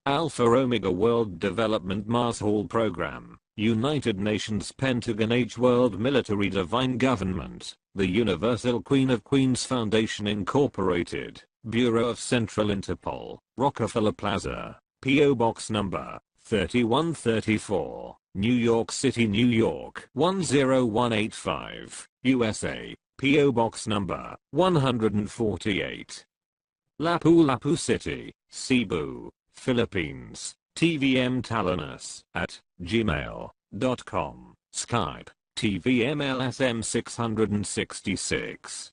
Alpha Omega World Development Marshall Program, United Nations Pentagon H World Military Divine Government, the Universal Queen of Queens Foundation Incorporated, Bureau of Central Interpol, Rockefeller Plaza, P.O. Box Number 3134, New York City, New York 10185, USA, P.O. Box Number 148. Lapu-Lapu City, Cebu, Philippines, tvm-talonus@gmail.com, Skype, TVM-LSM-666.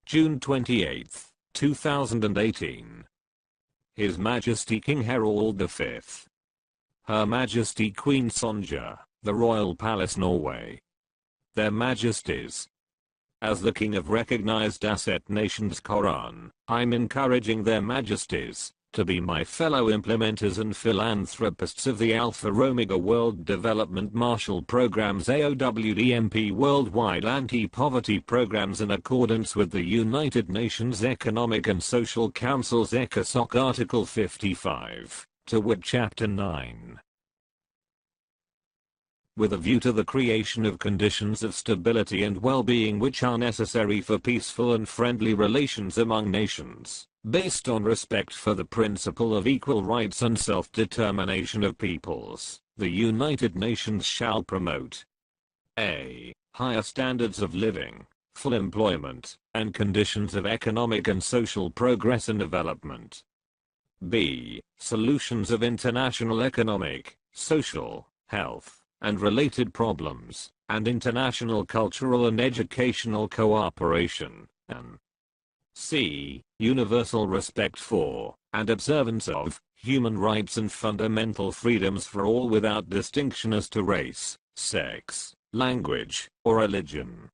June 28, 2018. His Majesty King Harald V. Her Majesty Queen Sonja, the Royal Palace, Norway. Their Majesties. As the King of recognized asset nations K.O.R.A.N, I'm encouraging their Majesties to be my fellow implementers and philanthropists of the Alpha Omega World Development Marshall Program's AOWDMP worldwide anti-poverty programs in accordance with the United Nations Economic and Social Council's ECOSOC Article 55, to wit Chapter 9. With a view to the creation of conditions of stability and well-being which are necessary for peaceful and friendly relations among nations, based on respect for the principle of equal rights and self-determination of peoples, the United Nations shall promote a. Higher standards of living, full employment, and conditions of economic and social progress and development. b. Solutions of international economic, social, health, and related problems, and international cultural and educational cooperation, and c. Universal respect for, and observance of, human rights and fundamental freedoms for all without distinction as to race, sex, language, or religion.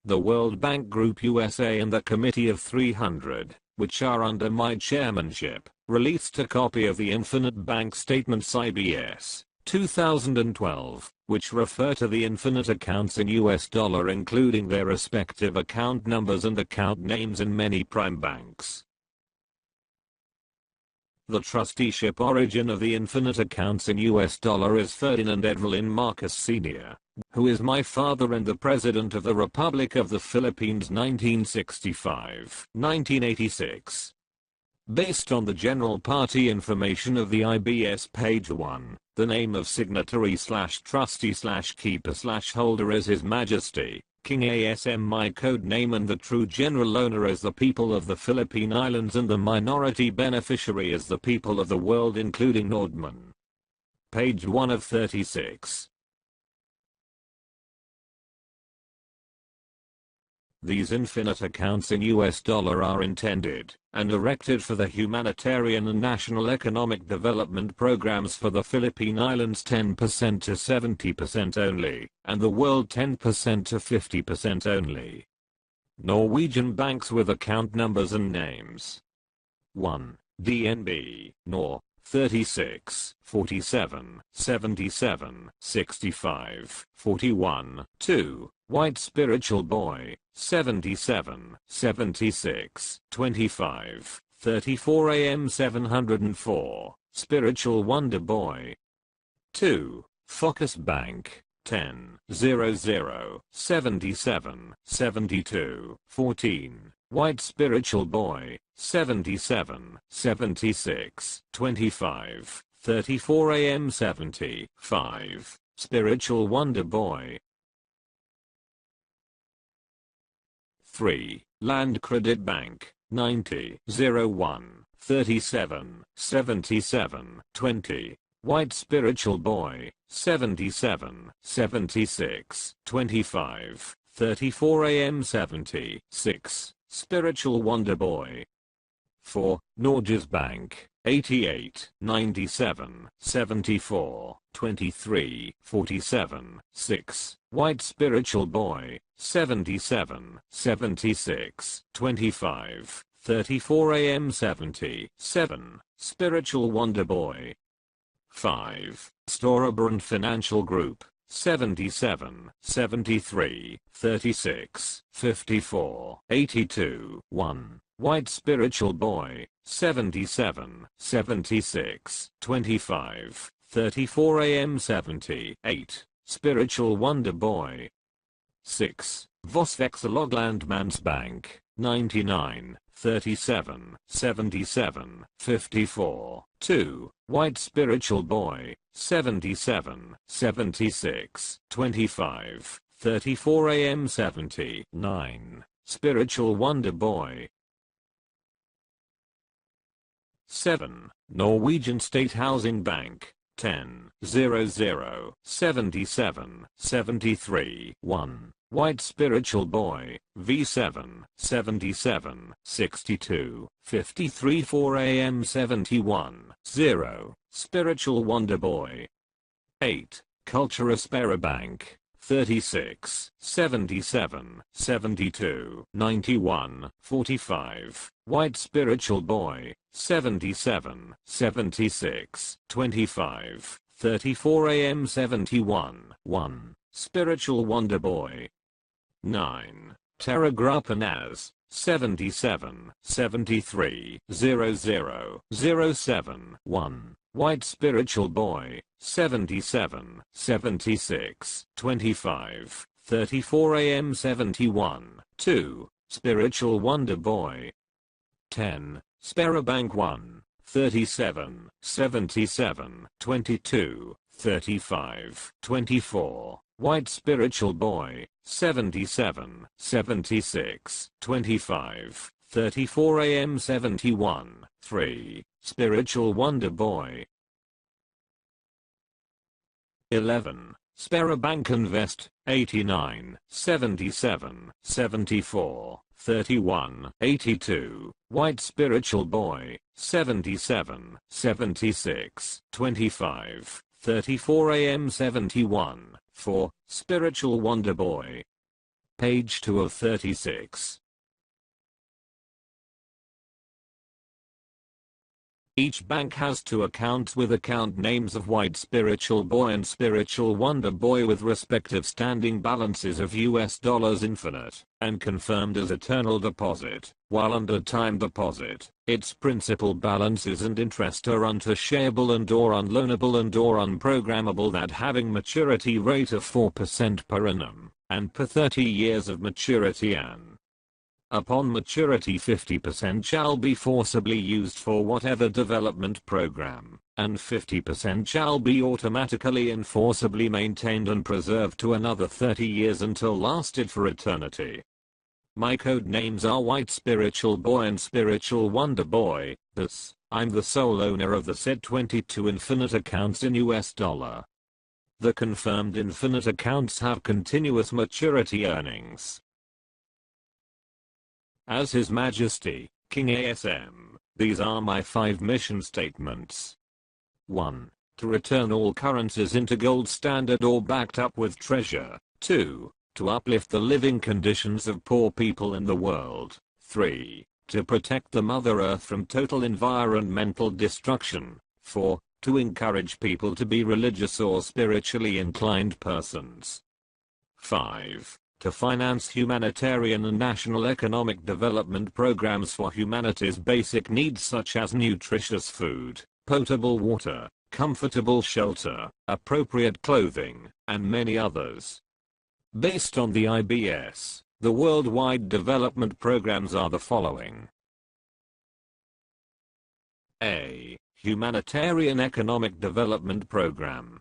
The World Bank Group USA and the Committee of 300, which are under my chairmanship, released a copy of the Infinite Bank Statements IBS 2012, which refer to the infinite accounts in US dollar including their respective account numbers and account names in many prime banks. The trusteeship origin of the infinite accounts in US dollar is Ferdinand Evelyn Marcos Sr., who is my father and the President of the Republic of the Philippines 1965-1986. Based on the general party information of the IBS page 1, the name of signatory/trustee/keeper/holder is His Majesty, King ASM, my code name, and the true general owner is the people of the Philippine Islands and the minority beneficiary is the people of the world including Nordman. Page 1 of 36. These infinite accounts in US dollar are intended and erected for the humanitarian and national economic development programs for the Philippine Islands 10% to 70% only, and the world 10% to 50% only. Norwegian banks with account numbers and names. 1. DNB, Nor. 36, 47, 77, 65, 41. 2. White Spiritual Boy, 77, 76, 25, 34 AM 704, Spiritual Wonder Boy. 2. Focus Bank, 10, 00, 77, 72, 14. White Spiritual Boy, 77, 76, 25, 34 AM 75, Spiritual Wonder Boy. 3. Land Credit Bank, 90, 01, 37, 77, 20. White Spiritual Boy, 77, 76, 25, 34 AM 76, Spiritual Wonder Boy. 4. Norges Bank, 88, 97, 74, 23, 47, 6. White Spiritual Boy, 77, 76, 25, 34 AM 77, Spiritual Wonder Boy. 5. Storebrand Financial Group, 77, 73, 36, 54, 82, 1. White Spiritual Boy, 77, 76, 25, 34 AM 78, Spiritual Wonder Boy. 6. Vosvexeloglandmansbank, 99, 37, 77, 54. 2. White Spiritual Boy, 77, 76, 25, 34 AM 79, Spiritual Wonder Boy. 7. Norwegian State Housing Bank, 10, 00, 77, 73, 1. White Spiritual Boy, V7, 77, 62, 53 4 AM 71, 0, Spiritual Wonder Boy. 8. Cultura Spera Bank, 36, 77, 72, 91, 45, White Spiritual Boy, 77, 76, 25, 34 AM 71, 1, Spiritual Wonder Boy. 9. Taragrapanas, 77, 73, 00, 07, 1, White Spiritual Boy, 77, 76, 25, 34 AM 71, 2, Spiritual Wonder Boy. 10. Sperabank 1, 37, 77, 22, 35, 24, White Spiritual Boy, 77, 76, 25, 34 AM 71, 3, Spiritual Wonder Boy. 11. Sperabank Invest, 89, 77, 74, 31, 82, White Spiritual Boy, 77, 76, 25, 34 AM 71, 4, Spiritual Wonder Boy. Page 2 of 36. Each bank has two accounts with account names of White Spiritual Boy and Spiritual Wonder Boy with respective standing balances of US dollars infinite, and confirmed as eternal deposit, while under time deposit, its principal balances and interest are untouchable and or unloanable and or unprogrammable, that having maturity rate of 4% per annum, and per 30 years of maturity, and upon maturity 50% shall be forcibly used for whatever development program, and 50% shall be automatically and forcibly maintained and preserved to another 30 years until lasted for eternity. My code names are White Spiritual Boy and Spiritual Wonder Boy. Thus, I'm the sole owner of the said 22 infinite accounts in US dollar. The confirmed infinite accounts have continuous maturity earnings. As His Majesty, King ASM, these are my 5 mission statements. 1. To return all currencies into gold standard or backed up with treasure. 2. To uplift the living conditions of poor people in the world. 3. To protect the Mother Earth from total environmental destruction. 4. To encourage people to be religious or spiritually inclined persons. 5. To finance humanitarian and national economic development programs for humanity's basic needs such as nutritious food, potable water, comfortable shelter, appropriate clothing, and many others. Based on the IBS, the worldwide development programs are the following. A. Humanitarian Economic Development Program.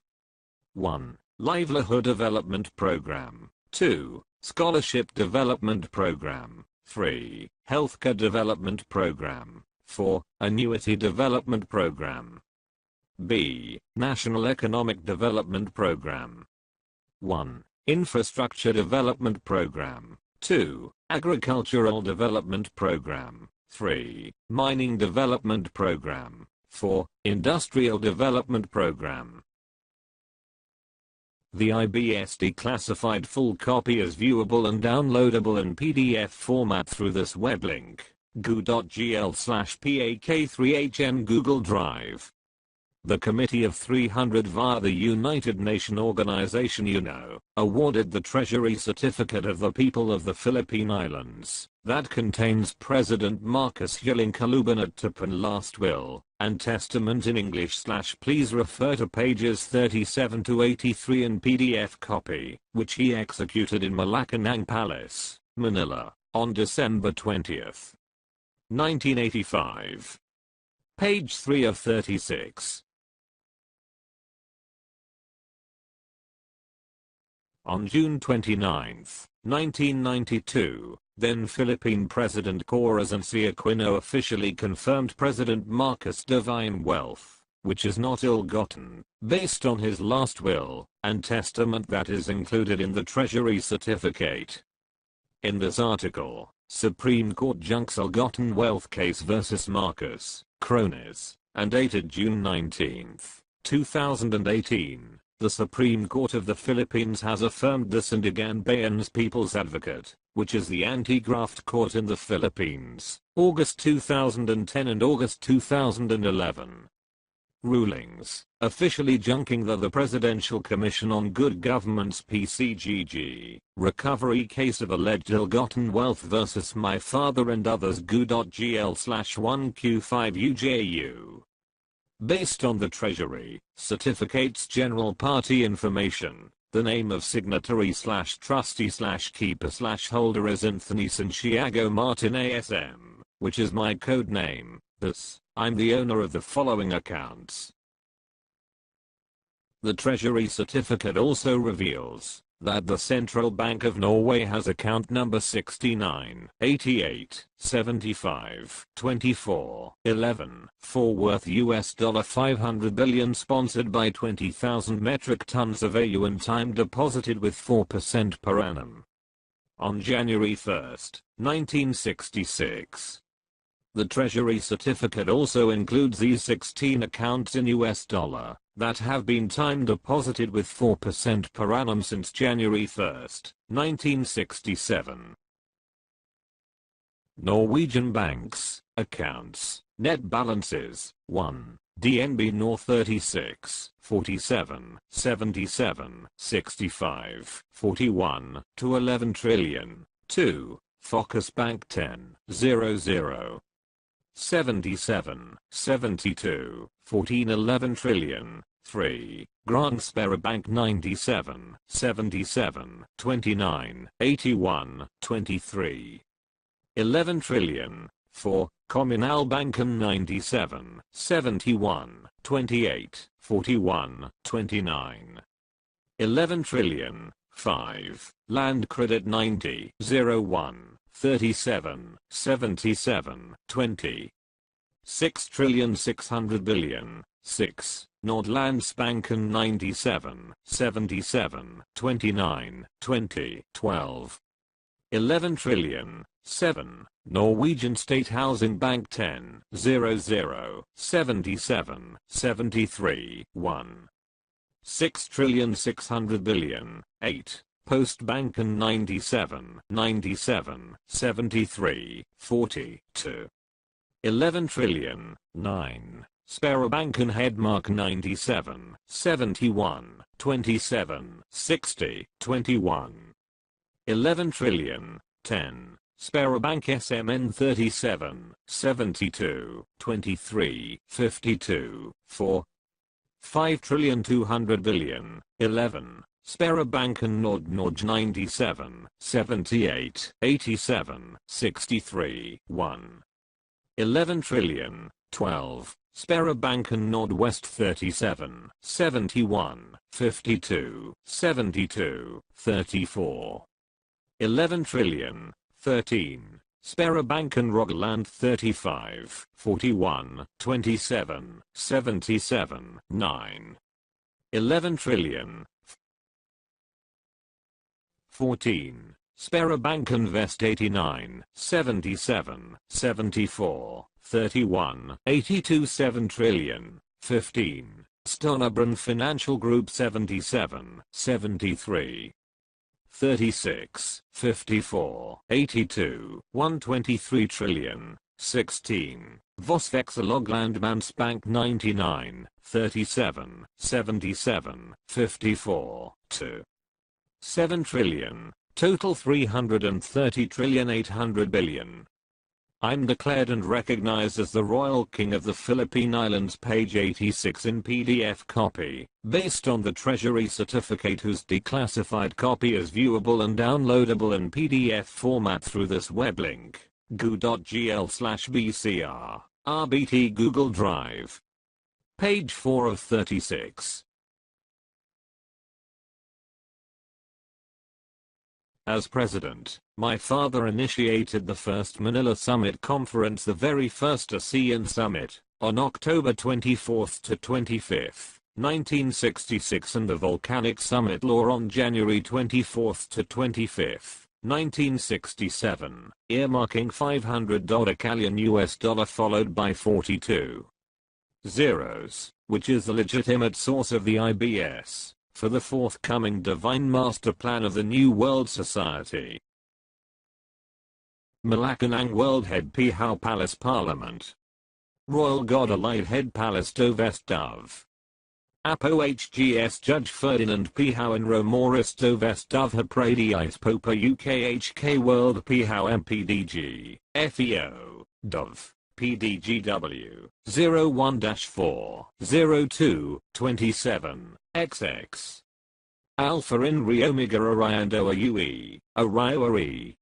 1. Livelihood Development Program. 2. Scholarship Development Program. 3. Healthcare Development Program. 4. Annuity Development Program. B. National Economic Development Program. 1. Infrastructure Development Program. 2. Agricultural Development Program. 3. Mining Development Program. 4. Industrial Development Program. The IBS declassified full copy is viewable and downloadable in PDF format through this web link, goo.gl/pak3hn Google Drive. The Committee of 300 via the United Nations Organization UNO, awarded the Treasury Certificate of the People of the Philippine Islands, that contains President Marcos Hilinkalubanat-Tapan last will, and testament in English. Please refer to pages 37 to 83 in PDF copy, which he executed in Malacanang Palace, Manila, on December 20, 1985. Page 3 of 36. On June 29, 1992, then Philippine President Corazon C. Aquino officially confirmed President Marcos' divine wealth, which is not ill-gotten, based on his last will, and testament that is included in the Treasury Certificate. In this article, Supreme Court junks ill-gotten wealth case versus Marcos, Krones, and dated June 19, 2018. The Supreme Court of the Philippines has affirmed the Sandiganbayan's People's Advocate, which is the anti-graft court in the Philippines, August 2010 and August 2011. Rulings, officially junking the Presidential Commission on Good Government's PCGG, recovery case of alleged ill-gotten wealth versus my father and others GU.GL/1Q5UJU. Based on the Treasury Certificate's general party information, the name of signatory/trustee/keeper/holder is Anthony Santiago Martin ASM, which is my code name. Thus, I'm the owner of the following accounts. The Treasury Certificate also reveals that the Central Bank of Norway has account number 69 88 75 24 11 for worth $500 billion, sponsored by 20,000 metric tons of AU and time deposited with 4% per annum. On January 1, 1966. The Treasury Certificate also includes these 16 accounts in US dollar that have been time deposited with 4% per annum since January 1, 1967. Norwegian banks, accounts, net balances, 1. DNB Nor 36, 47, 77, 65, 41, to 11 trillion, 2. Focus Bank 10, 00. 77, 72, 14 11 trillion, 3, Grand Bank 97, 77, 29, 81, 23. 11 trillion, 4, Kommunalbanken 97, 71, 28, 41, 29. 11 trillion, 5, Land Credit 90, 01. 37, 77, 20. 6,600 billion, 6, Nordlandsbanken 97, 77, 29, 20, 12. 11 trillion, 7, Norwegian State Housing Bank 10, 00, 77, 73, 1. 6,600 billion, 8. Postbanken 97, 97, 73, 40, 2. 11 trillion, 9. Sparebanken Hedmark 97, 71, 27, 60, 21. 11 trillion, 10. Sparebank SMN 37, 72, 23, 52, 4. 5 trillion 200 billion, 11. Sparebanken Nord 97, 78, 87, 63, 1. 11 trillion, 12. Sparebanken Nordwest 37, 71, 52, 72, 34. 11 trillion, 13. Sparebanken Rogaland 35, 41, 27, 77, 9. 11 trillion, 14. Sparebanken Vest 89, 77, 74, 31, 82 7 trillion, 15. Stonebrand Financial Group 77, 73. 36, 54, 82, 123 trillion, 16. Vosvexaloglandmanspank 99, 37, 77, 54, 2. 7 trillion, total 330 trillion 800 billion. I'm declared and recognized as the Royal King of the Philippine Islands, page 86 in PDF copy, based on the Treasury certificate whose declassified copy is viewable and downloadable in PDF format through this web link, goo.gl/bcr, RBT Google Drive. Page 4 of 36. As president, my father initiated the first Manila Summit Conference, the very first ASEAN Summit, on October 24 to 25, 1966, and the Volcanic Summit Law on January 24 to 25, 1967, earmarking $500 Callion US dollar followed by 42 zeros, which is the legitimate source of the IBS, for the forthcoming Divine Master Plan of the New World Society. Malacanang World Head Pihaw Palace Parliament. Royal God Allied Head Palace Dovest Dove. Apo HGS Judge Ferdinand Pihaw in Romoris Dovest Dove Hapradiis Popa UKHK World Pihaw MPDG, FEO, Dove. PDGW 01-4 02 XX Alpha in Omega Oriando UE Oriawari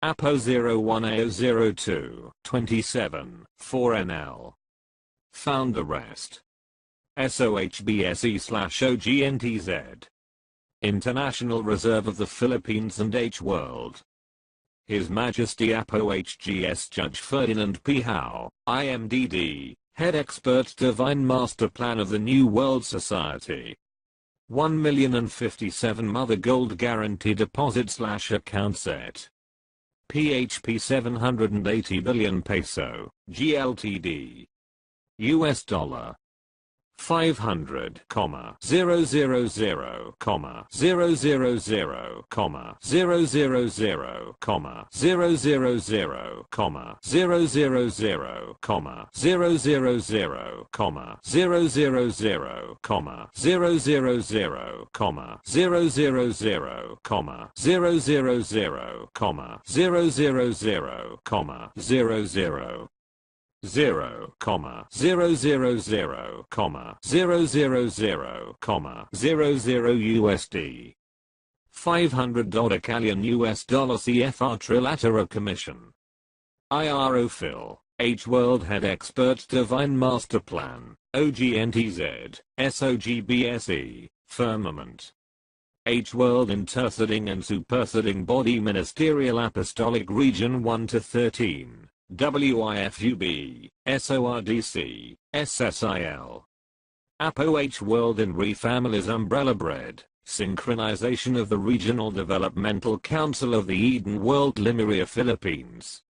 APO 01A02 27 4NL Found arrest SOHBSE/OGNTZ International Reserve of the Philippines and H World. His Majesty Apo HGS Judge Ferdinand Pihaw, IMDD, Head Expert Divine Master Plan of the New World Society. 1,057 Mother Gold Guarantee Deposit / Account Set. PHP 780 billion peso, GLTD. US dollar. 500, 000, 000, 000, 000, 000, 000, 000, 000, 000, 000, 0, 000, USD. $500 Callion US dollar CFR Trilateral Commission. IRO Phil, H World Head Expert Divine Master Plan, OGNTZ, SOGBSE, Firmament. H World Interceding and Superseding Body Ministerial Apostolic Region 1 to 13. WIFUB, SORDC, SSIL. APO H World in Families Umbrella Bread, Synchronization of the Regional Developmental Council of the Eden World Lemuria Philippines.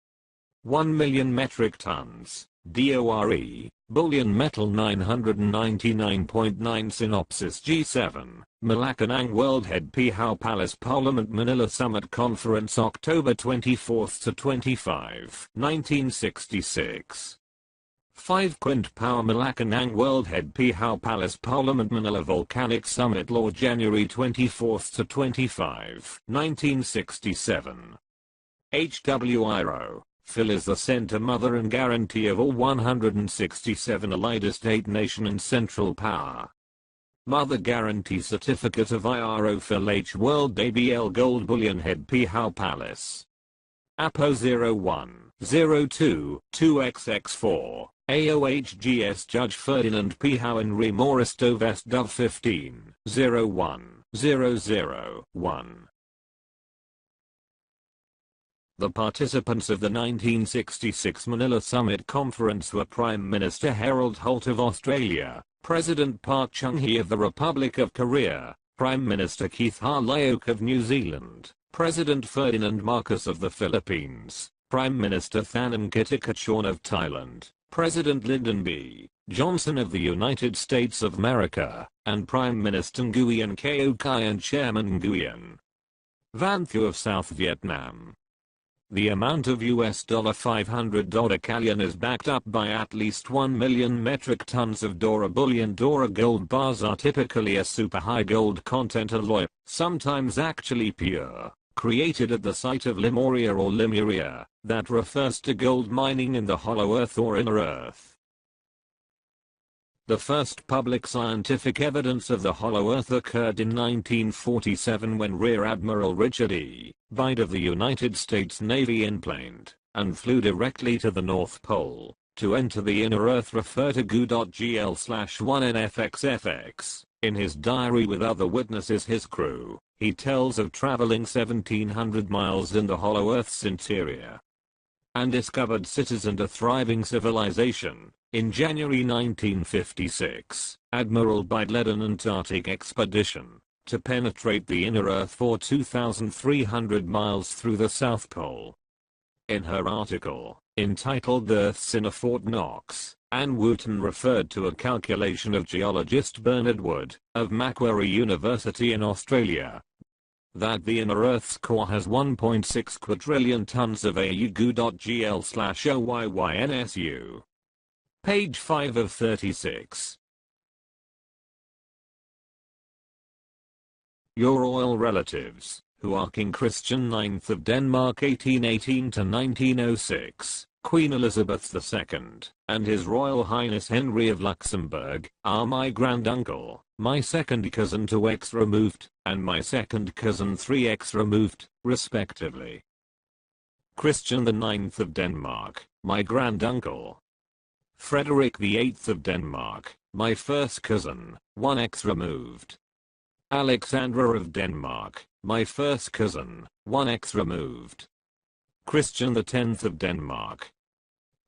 1 million metric tons, DORE, bullion metal 999.9 Synopsis G7, Malacanang World Head Pihaw Palace Parliament Manila Summit Conference October 24 to 25, 1966. 5 Quint Power Malacanang World Head Pihaw Palace Parliament Manila Volcanic Summit Law January 24 to 25, 1967. HWIRO. Phil is the center, mother and guarantee of all 167 allied estate nation and central power. Mother guarantee certificate of IRO Phil H World ABL Gold Bullion Head Pihaw Palace. APO 01, 02, 2XX4, AOHGS Judge Ferdinand Pihaw in Remoris Dovest Dove 15, 01, 001. The participants of the 1966 Manila Summit Conference were Prime Minister Harold Holt of Australia, President Park Chung-hee of the Republic of Korea, Prime Minister Keith Ha-leok of New Zealand, President Ferdinand Marcos of the Philippines, Prime Minister Thanom Kittikachorn of Thailand, President Lyndon B. Johnson of the United States of America, and Prime Minister Nguyen K.O.R.A.N and Chairman Nguyen Van Thieu of South Vietnam. The amount of $500 K.O.R.AN is backed up by at least 1 million metric tons of Dora bullion. Dora gold bars are typically a super high gold content alloy, sometimes actually pure, created at the site of Lemuria or Lemuria, that refers to gold mining in the hollow earth or inner earth. The first public scientific evidence of the hollow earth occurred in 1947 when Rear Admiral Richard E. Bide of the United States Navy enplaned and flew directly to the North Pole to enter the inner earth. Refer to GU.GL/1NFXFX. In his diary with other witnesses, his crew, he tells of traveling 1,700 miles in the hollow earth's interior and discovered cities and a thriving civilization. In January 1956, Admiral Bide led an Antarctic expedition to penetrate the inner earth for 2,300 miles through the South Pole. In her article, entitled Earth's Inner Fort Knox, Ann Wooten referred to a calculation of geologist Bernard Wood, of Macquarie University in Australia, that the inner Earth's core has 1.6 quadrillion tons of AUWGL/OYYNSU. Page 5 of 36. Your royal relatives, who are King Christian IX of Denmark 1818 to 1906, Queen Elizabeth II, and His Royal Highness Henry of Luxembourg, are my granduncle, my second cousin 2x removed, and my second cousin 3x removed, respectively. Christian IX of Denmark, my granduncle. Frederick VIII of Denmark, my first cousin, 1x removed. Alexandra of Denmark, my first cousin, 1x removed. Christian X of Denmark.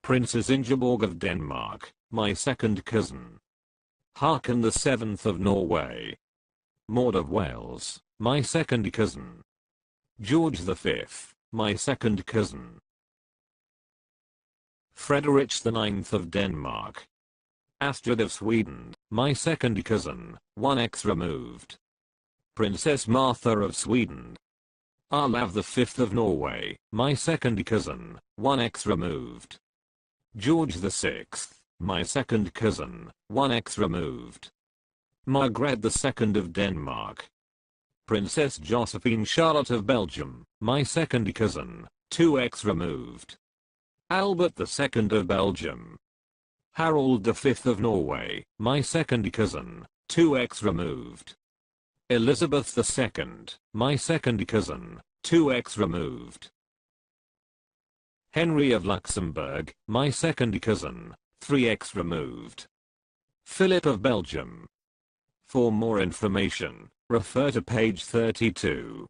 Princess Ingeborg of Denmark, my second cousin. Haakon VII of Norway. Maud of Wales, my second cousin. George V, my second cousin. Frederick IX of Denmark. Astrid of Sweden, my second cousin, 1x removed. Princess Martha of Sweden. Olav V of Norway, my second cousin, 1x removed. George VI, my second cousin, 1x removed. Margaret II of Denmark. Princess Josephine Charlotte of Belgium, my second cousin, 2x removed. Albert II of Belgium. Harold V of Norway, my second cousin, 2x removed. Elizabeth II, my second cousin, 2x removed. Henry of Luxembourg, my second cousin, 3x removed. Philip of Belgium. For more information, refer to page 32.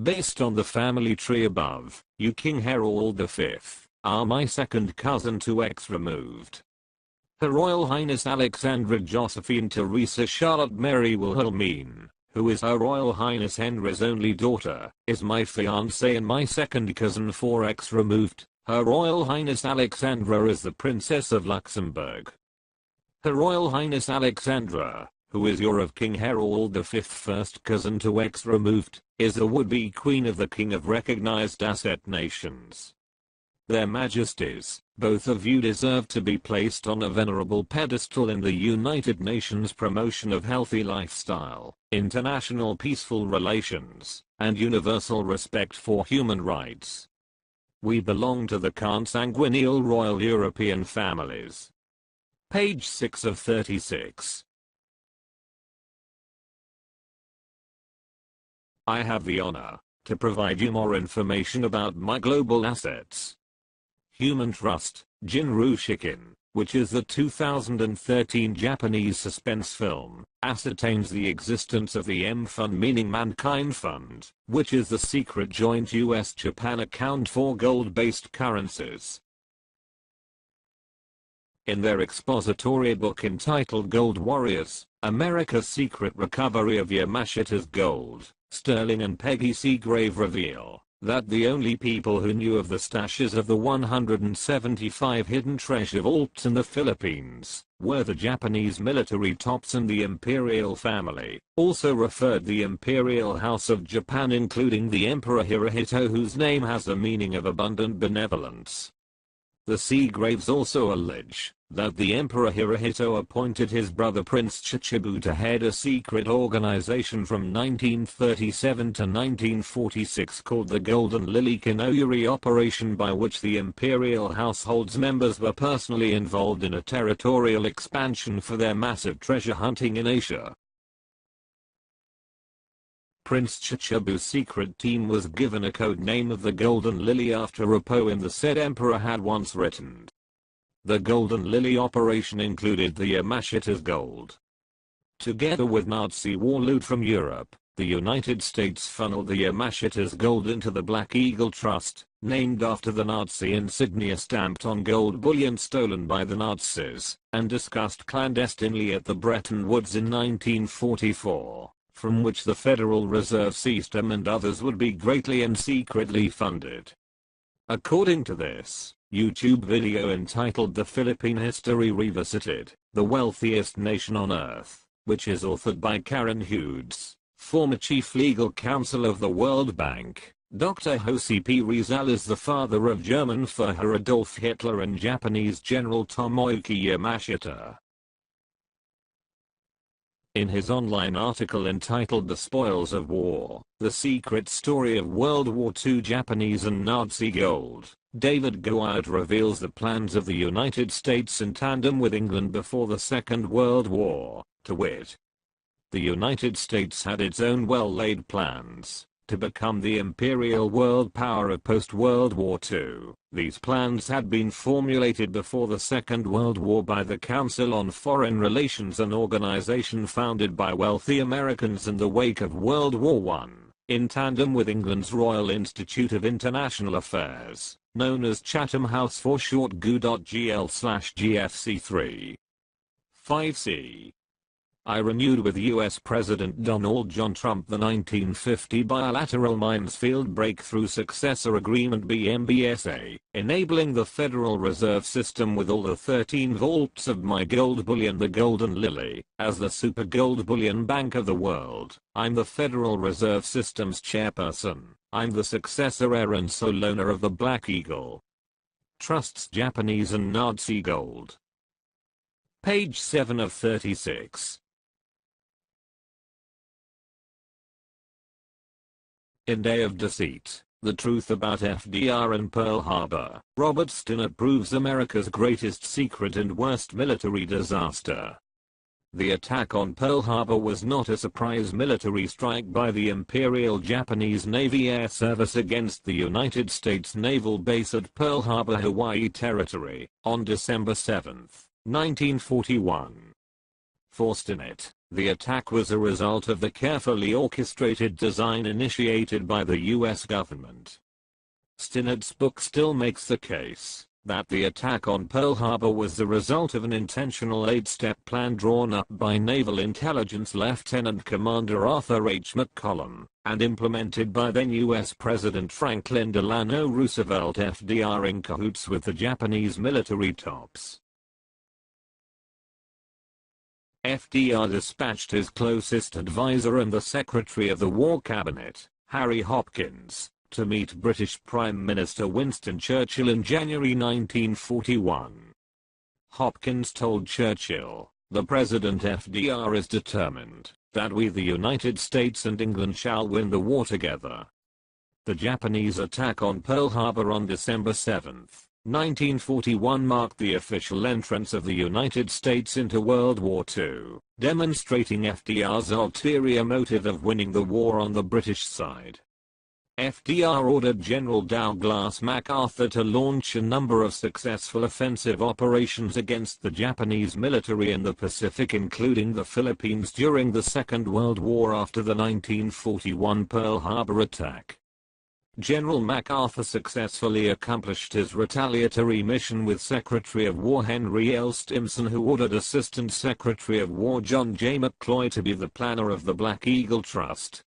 Based on the family tree above, you King Harold V, are my second cousin 2x removed. Her Royal Highness Alexandra Josephine Teresa Charlotte Mary Wilhelmine, who is Her Royal Highness Henry's only daughter, is my fiancée and my second cousin 4x removed. Her Royal Highness Alexandra is the Princess of Luxembourg. Her Royal Highness Alexandra, who is your of King Harold V first cousin 2x removed, is the would-be Queen of the King of recognized asset nations. Their Majesties, both of you deserve to be placed on a venerable pedestal in the United Nations promotion of healthy lifestyle, international peaceful relations, and universal respect for human rights. We belong to the consanguineal royal European families. Page 6 of 36. I have the honor to provide you more information about my global assets. Human Trust, Jinru Shikin, which is the 2013 Japanese suspense film, ascertains the existence of the M Fund, meaning Mankind Fund, which is the secret joint US-Japan account for gold-based currencies. In their expository book entitled Gold Warriors, America's Secret Recovery of Yamashita's Gold, Sterling and Peggy Seagrave reveal that the only people who knew of the stashes of the 175 hidden treasure vaults in the Philippines were the Japanese military tops and the imperial family, also referred the Imperial House of Japan, including the Emperor Hirohito, whose name has the meaning of abundant benevolence. The Seagraves also allege that the Emperor Hirohito appointed his brother Prince Chichibu to head a secret organization from 1937 to 1946 called the Golden Lily Kinoyori Operation, by which the imperial household's members were personally involved in a territorial expansion for their massive treasure hunting in Asia. Prince Chichibu's secret team was given a code name of the Golden Lily after a poem the said emperor had once written. The Golden Lily operation included the Yamashita's gold. Together with Nazi war loot from Europe, the United States funneled the Yamashita's gold into the Black Eagle Trust, named after the Nazi insignia stamped on gold bullion stolen by the Nazis, and discussed clandestinely at the Bretton Woods in 1944. From which the Federal Reserve system and others would be greatly and secretly funded. According to this YouTube video entitled The Philippine History Revisited, The Wealthiest Nation on Earth, which is authored by Karen Hughes, former chief legal counsel of the World Bank, Dr. José P. Rizal is the father of German Führer Adolf Hitler and Japanese General Tomoyuki Yamashita. In his online article entitled The Spoils of War, The Secret Story of World War II Japanese and Nazi Gold, David Goard reveals the plans of the United States in tandem with England before the Second World War, to wit. The United States had its own well-laid plans to become the imperial world power of post-World War II. These plans had been formulated before the Second World War by the Council on Foreign Relations, an organization founded by wealthy Americans in the wake of World War I, in tandem with England's Royal Institute of International Affairs, known as Chatham House for short GO.GL/GFC3. 5C. I renewed with U.S. President Donald John Trump the 1950 Bilateral Minefield Breakthrough Successor Agreement (BMBSA), enabling the Federal Reserve System with all the 13 vaults of my gold bullion, the Golden Lily, as the super gold bullion bank of the world. I'm the Federal Reserve System's chairperson. I'm the successor heir and sole owner of the Black Eagle Trust's Japanese and Nazi gold. Page 7 of 36. In Day of Deceit, The Truth About FDR and Pearl Harbor, Robert Stinnett proves America's greatest secret and worst military disaster. The attack on Pearl Harbor was not a surprise military strike by the Imperial Japanese Navy Air Service against the United States naval base at Pearl Harbor, Hawaii Territory, on December 7, 1941. For Stinnett, the attack was a result of the carefully orchestrated design initiated by the US government. Stinnett's book still makes the case that the attack on Pearl Harbor was the result of an intentional 8-step plan drawn up by Naval Intelligence Lieutenant Commander Arthur H. McCollum, and implemented by then US President Franklin Delano Roosevelt FDR in cahoots with the Japanese military tops. FDR dispatched his closest advisor and the Secretary of the War Cabinet, Harry Hopkins, to meet British Prime Minister Winston Churchill in January 1941. Hopkins told Churchill, "The President FDR is determined that we, the United States and England, shall win the war together." The Japanese attack on Pearl Harbor on December 7, 1941 marked the official entrance of the United States into World War II, demonstrating FDR's ulterior motive of winning the war on the British side. FDR ordered General Douglas MacArthur to launch a number of successful offensive operations against the Japanese military in the Pacific, including the Philippines, during the Second World War after the 1941 Pearl Harbor attack. General MacArthur successfully accomplished his retaliatory mission with Secretary of War Henry L. Stimson, who ordered Assistant Secretary of War John J. McCloy to be the planner of the Black Eagle Trust.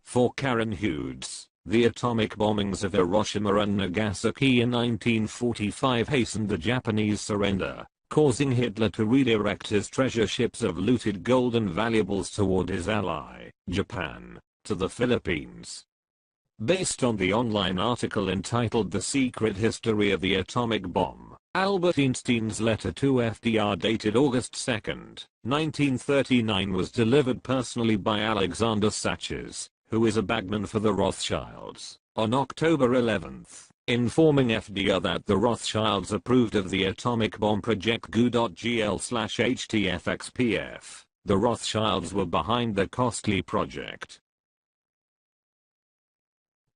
For Karen Hughes, the atomic bombings of Hiroshima and Nagasaki in 1945 hastened the Japanese surrender, causing Hitler to redirect his treasure ships of looted gold and valuables toward his ally, Japan, to the Philippines. Based on the online article entitled The Secret History of the Atomic Bomb, Albert Einstein's letter to FDR dated August 2, 1939 was delivered personally by Alexander Saches, who is a bagman for the Rothschilds, on October 11, informing FDR that the Rothschilds approved of the atomic bomb project GU.GL/HTFXPF. The Rothschilds were behind the costly project.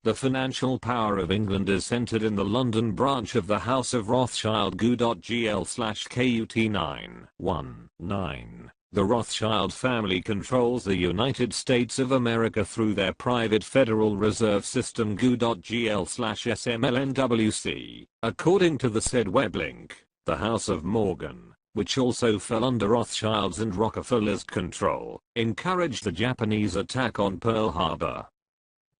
The financial power of England is centered in the London branch of the House of Rothschild GU.GL/KUT919. The Rothschild family controls the United States of America through their private Federal Reserve System GU.GL/SMLNWC. According to the said web link, the House of Morgan, which also fell under Rothschild's and Rockefeller's control, encouraged the Japanese attack on Pearl Harbor.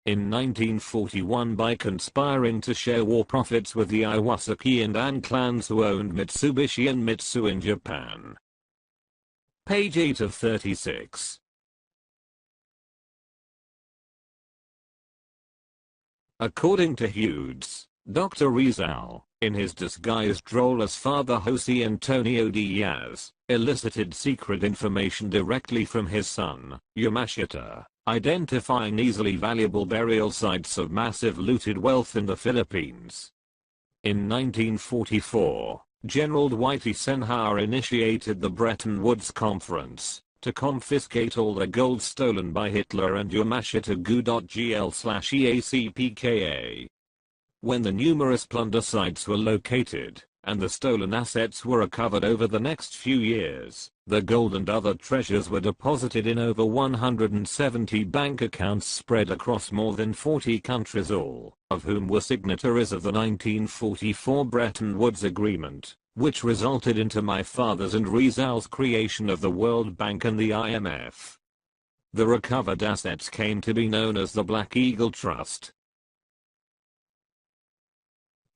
In 1941, by conspiring to share war profits with the Iwasaki and An clans who owned Mitsubishi and Mitsui in Japan. Page 8 of 36. According to Hughes, Dr. Rizal, in his disguised role as Father Jose Antonio Diaz, elicited secret information directly from his son, Yamashita, identifying easily valuable burial sites of massive looted wealth in the Philippines. In 1944, General Dwight Eisenhower initiated the Bretton Woods Conference to confiscate all the gold stolen by Hitler and Yamashita GU.GL/EACPKA. When the numerous plunder sites were located, and the stolen assets were recovered over the next few years, the gold and other treasures were deposited in over 170 bank accounts spread across more than 40 countries, all of whom were signatories of the 1944 Bretton Woods Agreement, which resulted into my father's and Rizal's creation of the World Bank and the IMF. The recovered assets came to be known as the Black Eagle Trust.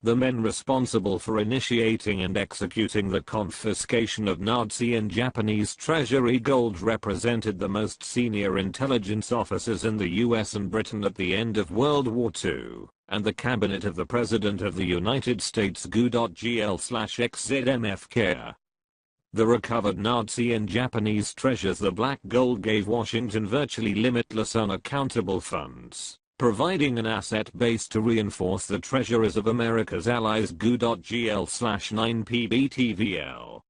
The men responsible for initiating and executing the confiscation of Nazi and Japanese treasury gold represented the most senior intelligence officers in the US and Britain at the end of World War II, and the cabinet of the President of the United States GU.GL/XZMFK. The recovered Nazi and Japanese treasures, the black gold, gave Washington virtually limitless unaccountable funds, providing an asset base to reinforce the treasuries of America's allies GU.GL/9PBTVL.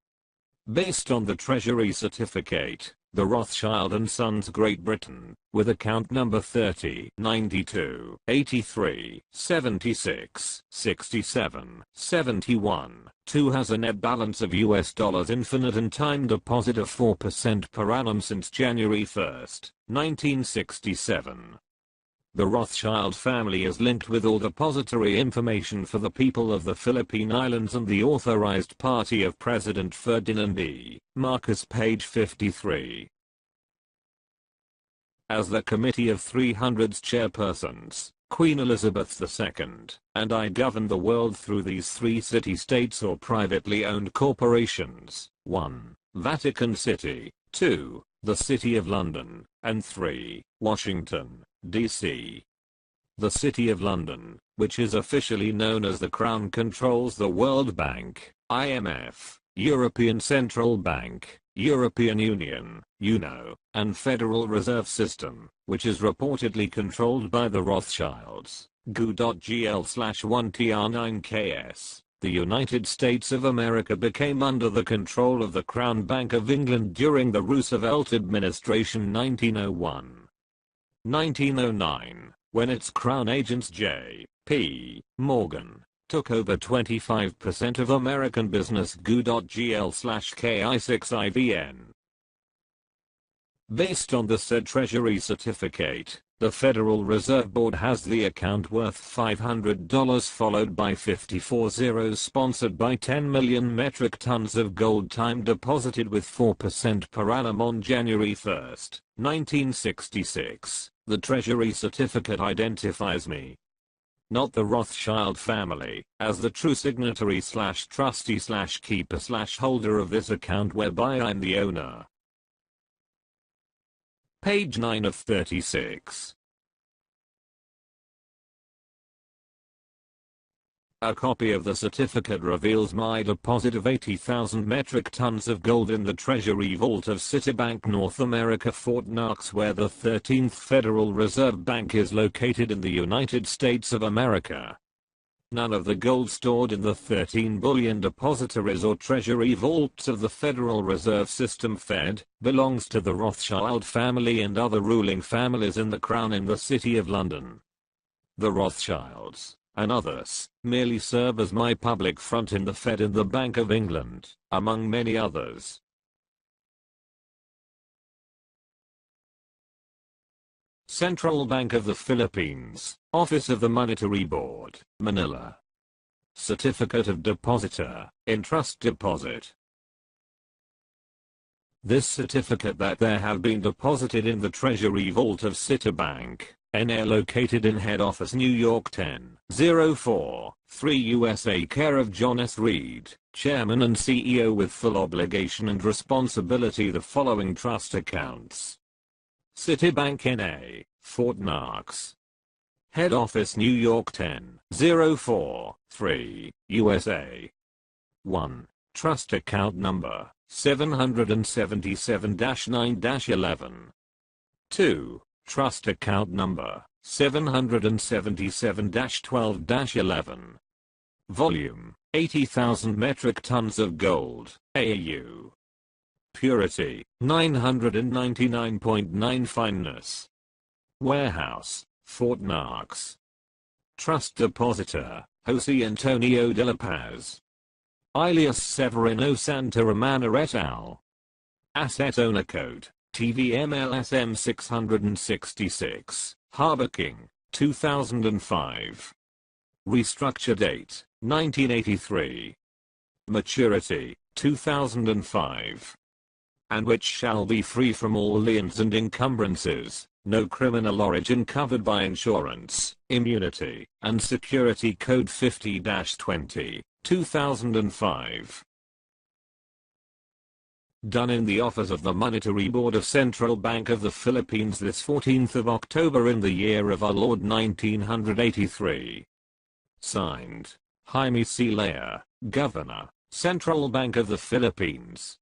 Based on the Treasury Certificate, the Rothschild and Sons Great Britain, with account number 30 92 83 76 67 71 2, has a net balance of US dollars infinite and time deposit of 4% per annum since January 1, 1967. The Rothschild family is linked with all depository information for the people of the Philippine Islands and the authorized party of President Ferdinand E. Marcos, page 53. As the Committee of 300's chairpersons, Queen Elizabeth II, and I govern the world through these three city-states or privately owned corporations: 1. Vatican City, 2. The City of London, and 3. Washington, D.C. The City of London, which is officially known as the Crown, controls the World Bank, IMF, European Central Bank, European Union, UNO, and Federal Reserve System, which is reportedly controlled by the Rothschilds, GU.GL/1TR9KS. The United States of America became under the control of the Crown Bank of England during the Roosevelt administration 1909, when its Crown agents J.P. Morgan took over 25% of American business GU.GL/KI6IVN. Based on the said Treasury Certificate, the Federal Reserve Board has the account worth $500 followed by 54 zeros sponsored by 10 million metric tons of gold time deposited with 4% per annum on January 1, 1966. The Treasury certificate identifies me, not the Rothschild family, as the true signatory/trustee/keeper/holder of this account whereby I'm the owner. Page 9 of 36. A copy of the certificate reveals my deposit of 80,000 metric tons of gold in the Treasury Vault of Citibank North America, Fort Knox, where the 13th Federal Reserve Bank is located in the United States of America. None of the gold stored in the 13 bullion depositories or treasury vaults of the Federal Reserve System Fed belongs to the Rothschild family and other ruling families in the Crown in the City of London. The Rothschilds and others merely serve as my public front in the Fed and the Bank of England, among many others. Central Bank of the Philippines, Office of the Monetary Board, Manila. Certificate of Depositor, in Trust Deposit. This certificate that there have been deposited in the Treasury Vault of Citibank, N.A. located in Head Office New York 10043 USA, care of John S. Reed, Chairman and CEO, with full obligation and responsibility the following trust accounts. Citibank N.A., Fort Knox. Head Office New York 10043 USA. 1. Trust Account Number 777-9-11. 2. Trust Account Number 777-12-11. Volume 80,000 metric tons of gold, AU. Purity 999.9. Fineness. Warehouse, Fort Knox. Trust Depositor, Jose Antonio de la Paz. Alias Severino Santa Romana et al. Asset Owner Code TVM-LSM-666, Harbor King, 2005. Restructure date, 1983. Maturity, 2005. And which shall be free from all liens and encumbrances, no criminal origin covered by insurance, immunity, and security code 50-20, 2005. Done in the office of the Monetary Board of Central Bank of the Philippines this 14th of October in the year of our Lord 1983. Signed, Jaime C. Lea, Governor, Central Bank of the Philippines.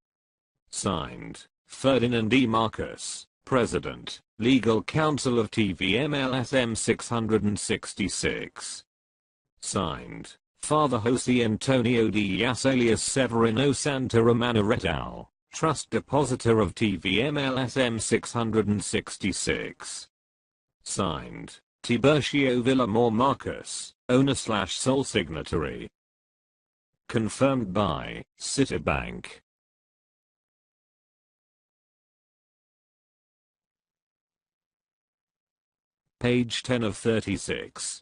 Signed, Ferdinand E. Marcos, President, Legal Counsel of TVM-LSM-666. Signed, Father Jose Antonio Diaz alias Severino Santa Romana et al., Trust Depositor of TVM-LSM-666. Signed, Tiburcio Villamor Marcos, Owner/Sole Signatory. Confirmed by Citibank. Page 10 of 36.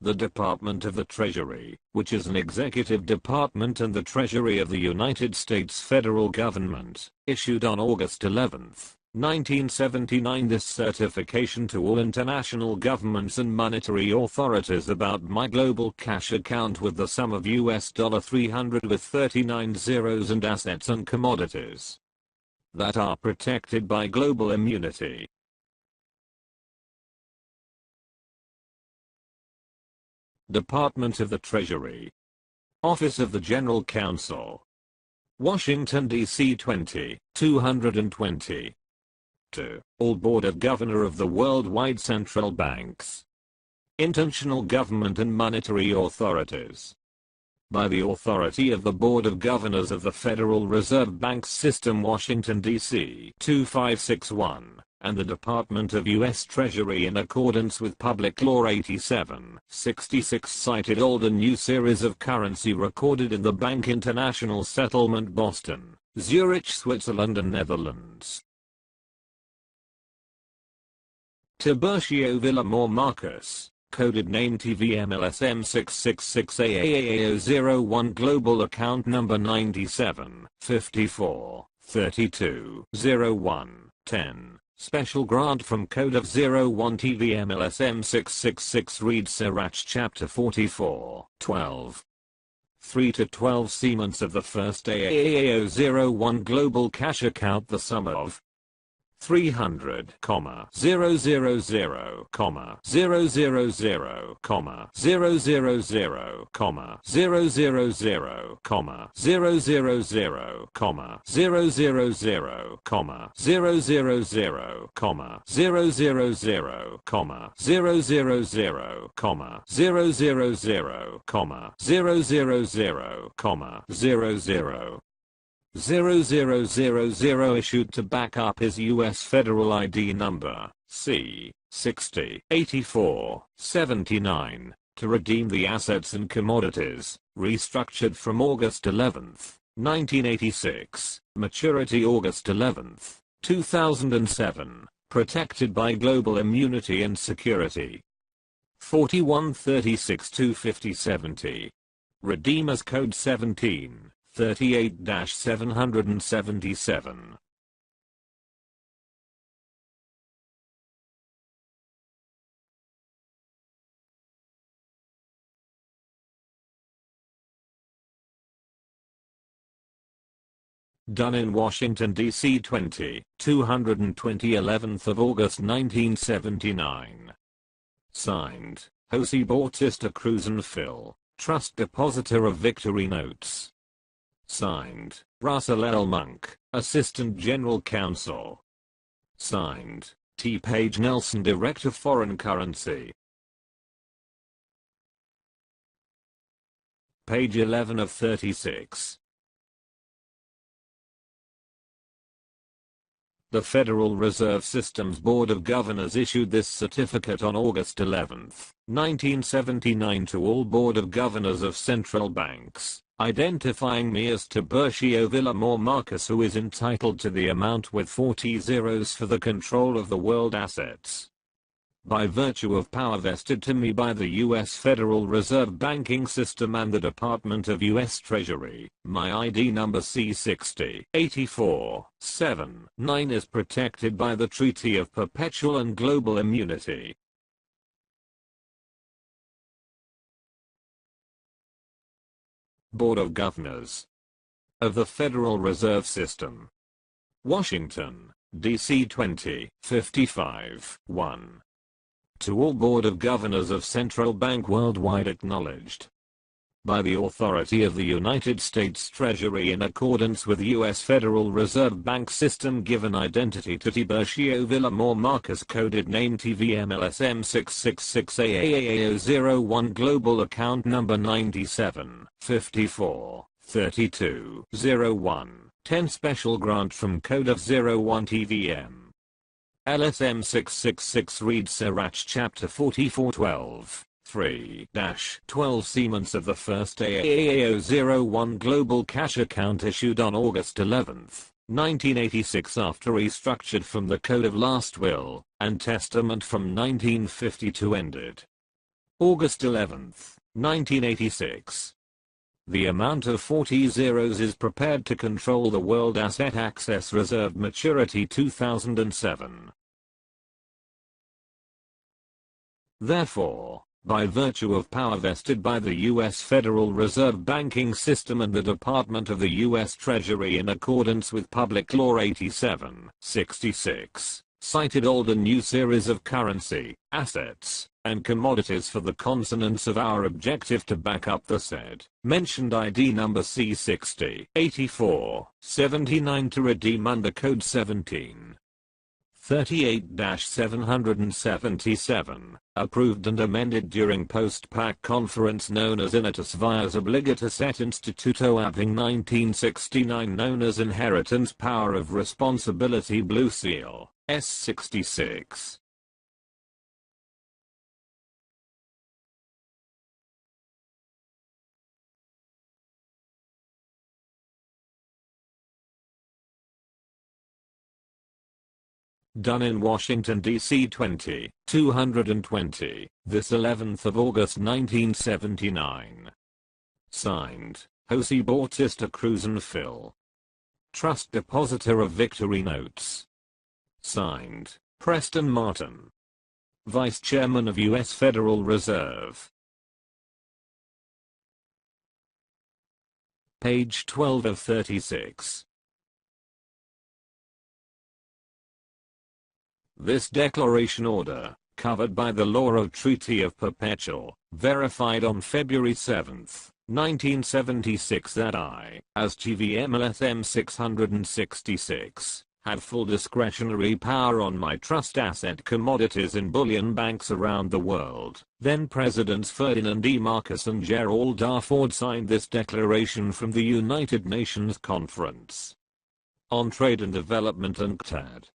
The Department of the Treasury, which is an executive department in the Treasury of the United States federal government, issued on August 11, 1979 this certification to all international governments and monetary authorities about my global cash account with the sum of $300 with 39 zeros and assets and commodities that are protected by global immunity. Department of the Treasury. Office of the General Counsel. Washington, D.C. 20220. To all Board of Governor of the worldwide central banks, international government and monetary authorities. By the authority of the Board of Governors of the Federal Reserve Bank System, Washington, D.C. 2561. And the Department of U.S. Treasury in accordance with Public Law 87-66 cited old and new series of currency recorded in the Bank International Settlement Boston, Zurich, Switzerland and Netherlands. Tiburcio Villamor Marcos, coded name TVM-LSM-666 AAAO01 Global Account Number 9754 320110. Special grant from Code of 01 TVM-LSM-666 reads Sirach Chapter 44, 12. 3 to 12 Seaments of the first AAO01 Global Cash Account the sum of 300, 000, 000, 000, 000, 000, 000, 000, 000, 000, 000 issued to back up his U.S. federal ID number, C608479, to redeem the assets and commodities, restructured from August 11, 1986, maturity August 11, 2007, protected by global immunity and security. 4136-25070. Redeemers Code 17. 38-777. Done in Washington, D.C. 220 11th of August 1979. Signed, Jose Bautista Cruz and Phil, Trust Depositor of Victory Notes. Signed, Russell L. Monk, Assistant General Counsel. Signed, T. Page Nelson, Director Foreign Currency. Page 11 of 36. The Federal Reserve System's Board of Governors issued this certificate on August 11, 1979 to all Board of Governors of central banks, identifying me as Tiburcio Villamor Marcus, who is entitled to the amount with 40 zeros for the control of the world assets. By virtue of power vested to me by the U.S. Federal Reserve Banking System and the Department of U.S. Treasury, my ID number C608479 is protected by the Treaty of Perpetual and Global Immunity. Board of Governors of the Federal Reserve System. Washington, D.C. 2055-1. To all Board of Governors of Central Bank worldwide, acknowledged by the authority of the United States Treasury in accordance with U.S. Federal Reserve Bank System, given identity to Tiburcio Villamor Marcus, coded name TVM-LSM-666 AAAO01, global account number 97543201, 10 special grant from Code of 01 TVM. LSM-666 reads Sirach Chapter 44-12, 3-12 Siemens of the first AAAO01 Global Cash Account issued on August 11, 1986 after restructured from the Code of Last Will and Testament from 1952 ended August 11, 1986. The amount of 40 zeros is prepared to control the World Asset Access Reserve, maturity 2007. Therefore, by virtue of power vested by the U.S. Federal Reserve Banking System and the Department of the U.S. Treasury in accordance with Public Law 87-66, cited old and new series of currency, assets, and commodities for the consonance of our objective to back up the said mentioned ID number C608479 to redeem under Code 17. 38-777, approved and amended during post-PAC conference known as Innatus Vias Obligatus et Instituto Aving 1969, known as Inheritance Power of Responsibility Blue Seal, S66. Done in Washington, D.C. 220, this 11th of August 1979. Signed, Jose Bautista Cruz and Phil. Trust Depositor of Victory Notes. Signed, Preston Martin, Vice Chairman of U.S. Federal Reserve. Page 12 of 36. This declaration order, covered by the law of Treaty of Perpetual, verified on February 7, 1976 that I, as TVM-LSM-666, had full discretionary power on my trust asset commodities in bullion banks around the world. Then Presidents Ferdinand E. Marcos and Gerald R. Ford signed this declaration from the United Nations Conference on Trade and Development UNCTAD.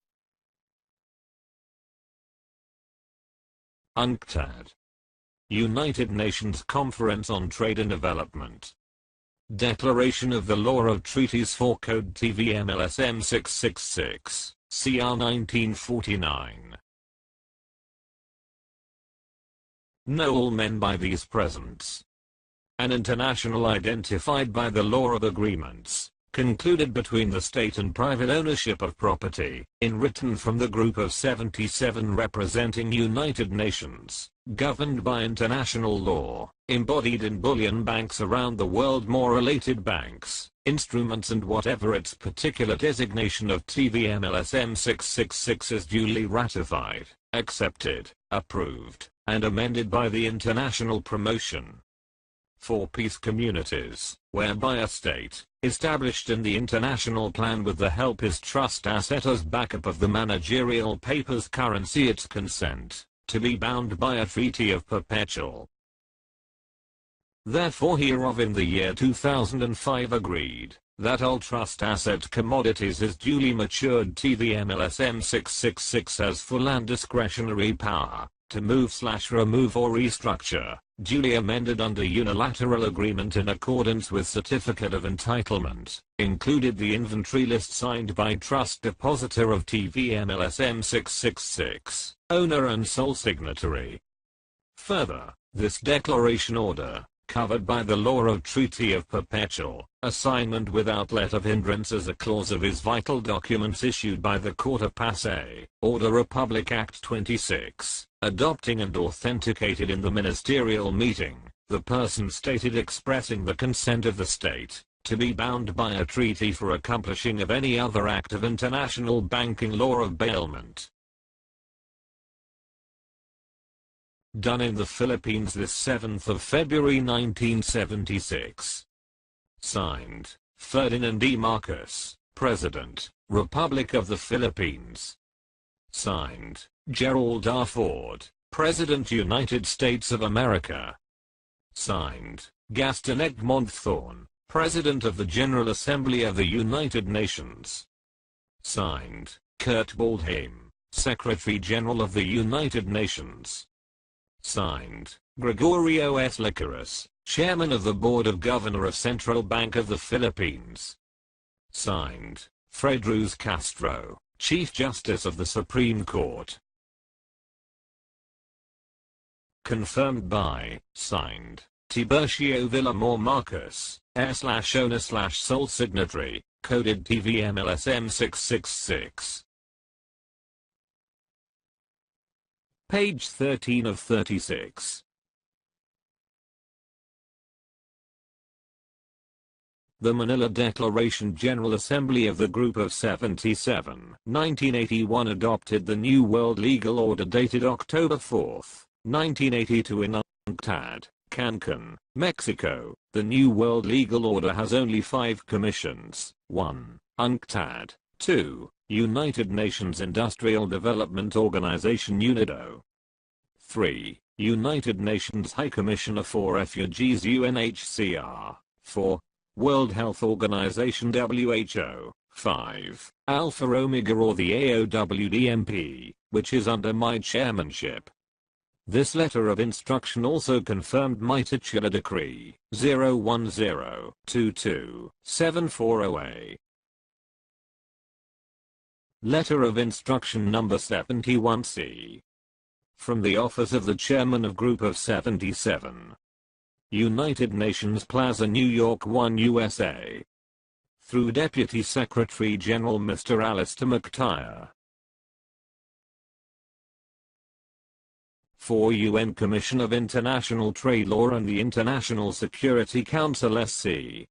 UNCTAD. United Nations Conference on Trade and Development. Declaration of the Law of Treaties for Code TVM-LSM-666, CR 1949. Know all men by these presents. An international identified by the law of agreements, concluded between the state and private ownership of property, in written from the Group of 77 representing United Nations, governed by international law, embodied in bullion banks around the world, more related banks, instruments, and whatever its particular designation of TVM-LSM-666 is duly ratified, accepted, approved, and amended by the International Promotion for Peace Communities, whereby a state, established in the international plan with the help his trust asset as backup of the managerial paper's currency, its consent, to be bound by a treaty of perpetual. Therefore hereof in the year 2005 agreed, that all trust asset commodities is duly matured TVM-LSM-666 has full and discretionary power, to move/remove or restructure, duly amended under unilateral agreement in accordance with Certificate of Entitlement, included the inventory list signed by Trust Depositor of TVM-LSM-666, owner and sole signatory. Further, this declaration order, covered by the law of Treaty of Perpetual, assignment without let of hindrance as a clause of his vital documents issued by the Court of Passé, Order Republic Act 26, adopting and authenticated in the ministerial meeting, the person stated expressing the consent of the state, to be bound by a treaty for accomplishing of any other act of international banking law of bailment. Done in the Philippines this 7th of February 1976. Signed, Ferdinand E. Marcos, President, Republic of the Philippines. Signed, Gerald R. Ford, President, United States of America. Signed, Gaston Egmont Thorne, President of the General Assembly of the United Nations. Signed, Kurt Waldheim, Secretary General of the United Nations. Signed, Gregorio S. Licorice, Chairman of the Board of Governor of Central Bank of the Philippines. Signed, Fred Ruz Castro, Chief Justice of the Supreme Court. Confirmed by, signed, Tiburcio Villamor Marcos, Heir/Owner/Sole Signatory, coded TVM-LSM-666. Page 13 of 36. The Manila Declaration. General Assembly of the Group of 77, 1981 adopted the New World Legal Order dated October 4, 1982 in UNCTAD, Cancun, Mexico. The New World Legal Order has only 5 commissions. 1. UNCTAD. 2. United Nations Industrial Development Organization UNIDO. 3. United Nations High Commissioner for Refugees UNHCR. 4. World Health Organization WHO. 5. Alpha Omega or the AOWDMP, which is under my chairmanship. This letter of instruction also confirmed my titular decree 010227408. Letter of Instruction Number 71C. From the Office of the Chairman of Group of 77. United Nations Plaza, New York 1, USA. through Deputy Secretary General Mr. Alistair McTire. 4. UN Commission of International Trade Law and the International Security Council SC.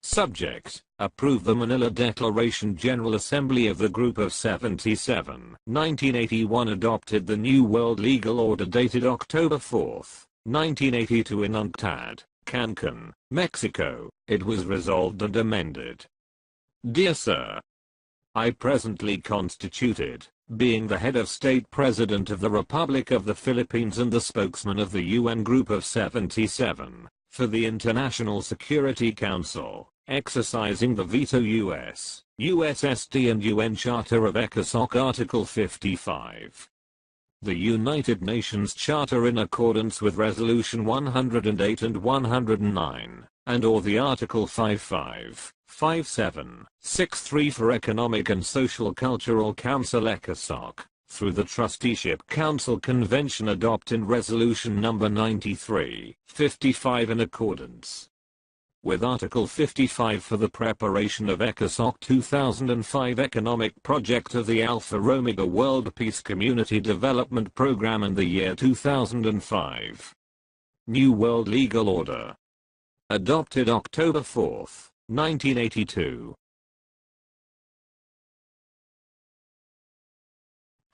Subject: approve the Manila Declaration. General Assembly of the Group of 77, 1981 adopted the New World Legal Order dated October 4, 1982 in UNCTAD, Cancun, Mexico. It was resolved and amended. Dear Sir, I presently constituted, being the head of state president of the Republic of the Philippines and the spokesman of the UN Group of 77, for the International Security Council, exercising the veto U.S., USSD and UN Charter of ECOSOC Article 55. The United Nations Charter in accordance with Resolution 108 and 109, and or the Article 55, 57, 63 for Economic and Social Cultural Council ECOSOC, through the Trusteeship Council Convention adopting Resolution number 93, 55 in accordance with Article 55 for the preparation of ECOSOC 2005 Economic Project of the Alpha Omega World Peace Community Development Program and the year 2005. New World Legal Order. Adopted October 4, 1982.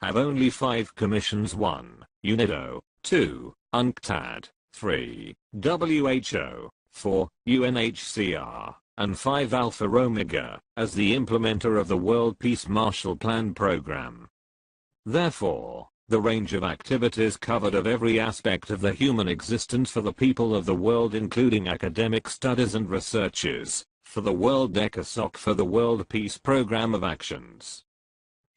Have only 5 commissions: 1. UNIDO, 2. UNCTAD, 3. WHO, 4. UNHCR, and 5. Alpha Omega, as the implementer of the World Peace Marshall Plan program. Therefore, the range of activities covered of every aspect of the human existence for the people of the world, including academic studies and researches, for the World ECOSOC, for the World Peace Program of Actions.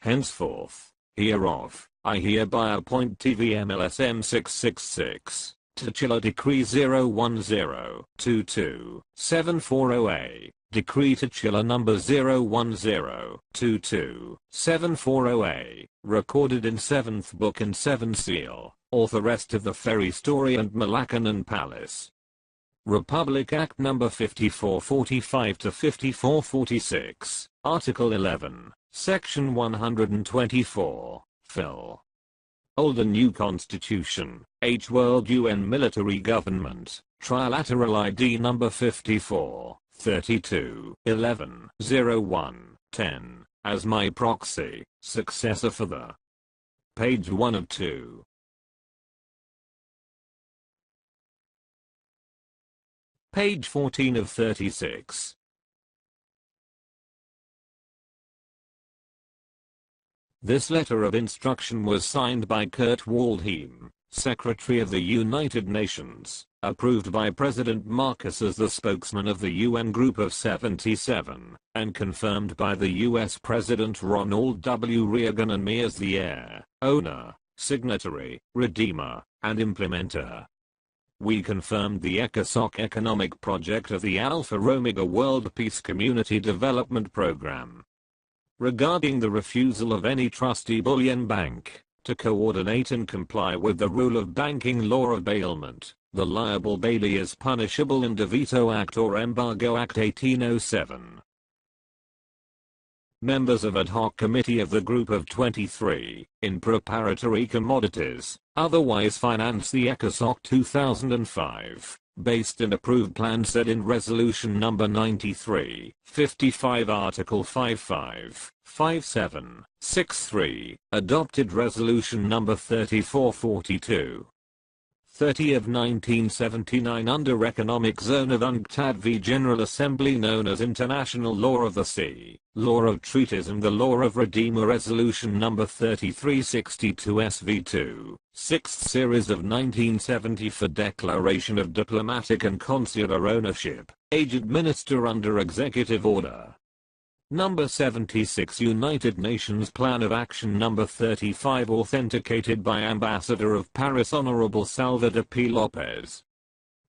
Henceforth, hereof, I hereby appoint TVM-LSM-666, Titular Decree 010-22-740A, Decree Titular Number 010-22-740A, recorded in 7th Book and 7th Seal, Authoress of the Ferry Story and Malaccanon Palace. Republic Act No. 5445-5446, Article 11, Section 124, Phil. Old and New Constitution, H. World UN Military Government, Trilateral ID No. 54, 32, 11, 01, 10, as my proxy, successor for the. Page 1 of 2. Page 14 of 36. This letter of instruction was signed by Kurt Waldheim, Secretary of the United Nations, approved by President Marcos as the spokesman of the UN Group of 77, and confirmed by the US President Ronald W. Reagan and me as the heir, owner, signatory, redeemer, and implementer. We confirmed the ECOSOC economic project of the Alpha Omega World Peace Community Development Program. Regarding the refusal of any trustee bullion bank to coordinate and comply with the rule of banking law of bailment, the liable bailee is punishable in the Veto Act or Embargo Act 1807. Members of Ad Hoc Committee of the Group of 23, in preparatory commodities, otherwise finance the ECOSOC 2005, based and approved plan set in Resolution number 93, 55 Article 55, 57, 63, adopted Resolution number 3442. 30 of 1979 under Economic Zone of UNCTAD v General Assembly known as International Law of the Sea, Law of Treaties and the Law of Redeemer Resolution number 3362 SV2, 6th series of 1970 for declaration of diplomatic and consular ownership, age administer under Executive Order. Number 76 United Nations Plan of Action Number 35 authenticated by Ambassador of Paris Honorable Salvador P. Lopez.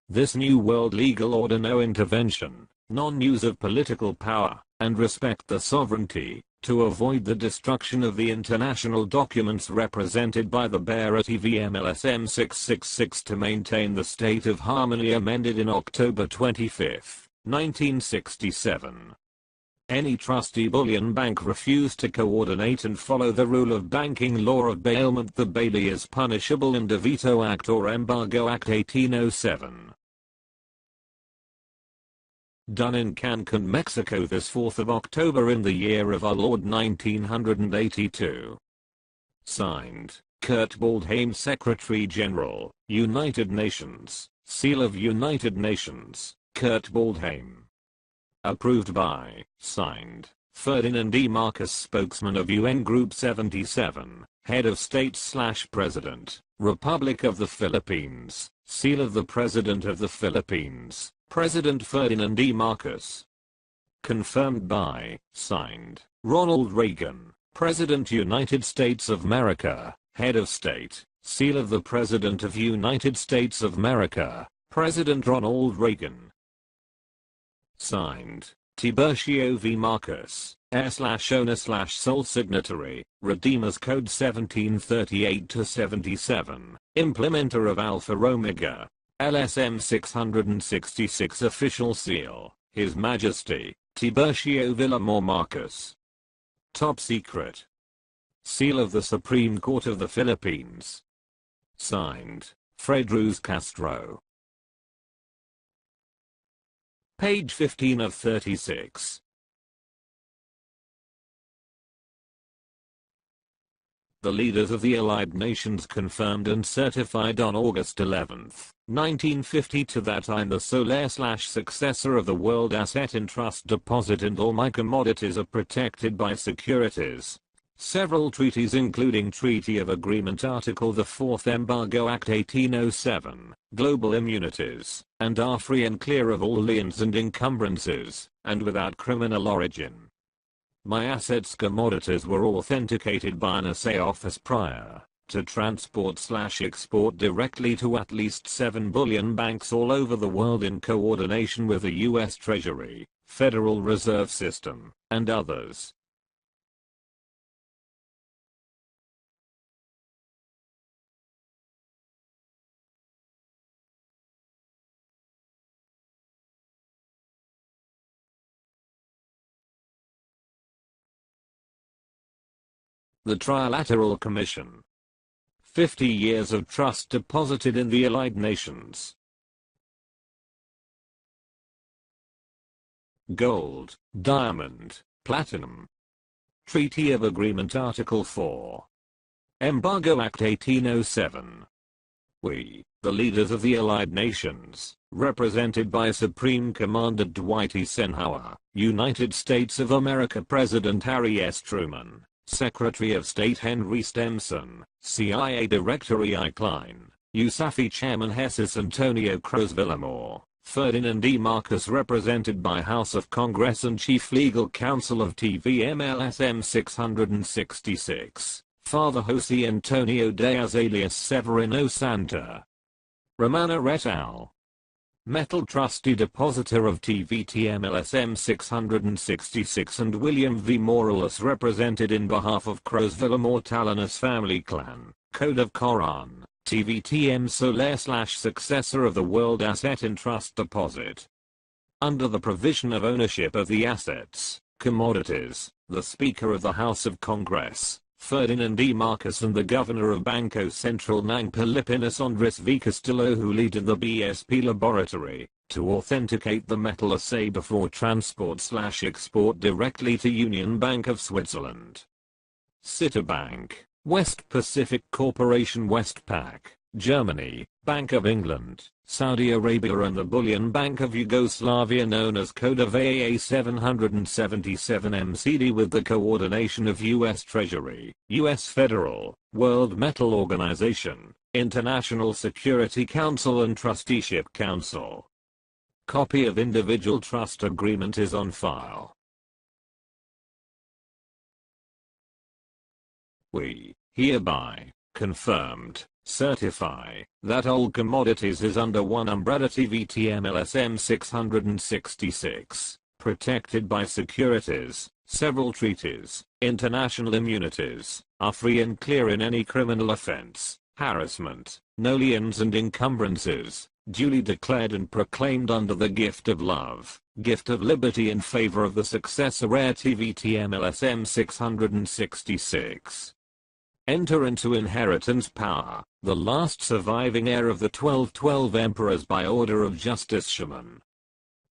This new world legal order no intervention, non-use of political power, and respect the sovereignty, to avoid the destruction of the international documents represented by the bearer TVM-LSM-666 to maintain the state of harmony amended in October 25, 1967. Any trustee bullion bank refused to coordinate and follow the rule of banking law of bailment, the bailee is punishable in the Veto Act or Embargo Act 1807. Done in Cancun, Mexico, this 4th of October in the year of our Lord 1982. Signed, Kurt Waldheim, Secretary General, United Nations. Seal of United Nations, Kurt Waldheim. Approved by, signed, Ferdinand E. Marcos, spokesman of UN Group 77, Head of State/President, Republic of the Philippines. Seal of the President of the Philippines, President Ferdinand E. Marcos. Confirmed by, signed, Ronald Reagan, President United States of America, Head of State. Seal of the President of United States of America, President Ronald Reagan. Signed, Tiburcio V. Marcos, Heir/Owner/Sole Signatory, Redeemers Code 1738-77, Implementer of Alpha Omega, LSM-666 Official Seal, His Majesty, Tiburcio Villamor Marcos. Top Secret. Seal of the Supreme Court of the Philippines. Signed, Fred Ruz Castro. Page 15 of 36. The leaders of the Allied Nations confirmed and certified on August 11, 1952 that I am the sole heir/successor of the World Asset in Trust Deposit and all my commodities are protected by securities. Several treaties including Treaty of Agreement Article the 4th Embargo Act 1807, Global Immunities, and are free and clear of all liens and encumbrances, and without criminal origin. My assets commodities were authenticated by an assay office prior to transport/export directly to at least 7 bullion banks all over the world in coordination with the U.S. Treasury, Federal Reserve System, and others. The Trilateral Commission. 50 years of trust deposited in the Allied Nations. Gold, diamond, platinum. Treaty of Agreement Article 4. Embargo Act 1807. We, the leaders of the Allied Nations, represented by Supreme Commander Dwight Eisenhower, United States of America President Harry S. Truman, Secretary of State Henry Stemson, CIA Director E.I. Klein, USAFE Chairman Jesus Antonio Cruz Villamor, Ferdinand E. Marcos represented by House of Congress and Chief Legal Counsel of TVM-LSM-666, Father Jose Antonio Diaz alias Severino Santa. Romano et al. Metal Trustee Depositor of TVTM-LSM-666 and William V. Morales represented in behalf of Cruz Villamor Talanas Family Clan, Code of K.O.R.A.N, TVTM sole/successor of the World Asset in Trust Deposit. Under the provision of ownership of the assets, commodities, the Speaker of the House of Congress, Ferdinand E. Marcos and the Governor of Banco Central ng Pilipinas Andres V. Castillo who leaded the BSP laboratory, to authenticate the metal assay before transport/export directly to Union Bank of Switzerland. Citibank, West Pacific Corporation Westpac, Germany, Bank of England, Saudi Arabia and the Bullion Bank of Yugoslavia known as Code of AAA 777 MCD with the coordination of U.S. Treasury, U.S. Federal, World Metal Organization, International Security Council and Trusteeship Council. Copy of individual trust agreement is on file. We, hereby, confirmed, certify, that all commodities is under one umbrella TVTM-LSM-666, protected by securities, several treaties, international immunities, are free and clear in any criminal offense, harassment, no liens and encumbrances, duly declared and proclaimed under the gift of love, gift of liberty in favor of the successor heir TVM-LSM-666. Enter into inheritance power, the last surviving heir of the 1212 emperors by order of Justice Shaman.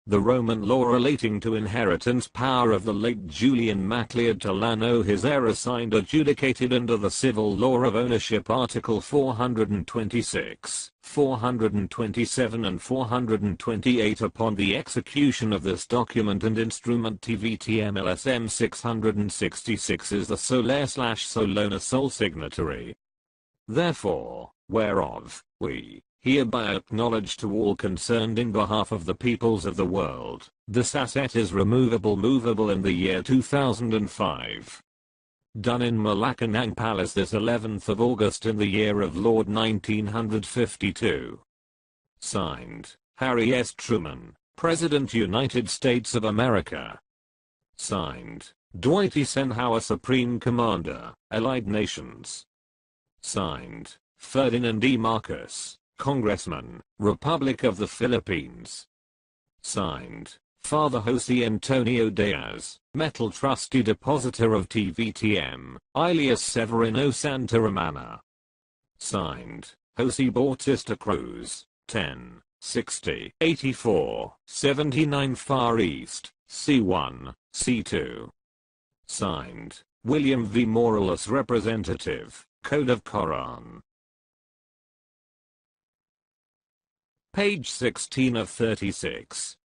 The Roman law relating to inheritance power of the late Julian Macleod Tolano his heir assigned adjudicated under the Civil Law of Ownership Article 426, 427 and 428 upon the execution of this document and instrument TVTM-LSM 666 is the sole heir/sole owner sole signatory. Therefore, whereof, we hereby acknowledge to all concerned in behalf of the peoples of the world, this asset is movable in the year 2005. Done in Malacanang Palace this 11th of August in the year of Lord 1952. Signed, Harry S. Truman, President United States of America. Signed, Dwight Eisenhower Supreme Commander, Allied Nations. Signed, Ferdinand E. Marcos, Congressman, Republic of the Philippines. Signed, Father Jose Antonio Diaz, Metal Trustee Depositor of TVTM, alias Severino Santa Romana. Signed, Jose Bautista Cruz, 10, 60, 84, 79 Far East, C1, C2. Signed, William V. Morales Representative, Code of K.O.R.A.N. Page 16 of 36.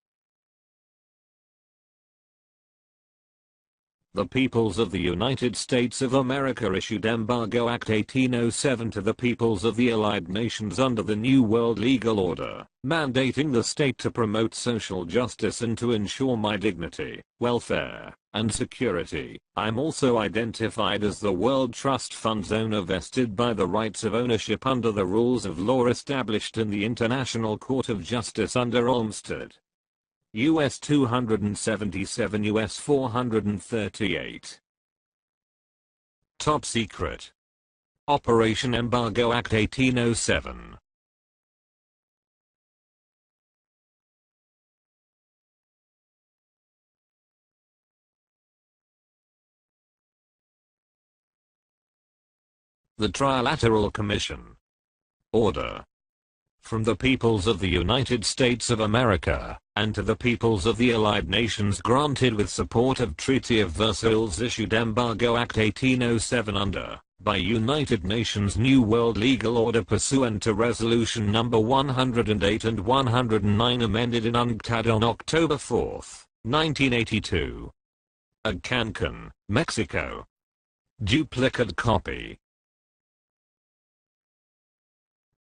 The peoples of the United States of America issued Embargo Act 1807 to the peoples of the Allied Nations under the New World Legal Order, mandating the state to promote social justice and to ensure my dignity, welfare, and security. I'm also identified as the World Trust Fund's owner vested by the rights of ownership under the rules of law established in the International Court of Justice under Olmsted. US 277 US 438. Top Secret. Operation Embargo Act 1807. The Trilateral Commission. Order. From the peoples of the United States of America, and to the peoples of the Allied Nations granted with support of Treaty of Versailles issued Embargo Act 1807 under, by United Nations New World Legal Order pursuant to Resolution No. 108 and 109 amended in UNCTAD on October 4, 1982. At Cancun, Mexico. Duplicate copy.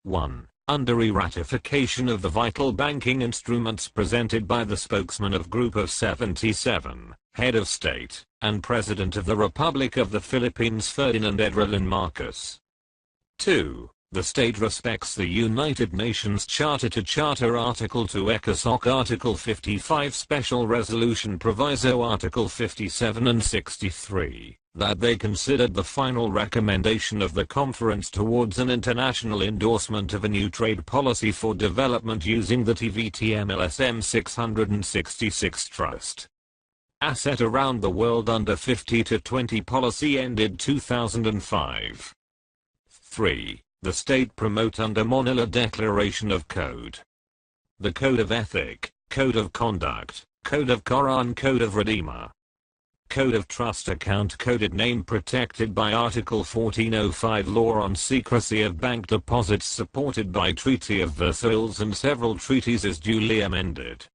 1. Under ratification of the vital banking instruments presented by the spokesman of Group of 77, Head of State, and President of the Republic of the Philippines Ferdinand Edrelin Marcos. 2. The state respects the United Nations Charter to Charter Article 2 ECOSOC Article 55 Special Resolution Proviso Article 57 and 63. That they considered the final recommendation of the conference towards an international endorsement of a new trade policy for development using the TVTM-LSM 666 Trust Asset around the world under 50 to 20 policy ended 2005. 3. The state promote under Manila Declaration of Code. The Code of Ethic, Code of Conduct, Code of K.O.R.A.N, Code of Redeemer. Code of Trust Account Coded Name protected by Article 1405 Law on Secrecy of Bank Deposits supported by Treaty of Versailles and several treaties is duly amended.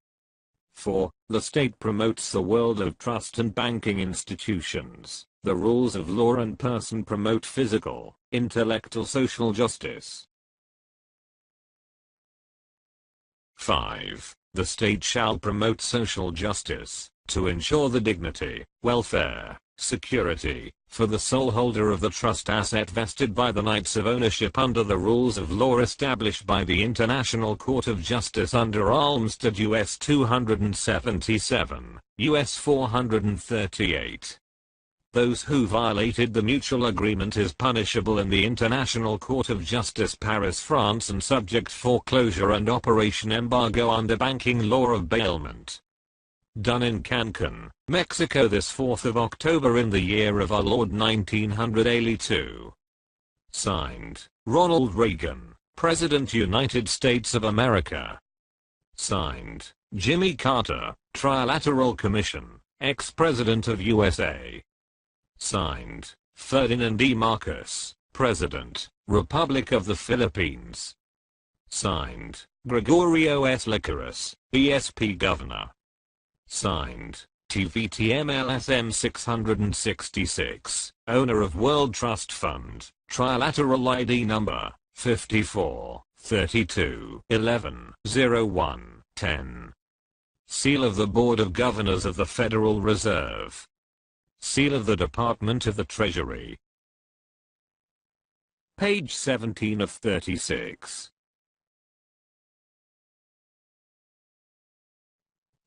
4. The state promotes the world of trust and banking institutions. The rules of law and person promote physical, intellectual social justice. 5. The state shall promote social justice, to ensure the dignity, welfare, security, for the sole holder of the trust asset vested by the rights of ownership under the rules of law established by the International Court of Justice under Olmsted US 277, US 438. Those who violated the mutual agreement is punishable in the International Court of Justice Paris, France and subject foreclosure and operation embargo under banking law of bailment. Done in Cancun, Mexico this 4th of October in the year of our Lord 1982. Signed, Ronald Reagan, President United States of America. Signed, Jimmy Carter, Trilateral Commission, ex-President of USA. Signed, Ferdinand E. Marcos, President, Republic of the Philippines. Signed, Gregorio S. Licorice, ESP Governor. Signed, TVM-LSM-666, owner of World Trust Fund, Trilateral ID number 54 32 11 01 10. Seal of the Board of Governors of the Federal Reserve. Seal of the Department of the Treasury. Page 17 of 36.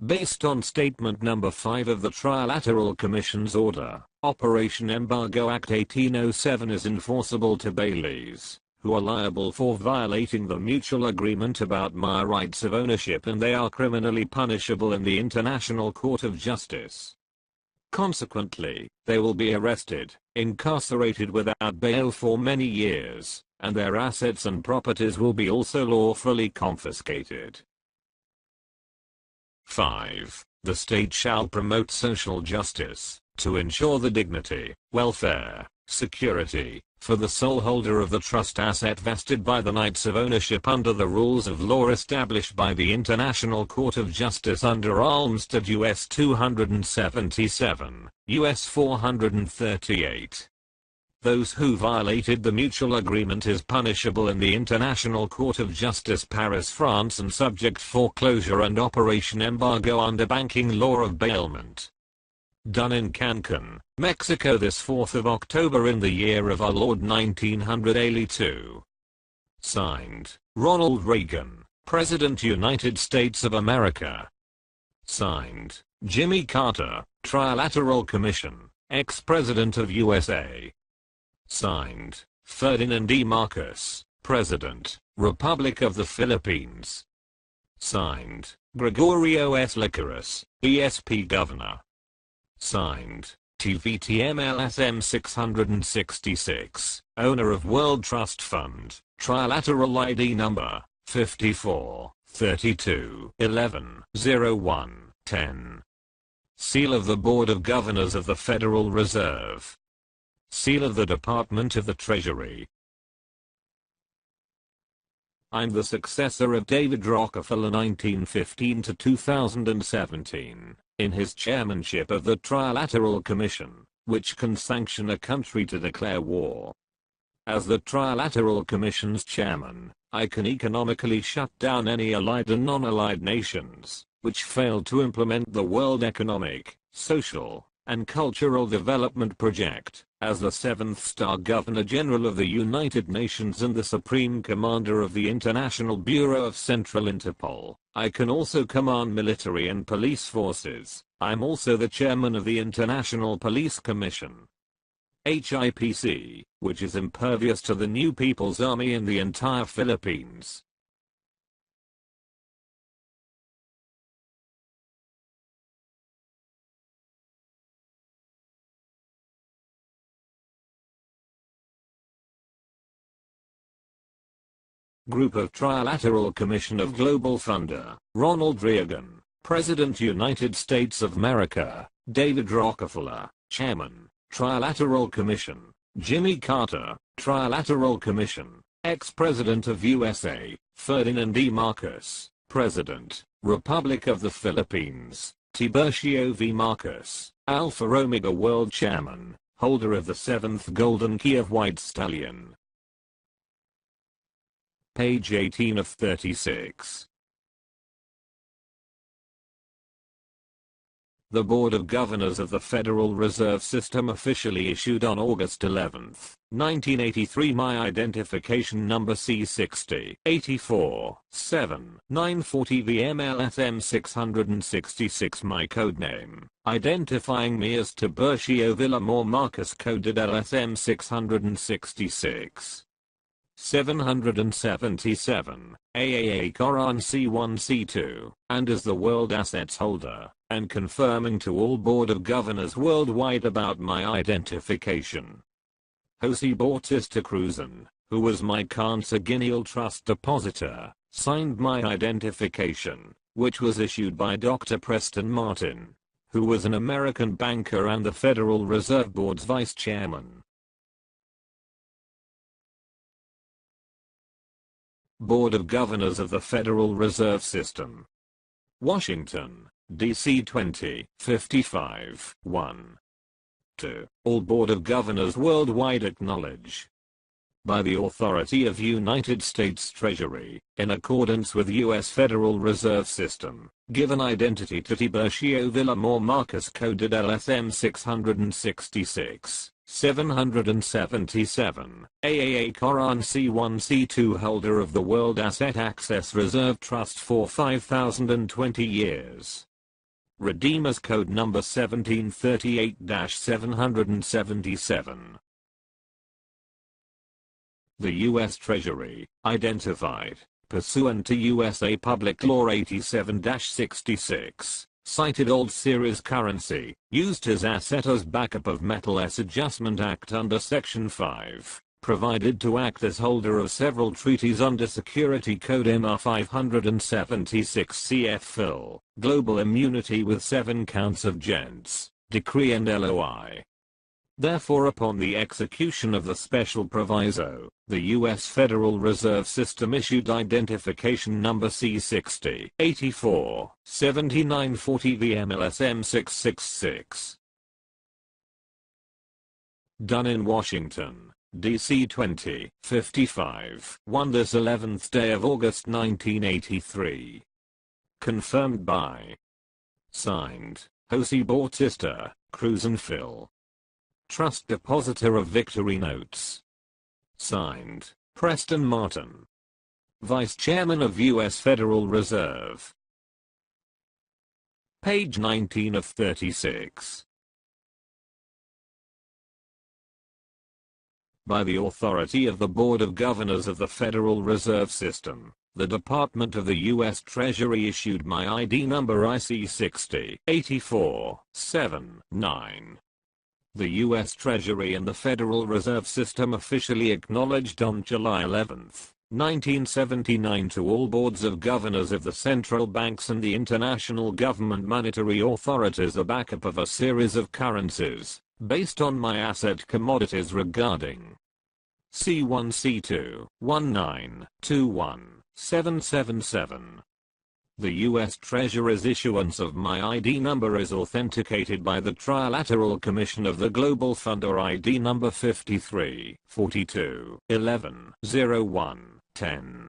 Based on Statement Number 5 of the Trilateral Commission's Order, Operation Embargo Act 1807 is enforceable to bailees, who are liable for violating the mutual agreement about my rights of ownership, and they are criminally punishable in the International Court of Justice. Consequently, they will be arrested, incarcerated without bail for many years, and their assets and properties will be also lawfully confiscated. 5. The state shall promote social justice, to ensure the dignity, welfare, security, for the sole holder of the trust asset vested by the rights of ownership under the rules of law established by the International Court of Justice under Almsted U.S. 277, U.S. 438. Those who violated the mutual agreement is punishable in the International Court of Justice, Paris, France, and subject foreclosure and operation embargo under banking law of bailment. Done in Cancun, Mexico this 4th of October in the year of our Lord 1982. Signed, Ronald Reagan, President United States of America. Signed, Jimmy Carter, Trilateral Commission, ex-President of USA. Signed, Ferdinand E. Marcos, President, Republic of the Philippines. Signed, Gregorio S. Licorice, ESP Governor. Signed, TVM-LSM-666, owner of World Trust Fund, Trilateral ID number 54 32 11 01 10. Seal of the Board of Governors of the Federal Reserve. Seal of the Department of the Treasury. I'm the successor of David Rockefeller 1915 to 2017, in his chairmanship of the Trilateral Commission, which can sanction a country to declare war. As the Trilateral Commission's chairman, I can economically shut down any allied and non-allied nations, which fail to implement the World Economic, Social, and Cultural Development Project. As the 7th Star Governor General of the United Nations and the Supreme Commander of the International Bureau of Central Interpol, I can also command military and police forces. I'm also the chairman of the International Police Commission, HIPC, which is impervious to the new People's Army in the entire Philippines. Group of Trilateral Commission of Global Funder, Ronald Reagan, President United States of America, David Rockefeller, Chairman, Trilateral Commission, Jimmy Carter, Trilateral Commission, ex-President of USA, Ferdinand E. Marcos, President, Republic of the Philippines, Tiburcio V. Marcos, Alpha Omega World Chairman, holder of the 7th Golden Key of White Stallion. Page 18 of 36. The Board of Governors of the Federal Reserve System officially issued on August 11, 1983 my identification number C60-84-7-940 TVM-LSM-666, my codename, identifying me as Tiburcio Villamor Marcos, coded LSM-666. 777, AAA K.O.R.AN C1 C2, and as the World Assets Holder, and confirming to all Board of Governors worldwide about my identification. Jose Bautista Cruzan, who was my consanguineal trust depositor, signed my identification, which was issued by Dr. Preston Martin, who was an American banker and the Federal Reserve Board's vice chairman. Board of Governors of the Federal Reserve System. Washington, D.C. 2055, 1. 2. All Board of Governors worldwide acknowledge. By the authority of United States Treasury, in accordance with U.S. Federal Reserve System, given identity to Tiburcio Villamor Marcus coded LSM 666, 777, AAA K.O.R.AN C1 C2 holder of the World Asset Access Reserve Trust for 5,020 years. Redeemers Code number 1738-777. The U.S. Treasury, identified, pursuant to USA Public Law 87-66, cited old series currency, used as asset as backup of Metal S Adjustment Act under Section 5, provided to act as holder of several treaties under Security Code MR 576 CF Fill, Global Immunity with 7 counts of gents, decree and LOI. Therefore, upon the execution of the special proviso, the U.S. Federal Reserve System issued identification number C60 84 7940 TVM-LSM-666. Done in Washington, D.C. 2055, 1 this 11th day of August 1983. Confirmed by. Signed, Jose Bautista, Cruzan Phil. Trust Depositor of Victory Notes. Signed, Preston Martin. Vice Chairman of U.S. Federal Reserve. Page 19 of 36. By the authority of the Board of Governors of the Federal Reserve System, the Department of the U.S. Treasury issued my ID number IC 60 84 79. The U.S. Treasury and the Federal Reserve System officially acknowledged on July 11, 1979 to all boards of governors of the central banks and the international government monetary authorities a backup of a series of currencies, based on my asset commodities regarding C1 C2 1921 777. The U.S. Treasury's issuance of my ID number is authenticated by the Trilateral Commission of the Global Fund or ID number 53 42 11 01 10.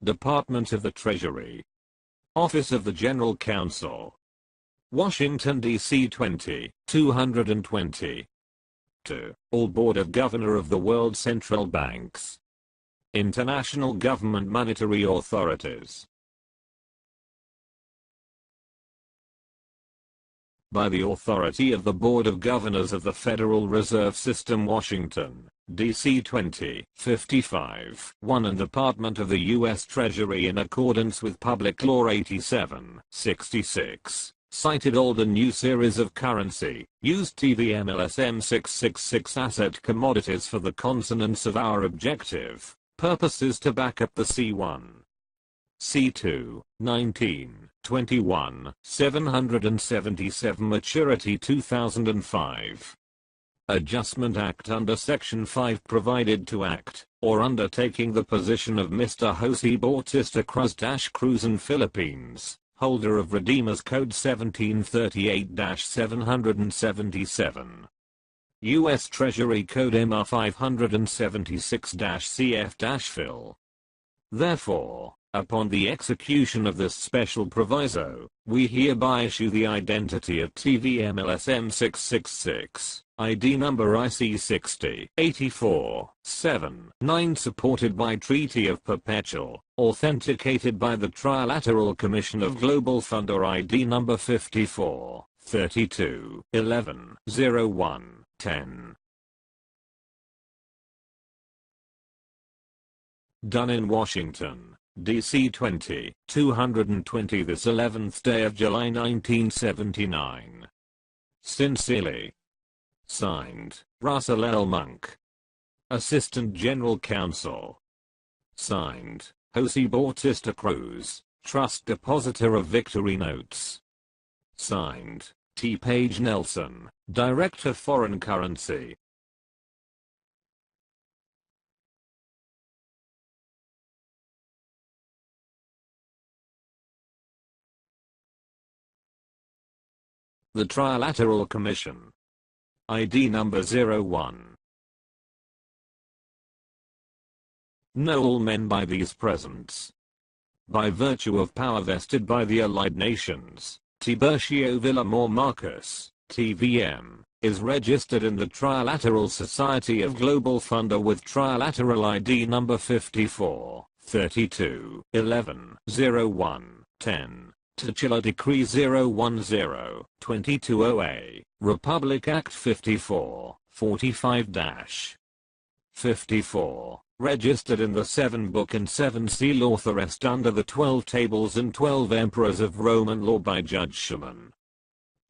Department of the Treasury. Office of the General Counsel. Washington, D.C. 20220. 2. All Board of Governor of the World Central Banks. International Government Monetary Authorities. By the authority of the Board of Governors of the Federal Reserve System, Washington, D.C. 2055, 1 and Department of the U.S. Treasury in accordance with Public Law 87-66. Cited old and new series of currency, used TVM-LSM-666 asset commodities for the consonance of our objective purposes to back up the C1, C2, 19, 21, 777 maturity 2005. Adjustment Act under Section 5 provided to act, or undertaking the position of Mr. Jose Bautista Cruzan Philippines, holder of Redeemers Code 1738-777. U.S. Treasury Code MR 576-CF-Fill. Therefore, upon the execution of this special proviso, we hereby issue the identity of TVM-LSM-666, ID number IC 60 84 7 9 supported by Treaty of Perpetual, authenticated by the Trilateral Commission of Global Fund or ID number 54 32 11 01 10. Done in Washington, D.C. 220 this 11th day of July 1979. Sincerely. Signed, Russell L. Monk, Assistant General Counsel. Signed, Jose Bautista Cruz, Trust Depositor of Victory Notes. Signed, T. Page Nelson, Director Foreign Currency. The Trilateral Commission. ID number 01. Know all men by these presents. By virtue of power vested by the Allied Nations, Tiburcio Villamor Marcus, TVM, is registered in the Trilateral Society of Global Funder with Trilateral ID number 54, 32, 11, 01, 10. Titular Decree 010-22OA, Republic Act 54, 45-54, registered in the 7 Book and 7 Seal authorized under the 12 Tables and 12 Emperors of Roman law by Judge Schumann.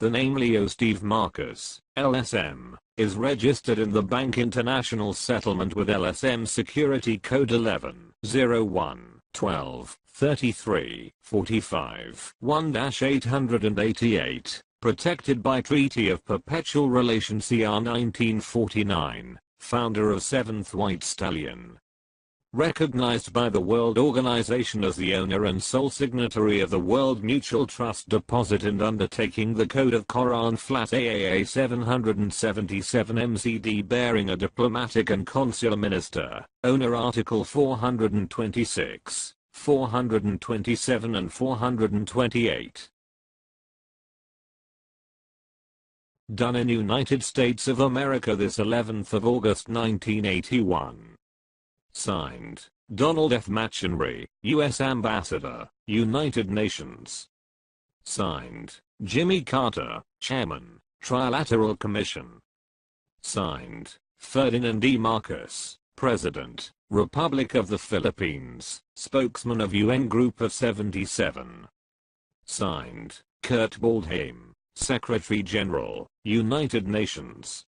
The name Leo Steve Marcus, LSM, is registered in the Bank International Settlement with LSM Security Code 11-01-12-33-45 1-888, protected by Treaty of Perpetual Relation CR 1949, founder of 7th White Stallion. Recognized by the World Organization as the owner and sole signatory of the World Mutual Trust Deposit and undertaking the Code of K.O.R.A.N AAA 777 MCD bearing a diplomatic and consular minister, owner Article 426, 427 and 428. Done in United States of America this 11th of August 1981. Signed, Donald F. McHenry, U.S. Ambassador, United Nations. Signed, Jimmy Carter, Chairman, Trilateral Commission. Signed, Ferdinand E. Marcos, President, Republic of the Philippines, Spokesman of UN Group of 77. Signed, Kurt Waldheim, Secretary General, United Nations.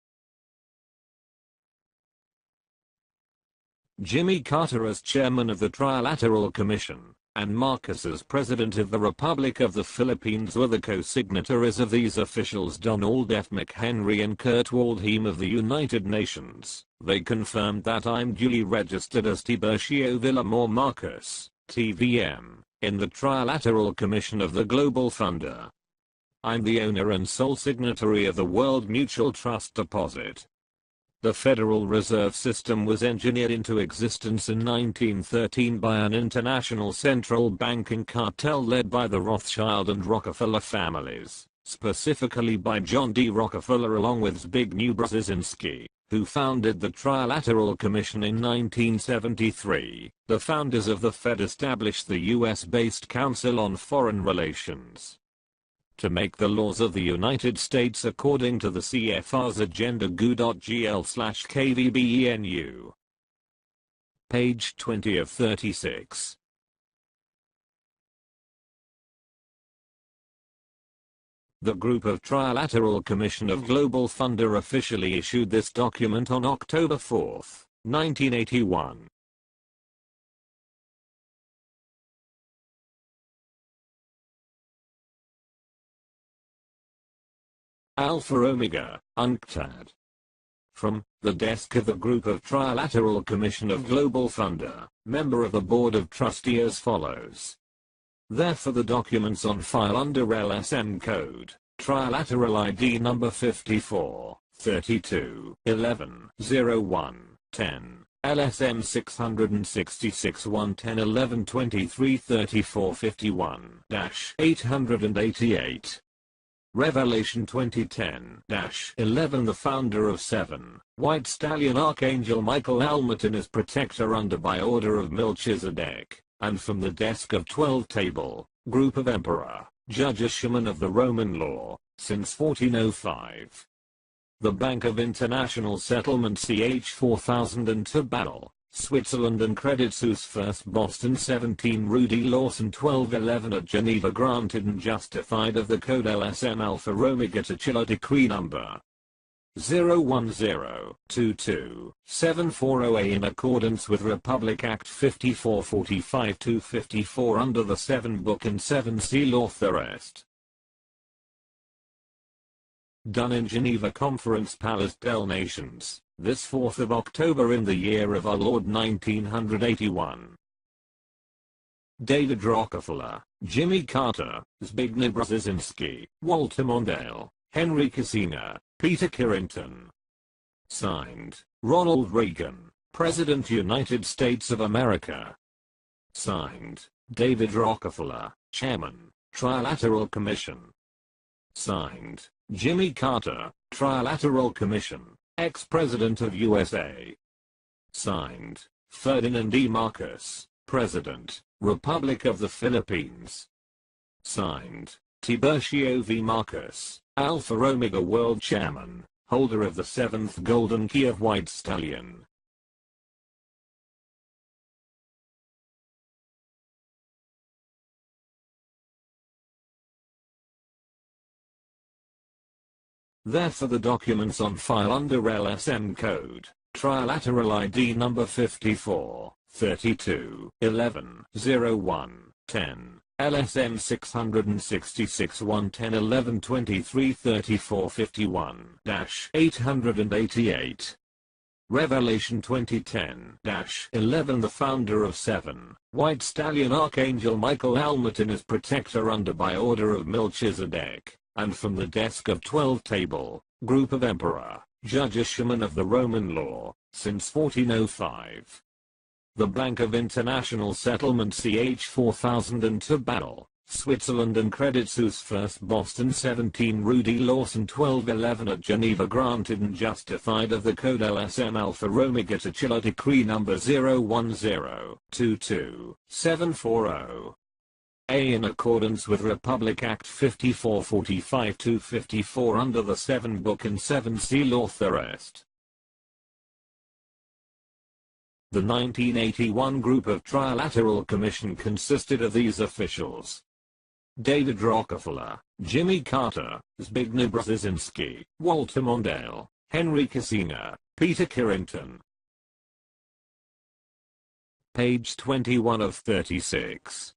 Jimmy Carter as Chairman of the Trilateral Commission, and Marcos as President of the Republic of the Philippines were the co-signatories of these officials Donald F. McHenry and Kurt Waldheim of the United Nations. They confirmed that I'm duly registered as Tiburcio Villamor Marcus, TVM, in the Trilateral Commission of the Global Funder. I'm the owner and sole signatory of the World Mutual Trust Deposit. The Federal Reserve System was engineered into existence in 1913 by an international central banking cartel led by the Rothschild and Rockefeller families, specifically by John D. Rockefeller along with Zbigniew Brzezinski, who founded the Trilateral Commission in 1973. The founders of the Fed established the US-based Council on Foreign Relations to make the laws of the United States according to the CFR's agenda GU.GL/KVBENU. Page 20 of 36. The Group of Trilateral Commission of Global Funder officially issued this document on October 4, 1981. Alpha Omega, UNCTAD. From the desk of the Group of Trilateral Commission of Global Funder, member of the Board of Trustee as follows. Therefore the documents on file under LSM Code, Trilateral ID number 54, 32, 11, 01, 10, LSM 666 110 11 23 34 51 888. Revelation 2010-11 The founder of 7, White Stallion Archangel Michael Almaton is protector under by order of Melchizedek, and from the desk of 12 Table, Group of Emperor, Judge Schumann of the Roman law, since 1405. The Bank of International Settlement CH 4002 Battle, Switzerland and Credit Suisse First Boston 17 Rudy Lawson 1211 at Geneva granted and justified of the code LSM Alpha Omega Titular Decree number 010227408 in accordance with Republic Act 5445-254 under the 7 Book and 7 Seal Authorist. Done in Geneva Conference Palace des Nations, this 4th of October in the year of our Lord 1981. David Rockefeller, Jimmy Carter, Zbigniew Brzezinski, Walter Mondale, Henry Kissinger, Peter Carrington. Signed, Ronald Reagan, President United States of America. Signed, David Rockefeller, Chairman, Trilateral Commission. Signed, Jimmy Carter, Trilateral Commission, ex-President of USA. Signed, Ferdinand E. Marcos, President, Republic of the Philippines. Signed, Tiburcio V. Marcos, Alpha Omega World Chairman, holder of the 7th Golden Key of White Stallion. Therefore the documents on file under LSM code, Trilateral ID number 54, 32, 11, 01, 10, LSM 666 110 11 23 34 51-888. Revelation 2010-11 The founder of 7, White Stallion Archangel Michael Almatin is protector under by order of Melchizedek. And from the desk of 12 table, group of emperor, judge shaman of the Roman law, since 1405. The Bank of International Settlement CH 4002 Battle, Switzerland and Credit Suisse First Boston 17 Rudy Lawson 1211 at Geneva granted and justified of the code LSM Alpha Omega Titular Decree number 010227408. A in accordance with Republic Act 5445-254 under the 7 Book and 7 Seal Authorist. The 1981 group of Trilateral Commission consisted of these officials: David Rockefeller, Jimmy Carter, Zbigniew Brzezinski, Walter Mondale, Henry Kissinger, Peter Carrington. Page 21 of 36.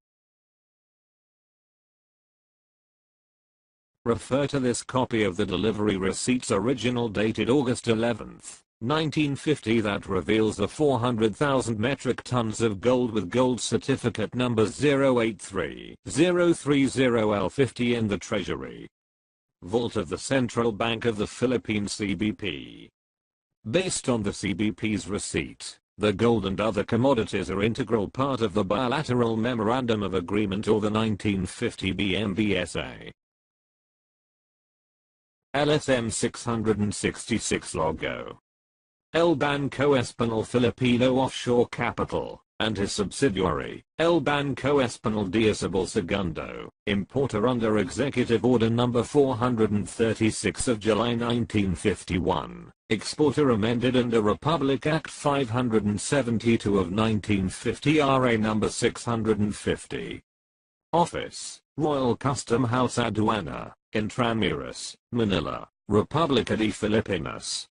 Refer to this copy of the delivery receipts original dated August 11, 1950 that reveals the 400,000 metric tons of gold with gold certificate number 083030L50 in the Treasury Vault of the Central Bank of the Philippines CBP. Based on the CBP's receipt, the gold and other commodities are integral part of the Bilateral Memorandum of Agreement or the 1950 BMBSA. LSM 666 logo. El Banco Español Filipino Offshore Capital, and his subsidiary, El Banco Español de Isabel II, importer under Executive Order No. 436 of July 1951, exporter amended under Republic Act 572 of 1950 RA No. 650. Office, Royal Custom House Aduana, Intramuros, Manila, República de Filipinas.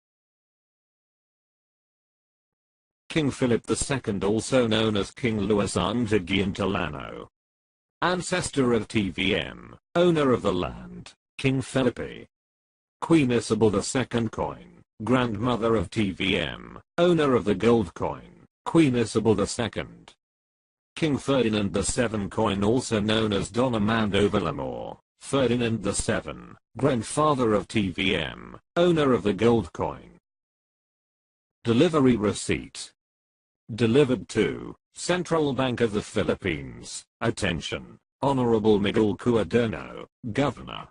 King Philip II, also known as King Luis Antiguantillano. Ancestor of TVM, owner of the land, King Felipe. Queen Isabel II coin, grandmother of TVM, owner of the gold coin, Queen Isabel II. King Ferdinand VII coin, also known as Don Armando Villamor, Ferdinand VII, grandfather of TVM, owner of the gold coin. Delivery receipt. Delivered to Central Bank of the Philippines. Attention, Honorable Miguel Cuaderno, Governor.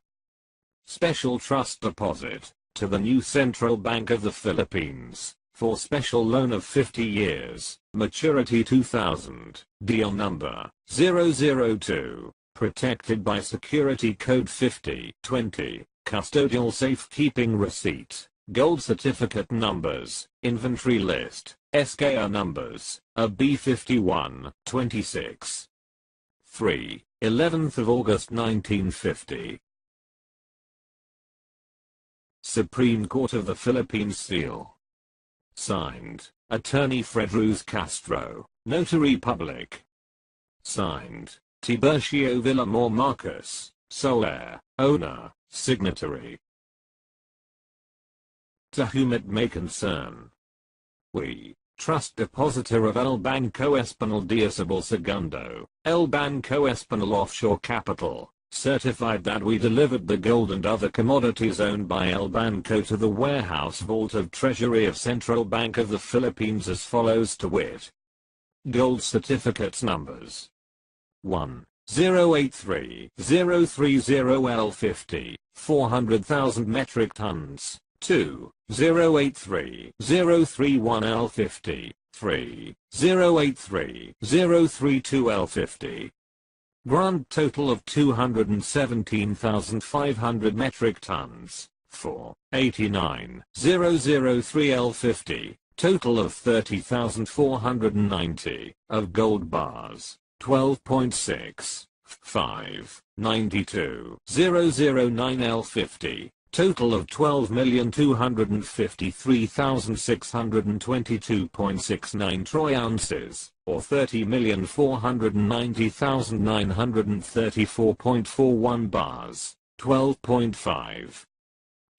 Special trust deposit to the new Central Bank of the Philippines for special loan of 50 years, maturity 2000, deal number 002. Protected by Security Code 5020, Custodial Safekeeping Receipt, Gold certificate numbers, inventory list, SKR numbers, a B51, 26. 3. 11th of August 1950. Supreme Court of the Philippines Seal. Signed, Attorney Fredruz Castro, Notary Public. Signed, Tiburcio Villamor Marcus, sole heir, owner, signatory. To whom it may concern. We, Trust Depositor of El Banco Español de Isabel Segundo, El Banco Español Offshore Capital, certified that we delivered the gold and other commodities owned by El Banco to the warehouse vault of Treasury of Central Bank of the Philippines as follows to wit. Gold certificates numbers. 1. 083 030 L50, 400,000 metric tons. 2. 083 031 L50, 3. 083 032 L50. Grand total of 217,500 metric tons. 4. 89 003 L50, total of 30,490, of gold bars. 12.6. 5. 92 009 L50. Total of 12,253,622.69 troy ounces, or 30,490,934.41 bars, 12.5.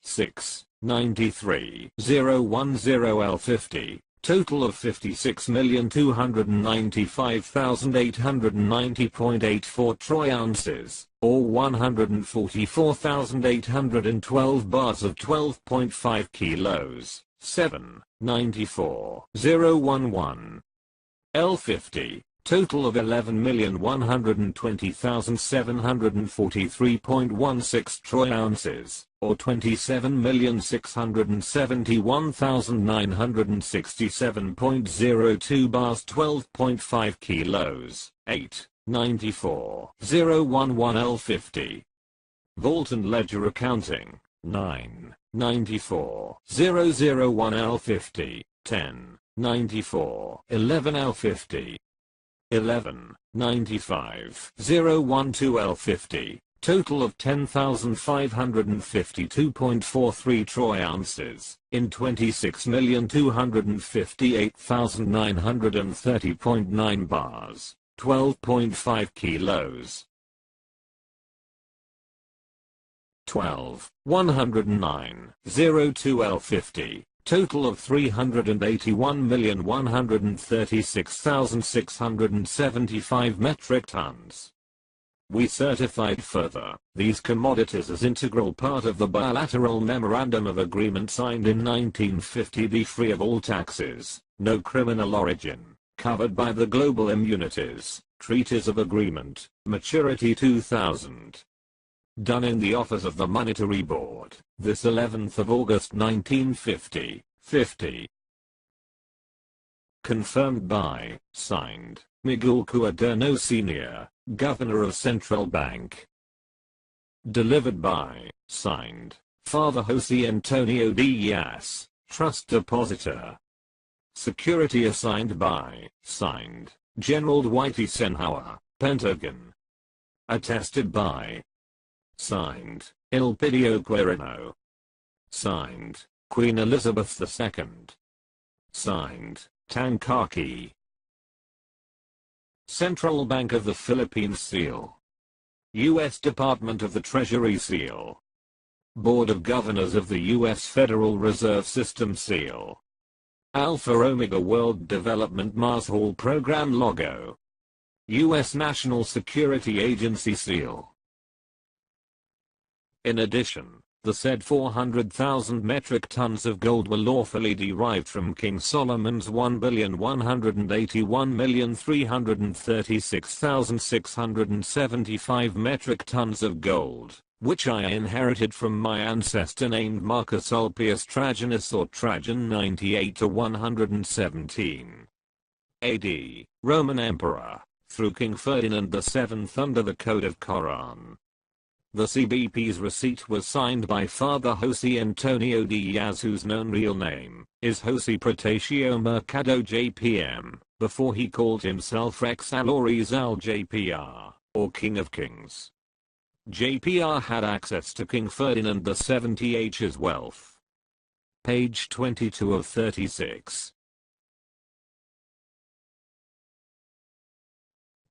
6. 93 010 L50. Total of 56,295,890.84 troy ounces, or 144,812 bars of 12.5 kilos. 7. 94 011 L50. Total of 11,120,743.16 troy ounces, or 27,671,967.02 bars 12.5 kilos. 8. 94 011 L50. Vault and Ledger Accounting. 9. 94 001 L50. 10. 94 11 L50. 11. 95 012 L50. Total of 10,552.43 troy ounces, in 26,258,930.9 bars, 12.5 kilos. 12. 109 02 L50. Total of 381,136,675 metric tons. We certified further, these commodities as integral part of the bilateral Memorandum of Agreement signed in 1950 be free of all taxes, no criminal origin, covered by the Global Immunities, Treaties of Agreement, Maturity 2000. Done in the office of the Monetary Board, this 11th of August 1950, 50. Confirmed by, signed, Miguel Cuaderno Sr., Governor of Central Bank. Delivered by, signed, Father Jose Antonio Diaz, Trust Depositor. Security assigned by, signed, General Dwight Eisenhower, Pentagon. Attested by, signed, Elpidio Quirino. Signed, Queen Elizabeth II. Signed, Tankaki. Central Bank of the Philippines Seal. U.S. Department of the Treasury Seal. Board of Governors of the U.S. Federal Reserve System Seal. Alpha Omega World Development Mars Hall Program Logo. U.S. National Security Agency Seal. In addition, the said 400,000 metric tons of gold were lawfully derived from King Solomon's 1,181,336,675 metric tons of gold, which I inherited from my ancestor named Marcus Ulpius Trajanus or Trajan 98-117 AD, Roman Emperor, through King Ferdinand VII under the Code of K.O.R.A.N. The CBP's receipt was signed by Father Jose Antonio Diaz, whose known real name is Jose Protasio Mercado JPM, before he called himself Rex Alorizal JPR, or King of Kings. JPR had access to King Ferdinand VII's wealth. Page 22 of 36.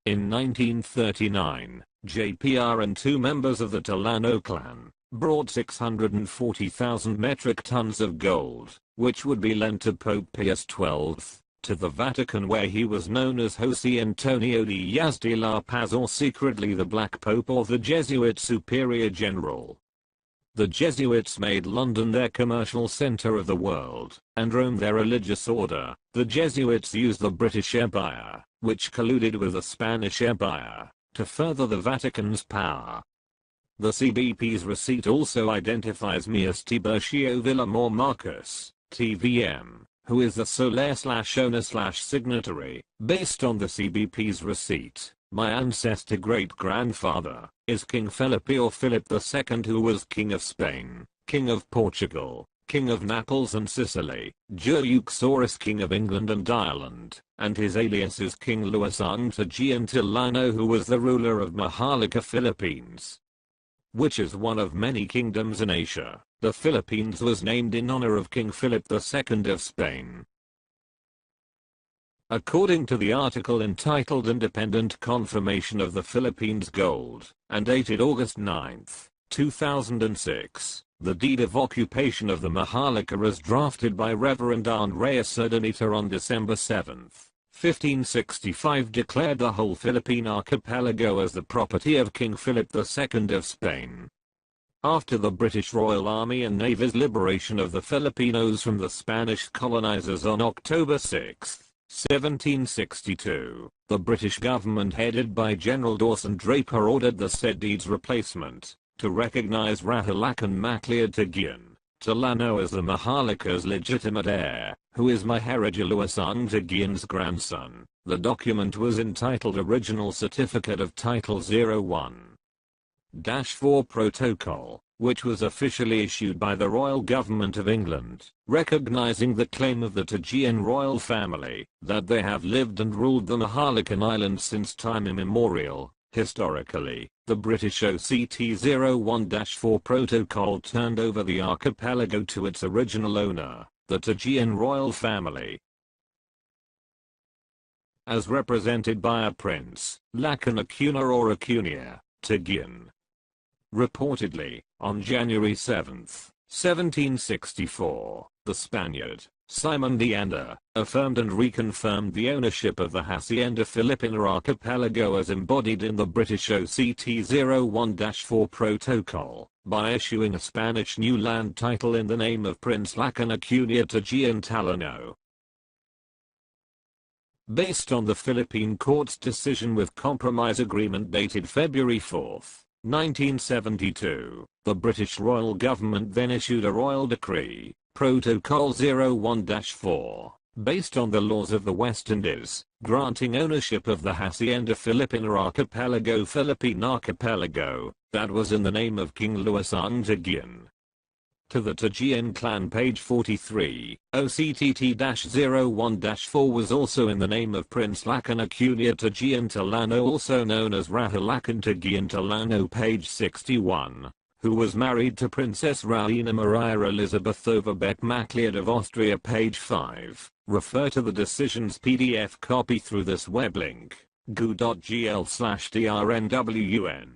In 1939, JPR and two members of the Tulano clan brought 640,000 metric tons of gold, which would be lent to Pope Pius XII, to the Vatican, where he was known as Jose Antonio Diaz de la Paz, or secretly the Black Pope, or the Jesuit Superior General. The Jesuits made London their commercial center of the world, and Rome their religious order. The Jesuits used the British Empire, which colluded with the Spanish Empire, to further the Vatican's power. The CBP's receipt also identifies me as Tiburcio Villamor Marcus, TVM, who is the sole/owner/signatory. Based on the CBP's receipt, my ancestor great-grandfather is King Felipe or Philip II, who was King of Spain, King of Portugal, King of Naples and Sicily, Jureuxorus King of England and Ireland, and his alias is King Luis Angtagian Tilano, who was the ruler of Mahalaca, Philippines, which is one of many kingdoms in Asia. The Philippines was named in honor of King Philip II of Spain. According to the article entitled Independent Confirmation of the Philippines Gold, and dated August 9, 2006, the deed of occupation of the Mahalaca as drafted by Reverend Andres Urdaneta on December 7, 1565, declared the whole Philippine archipelago as the property of King Philip II of Spain. After the British Royal Army and Navy's liberation of the Filipinos from the Spanish colonizers on October 6, 1762, the British government headed by General Dawson Draper ordered the said deed's replacement, to recognize Rahulacan Macleod Tulano as the Mahalaca's legitimate heir, who is Maharaja Luis Angtagian's grandson. The document was entitled Original Certificate of Title 01-4 Protocol, which was officially issued by the Royal Government of England, recognizing the claim of the Tagian royal family, that they have lived and ruled the Mahalacan Islands since time immemorial. Historically, the British OCT 01-4 Protocol turned over the archipelago to its original owner, the Tagian royal family, as represented by a prince, Lacan Acuna or Acuña, Tagian. Reportedly, on January 7, 1764, the Spaniard, Simon de Anda, affirmed and reconfirmed the ownership of the Hacienda Filipina archipelago as embodied in the British OCT 01-4 Protocol, by issuing a Spanish new land title in the name of Prince Lacan Acuña Tagian Talano. Based on the Philippine court's decision with compromise agreement dated February 4, 1972, the British royal government then issued a royal decree, Protocol 01-4, based on the laws of the West Indies, granting ownership of the Hacienda Filipina archipelago Philippine archipelago, that was in the name of King Luis Angtagian, to the Tagian clan. Page 43, OCTT-01-4 was also in the name of Prince Lacan Acuña Tagian Tilano, also known as Rahulacan Tagian Tilano. Page 61, who was married to Princess Raina Maria Elizabethova Beck-Macleod of Austria. Page 5, refer to the decision's PDF copy through this web link, goo.gl/drnwn.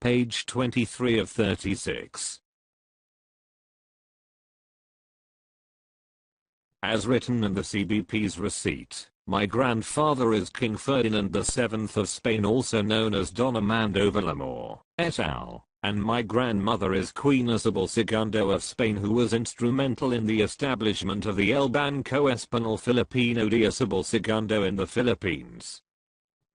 Page 23 of 36. As written in the CBP's receipt, my grandfather is King Ferdinand VII of Spain, also known as Don Armando Villamor, et al., and my grandmother is Queen Isabel II of Spain, who was instrumental in the establishment of the El Banco Español Filipino de Isabel II in the Philippines.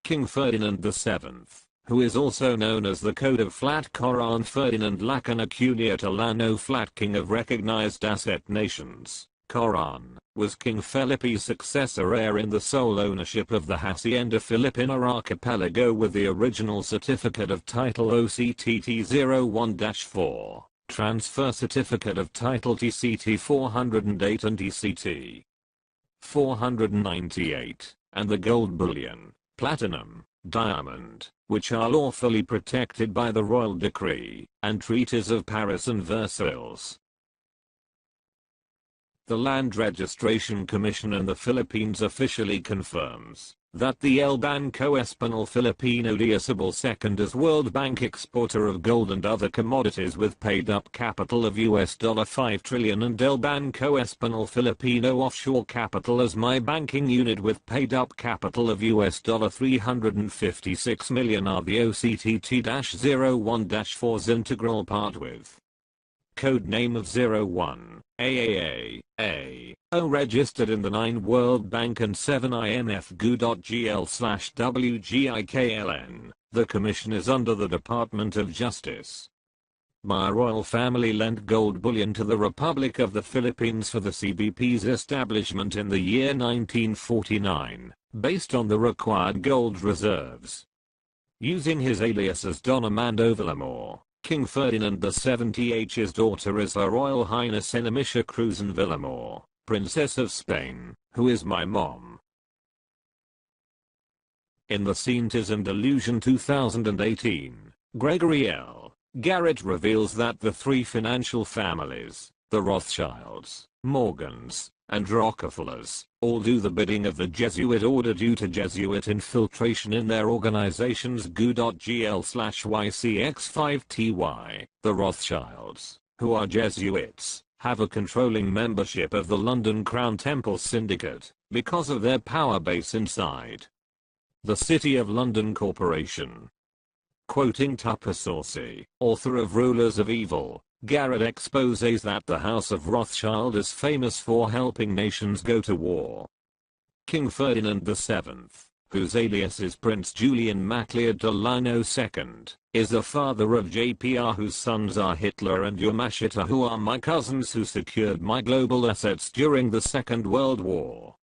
King Ferdinand VII, who is also known as the Code of Flat K.O.R.A.N. Ferdinand Lacan Acuña Tilano Flat King of Recognized Asset Nations, K.O.R.AN was King Felipe's successor heir in the sole ownership of the Hacienda Filipina archipelago with the original certificate of title OCTT-01-4, transfer certificate of title TCT-408 and TCT-498, and the gold bullion, platinum, diamond, which are lawfully protected by the Royal Decree and Treaties of Paris and Versailles. The Land Registration Commission in the Philippines officially confirms that the El Banco Español Filipino de Isabel II is World Bank exporter of gold and other commodities with paid-up capital of $5 trillion and El Banco Español Filipino offshore capital as my banking unit with paid-up capital of $356 million are the OCTT-01-4's integral part with code name of 01. AAA registered in the 9 World Bank and 7 IMF GU.GL/WGIKLN. The commission is under the Department of Justice. My royal family lent gold bullion to the Republic of the Philippines for the CBP's establishment in the year 1949, based on the required gold reserves. Using his alias as Don Armando Villamor, King Ferdinand VII's daughter is Her Royal Highness Enemicia Cruz and Villamor, Princess of Spain, who is my mom. In the Sciences and Illusion 2018, Gregory L. Garrett reveals that the three financial families, the Rothschilds, Morgans, and Rockefellers, all do the bidding of the Jesuit order due to Jesuit infiltration in their organizations GU.GL/YCX5TY. The Rothschilds, who are Jesuits, have a controlling membership of the London Crown Temple Syndicate, because of their power base inside the City of London Corporation. Quoting Tupper Saucy, author of Rulers of Evil, Garrett exposes that the House of Rothschild is famous for helping nations go to war. King Ferdinand VII, whose alias is Prince Julian MacLeod de Lino II, is the father of JPR whose sons are Hitler and Yamashita who are my cousins who secured my global assets during the Second World War.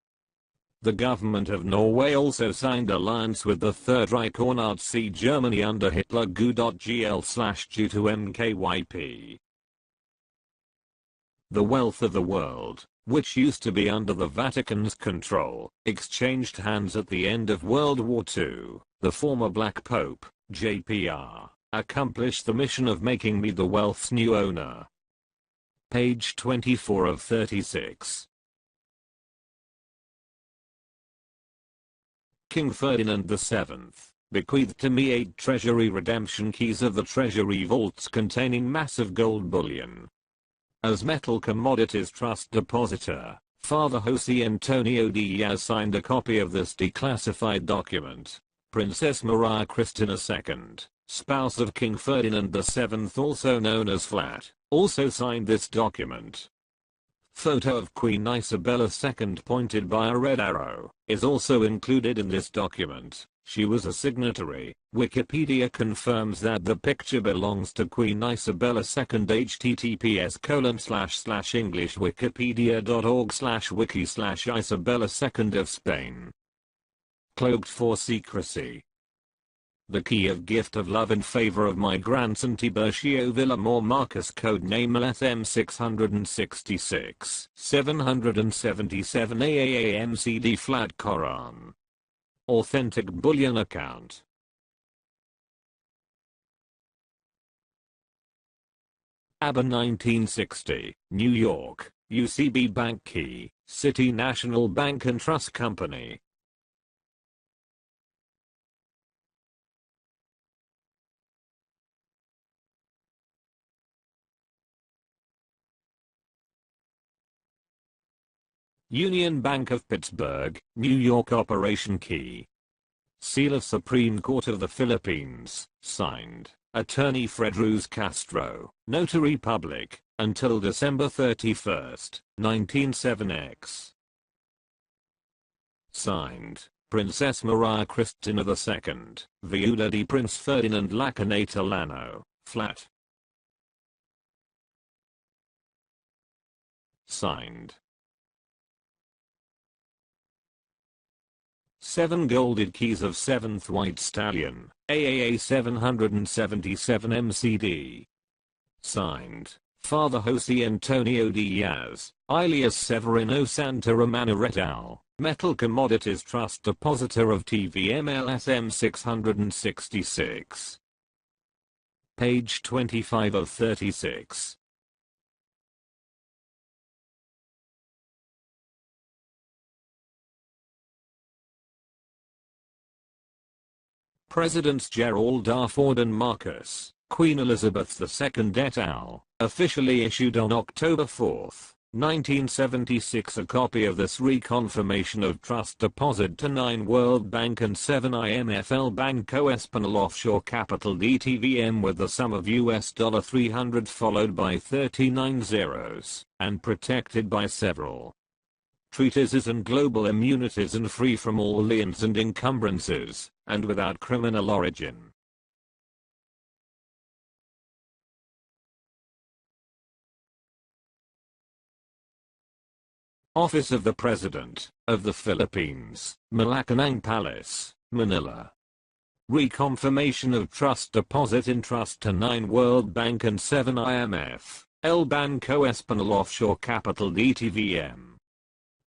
The government of Norway also signed alliance with the Third Reich or Nazi Germany under Hitler GU.GL/G2MKYP. The wealth of the world, which used to be under the Vatican's control, exchanged hands at the end of World War II. The former Black Pope, JPR, accomplished the mission of making me the wealth's new owner. Page 24 of 36. King Ferdinand VII bequeathed to me 8 treasury redemption keys of the treasury vaults containing massive gold bullion. As Metal Commodities Trust Depositor, Father Jose Antonio Diaz signed a copy of this declassified document. Princess Maria Cristina II, spouse of King Ferdinand VII also known as Flat, also signed this document. Photo of Queen Isabella II pointed by a red arrow is also included in this document. She was a signatory. Wikipedia confirms that the picture belongs to Queen Isabella II. https://englishwikipedia.org/wiki/Isabella II of Spain. Cloaked for secrecy. The key of gift of love in favor of my grandson Tiburcio Villamor Marcus codename LSM-666 777 AAAMCD flat K.O.R.AN. Authentic bullion account. ABA 1960, New York, UCB Bank Key, City National Bank and Trust Company. Union Bank of Pittsburgh, New York Operation Key. Seal of Supreme Court of the Philippines, signed, Attorney Fred Ruz Castro, Notary Public, until December 31, 1907x. Signed, Princess Maria Cristina II, Viuda de Prince Ferdinand Lacanate flat. Signed, 7 Golded Keys of 7th White Stallion, AAA 777 MCD. Signed, Father Jose Antonio Diaz, alias Severino Santa Romana et al., Metal Commodities Trust Depositor of TVM-LSM-666. Page 25 of 36. Presidents Gerald R. Ford and Marcus, Queen Elizabeth II et al., officially issued on October 4, 1976 a copy of this reconfirmation of trust deposit to 9 World Bank and 7 IMF Banco Español Offshore Capital DTVM with the sum of $300 followed by 39 zeros, and protected by several treatises and global immunities and free from all liens and encumbrances, and without criminal origin. Office of the President of the Philippines, Malacanang Palace, Manila. Reconfirmation of trust deposit in trust to 9 World Bank and 7 IMF, Banco Español Offshore Capital DTVM.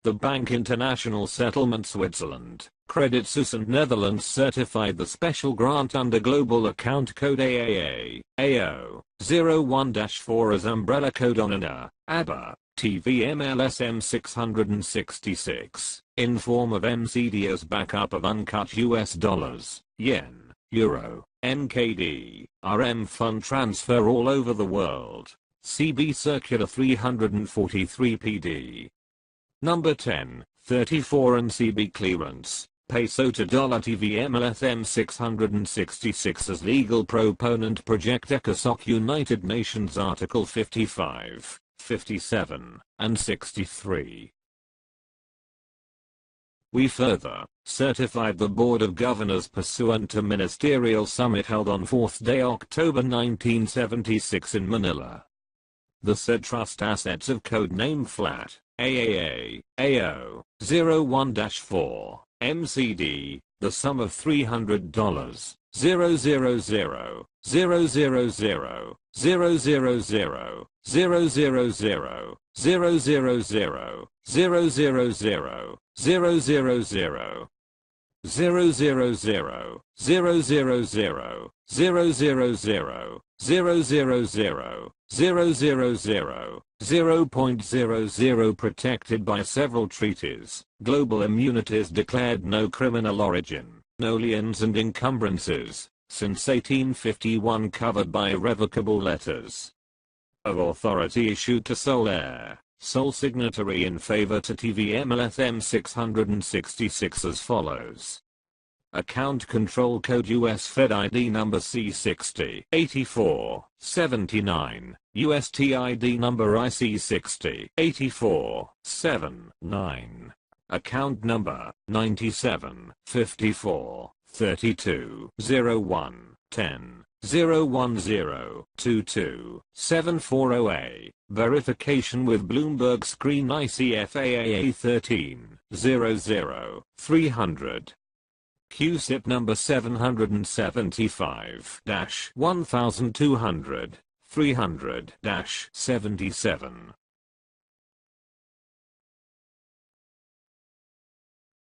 The Bank International Settlement Switzerland, Credit Suisse and Netherlands certified the special grant under Global Account Code AO01-4 as umbrella code on an ABA, TVM-LSM-666, in form of MCD as backup of uncut US dollars, yen, euro, NKD, RM fund transfer all over the world. CB Circular 343 PD. Number 10, 34 and CB clearance, peso to dollar TVM-LSM 666 as legal proponent project ECOSOC United Nations Article 55, 57, and 63. We further certified the Board of Governors pursuant to ministerial summit held on 4th day October 1976 in Manila. The said trust assets of codename flat, AO01-4, MCD, the sum of $300, 000, 000, 000, 000, 000, 000, 000, 000, 0.00 protected by several treaties, global immunities declared no criminal origin, no liens and encumbrances, since 1851 covered by irrevocable letters of authority issued to sole heir, sole signatory in favor to TVM-LSM 666 as follows. Account Control Code US Fed ID number C60 84 79 UST ID number IC60 84 79 Account number 97 54 32 01 10 010 22 740A Verification with Bloomberg Screen ICFAAA 13 00 300 QSIP number 775-1200 300-77.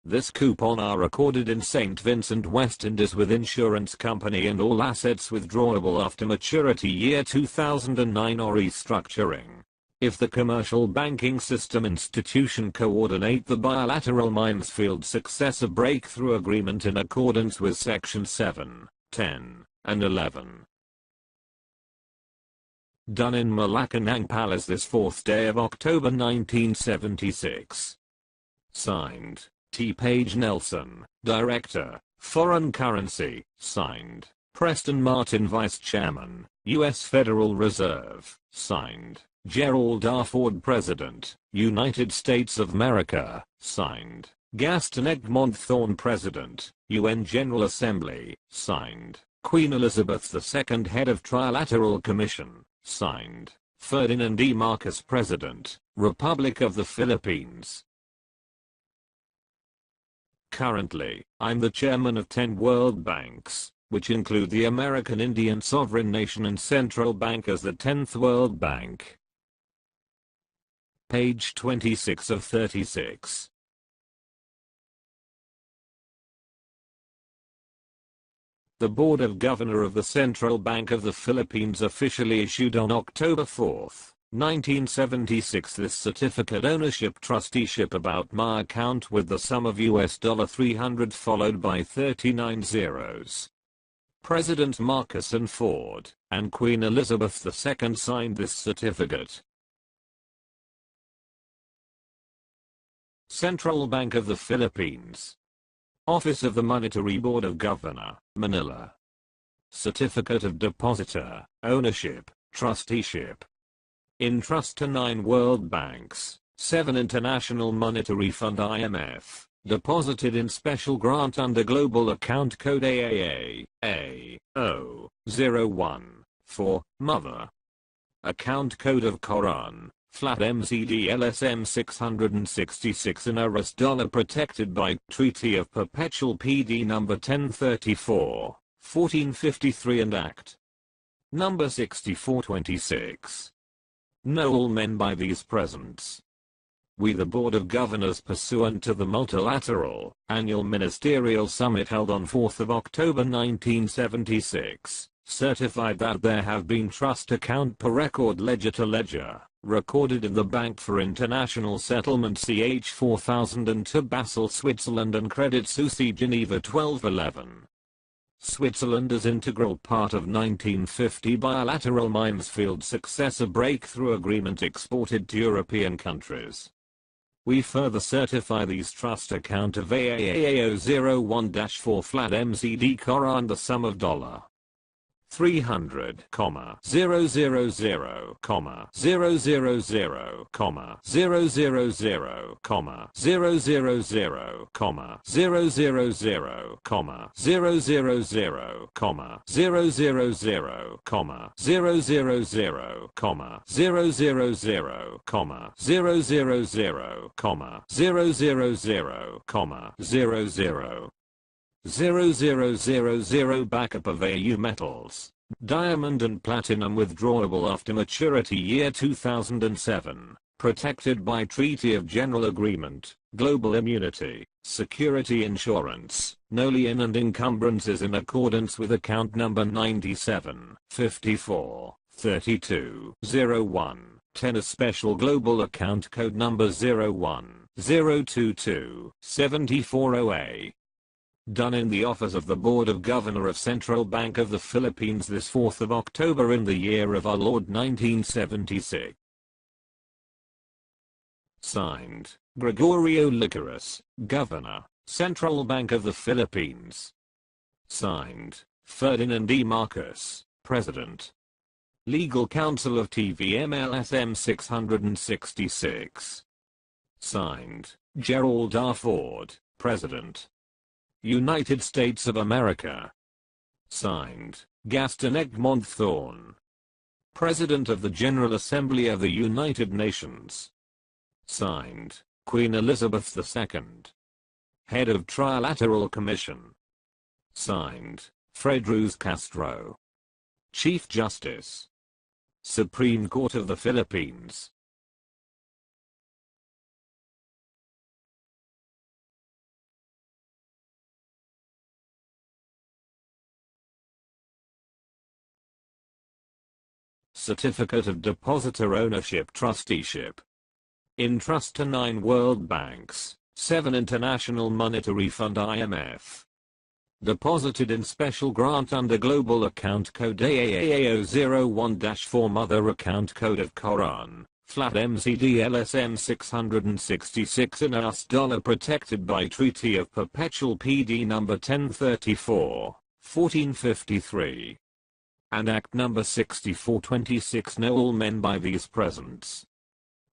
This coupon are recorded in St. Vincent West Indies with insurance company and all assets withdrawable after maturity year 2009 or restructuring. If the commercial banking system institution coordinate the bilateral Minesfield successor breakthrough agreement in accordance with section 7, 10, and 11. Done in Malacanang Palace this 4th day of October 1976. Signed, T. Page Nelson, Director, Foreign Currency. Signed, Preston Martin Vice Chairman, U.S. Federal Reserve. Signed, Gerald R. Ford President, United States of America. Signed, Gaston Egmont Thorne President, UN General Assembly. Signed, Queen Elizabeth II Head of Trilateral Commission. Signed, Ferdinand E. Marcos President, Republic of the Philippines. Currently, I'm the chairman of 10 world banks, which include the American Indian sovereign nation and central bank as the 10th World Bank. Page 26 of 36. The Board of Governor of the Central Bank of the Philippines officially issued on October 4, 1976 this certificate ownership trusteeship about my account with the sum of $300 followed by 39 zeros. President Marcos and Ford and Queen Elizabeth II signed this certificate. Central Bank of the Philippines. Office of the Monetary Board of Governor, Manila. Certificate of Depositor, Ownership, Trusteeship. In trust to 9 world banks, 7 International Monetary Fund IMF, deposited in special grant under Global Account Code AAA-AO01, for Mother. Account Code of K.O.R.A.N. Flat MCD-LSM-666 in US dollar protected by Treaty of Perpetual PD No. 1034, 1453 and Act No. 6426. Know all men by these presents. We the Board of Governors pursuant to the multilateral annual ministerial summit held on 4th of October 1976, certified that there have been trust account per record ledger to ledger, recorded in the Bank for International Settlement CH 4002 Basel, Switzerland and Credit Suisse Geneva 1211. Switzerland as integral part of 1950 bilateral Minesfield Successor Breakthrough Agreement exported to European countries. We further certify these trust account of AAAO01-4 flat MCD K.O.R.AN the sum of $300, 000, 000, 000, 000, 000, 000, 000, 000 backup of AU metals, diamond and platinum withdrawable after maturity year 2007, protected by Treaty of General Agreement, Global Immunity, Security Insurance, no lien and encumbrances in accordance with account number 97, 54, 32, 01, 10 a special global account code number 01, 022, 74OA. Done in the office of the Board of Governor of Central Bank of the Philippines this 4th of October in the year of our Lord 1976. Signed, Gregorio Licorice, Governor, Central Bank of the Philippines. Signed, Ferdinand E. Marcos, President. Legal Counsel of TVM-LSM-666. Signed, Gerald R. Ford, President. United States of America. Signed, Gaston Egmont Thorne, President of the General Assembly of the United Nations. Signed, Queen Elizabeth II, Head of Trilateral Commission. Signed, Fred Ruz Castro, Chief Justice, Supreme Court of the Philippines. Certificate of Depositor Ownership Trusteeship. In trust to 9 world banks, 7 International Monetary Fund IMF. Deposited in special grant under Global Account Code AAAO01-4 Mother Account Code of K.O.R.A.N. Flat MCD-LSM 666 in US dollar protected by Treaty of Perpetual PD No. 1034, 1453. And Act No. 6426 know all men by these presents.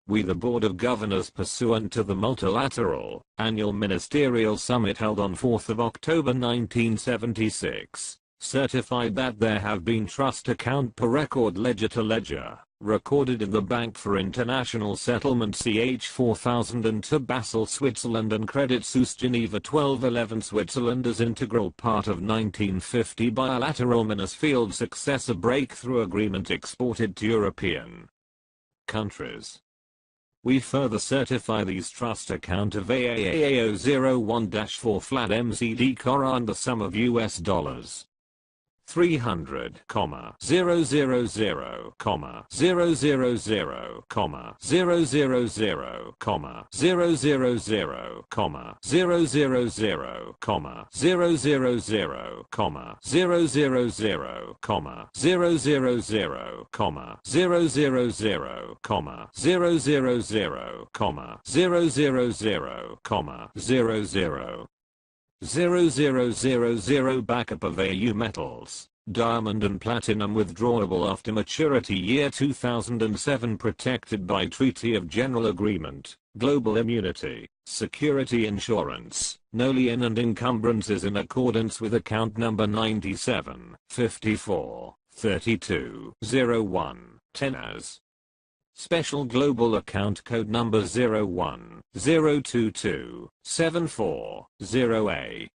We the Board of Governors pursuant to the multilateral annual ministerial summit held on 4th of October 1976, certified that there have been trust account per record ledger to ledger, recorded in the Bank for International Settlement CH 4002 Basel, Switzerland, and Credit Suisse Geneva 1211 Switzerland as integral part of 1950 bilateral Mansfield Successor Breakthrough Agreement exported to European countries. We further certify these trust account of AAAO01-4 flat MZD K.O.R.AN the sum of US dollars 300, 000, 000, 000, 000, 000, 000, 000, 000, 000, 000, 000 backup of AU metals, diamond and platinum withdrawable after maturity year 2007 protected by Treaty of General Agreement, Global Immunity, Security Insurance, no lien and encumbrances in accordance with account number 97, 54, 32, 01, 10 as Special Global Account Code Number 01-022-740-A.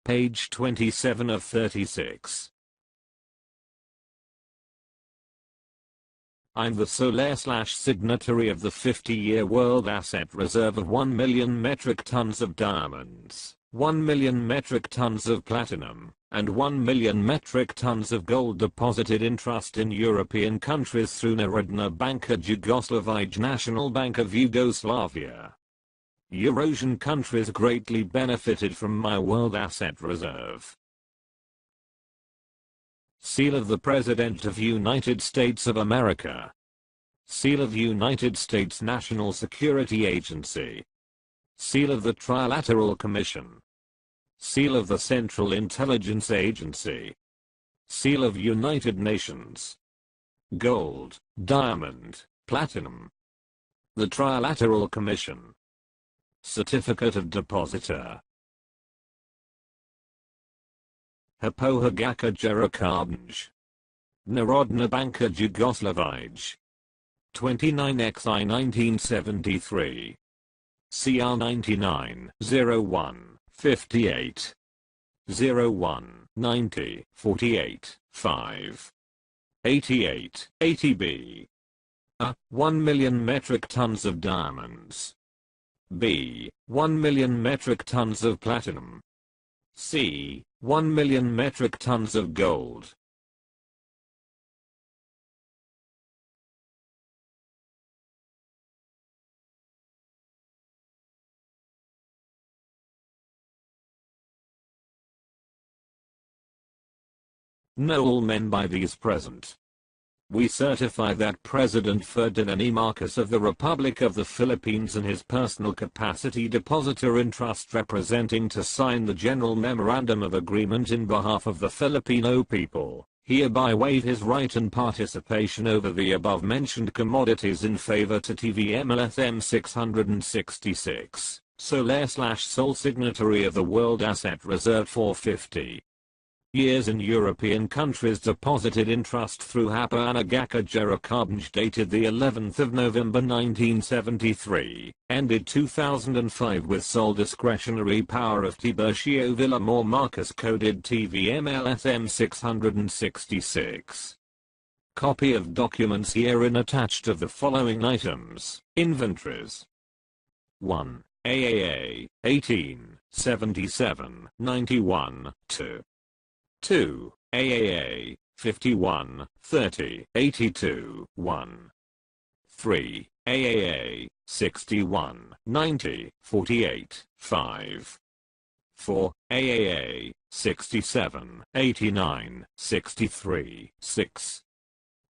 Page 27 of 36. I'm the sole/signatory of the 50-year World Asset Reserve of 1 million metric tons of diamonds, 1 million metric tons of platinum, and 1 million metric tons of gold deposited in trust in European countries through Narodna Banka Jugoslavij National Bank of Yugoslavia. Eurasian countries greatly benefited from my World Asset Reserve. Seal of the President of United States of America. Seal of United States National Security Agency. Seal of the Trilateral Commission. Seal of the Central Intelligence Agency. Seal of United Nations. Gold, diamond, platinum. The Trilateral Commission. Certificate of Depositor. Hapohagaka Jerakabnj. Narodna Banka Jugoslavij. 29xi 1973. CR 99 01 58 01 90 48 5 88 80B. A. 1 million metric tons of diamonds. B. 1 million metric tons of platinum. C. 1 million metric tons of gold. Know all men by these present. We certify that President Ferdinand E. Marcos of the Republic of the Philippines in his personal capacity depositor in trust representing to sign the General Memorandum of Agreement in behalf of the Filipino people, hereby waive his right and participation over the above-mentioned commodities in favor to TVM-LSM-666, sole signatory of the World Asset Reserve 450. Years in European countries deposited in trust through Hapohagaka Jerakabnj dated the 11th of November 1973, ended 2005 with sole discretionary power of Tiburcio Villamor Marcos coded TVM-LSM-666. Copy of documents herein attached of the following items, inventories. 1. AAA, 18, 77, 91, 2. 2. AAA, 51, 30, 82, 1. 3. AAA, 61, 90, 48, 5. 4. AAA, 67, 89, 63, 6.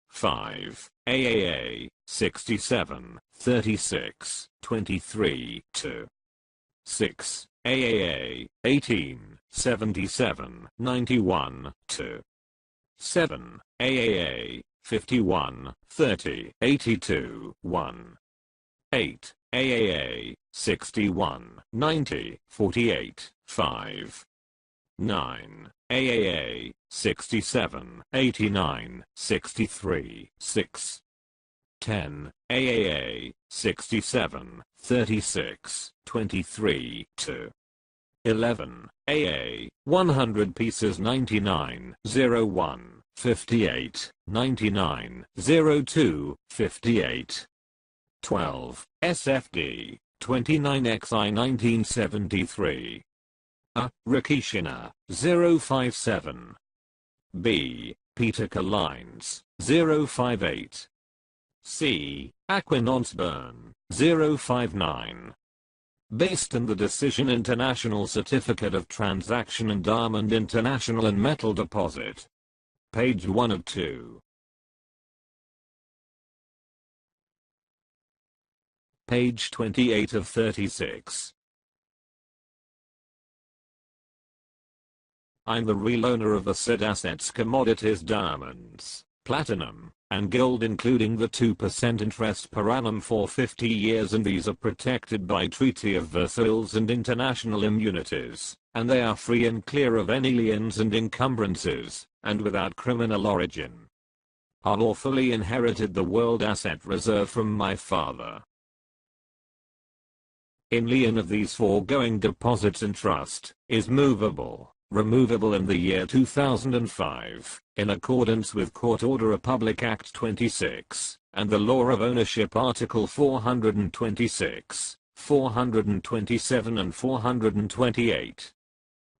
5. AAA, 67, 36, 23, 2. 6. AAA, 18, 77, 91, 2. 7. AAA, 51, 30, 82, 1. 8. AAA, 61, 90, 48, 5. 9. AAA 67 89 63 6. 10 AAA 67 36 23 2. 11 AA 100 pieces 99 01 58 99 02 58. 12 SFD 29XI 1973. A. Rikishina 057. B. Peter Lines 058. C. Aquinonsburn 059. Based on the decision International Certificate of Transaction and Diamond International and Metal Deposit. Page 1 of 2. Page 28 of 36. I'm the real owner of the said assets, commodities, diamonds, platinum, and gold, including the 2% interest per annum for 50 years, and these are protected by Treaty of Versailles and international immunities, and they are free and clear of any liens and encumbrances, and without criminal origin. I lawfully inherited the world asset reserve from my father. In lien of these foregoing deposits in trust, is movable, removable in the year 2005, in accordance with Court Order Republic Act 26, and the Law of Ownership Article 426, 427 and 428.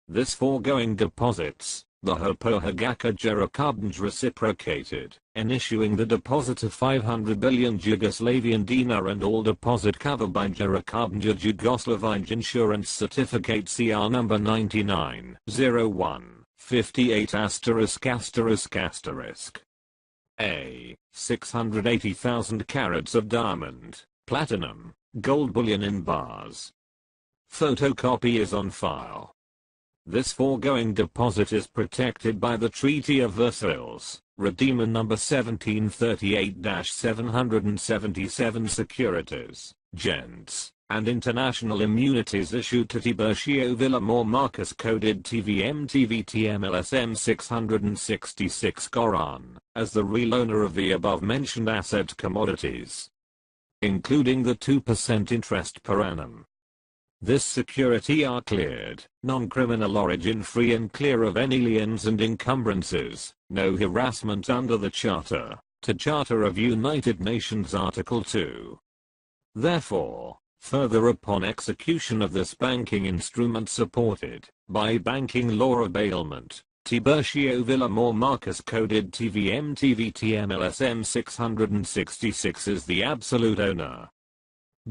This foregoing deposits, the Hopohagaka Jerukabnj reciprocated, in issuing the deposit of 500 billion Yugoslavian dinar and all deposit covered by Jerukabnj Yugoslavij Insurance Certificate CR number 9901 58 *****. A. 680,000 carats of diamond, platinum, gold bullion in bars. Photocopy is on file. This foregoing deposit is protected by the Treaty of Versailles, Redeemer number 1738-777 securities, gents, and international immunities issued to Tiburcio Villamor Marcus coded TVM-LSM-666 K.O.R.AN, as the real owner of the above-mentioned asset commodities, including the 2% interest per annum. This security are cleared, non-criminal origin, free and clear of any liens and encumbrances, no harassment under the Charter, to Charter of United Nations Article 2. Therefore, further upon execution of this banking instrument supported by banking law of bailment, Tiburcio Villamor Marcus coded TVM-LSM-666 is the absolute owner.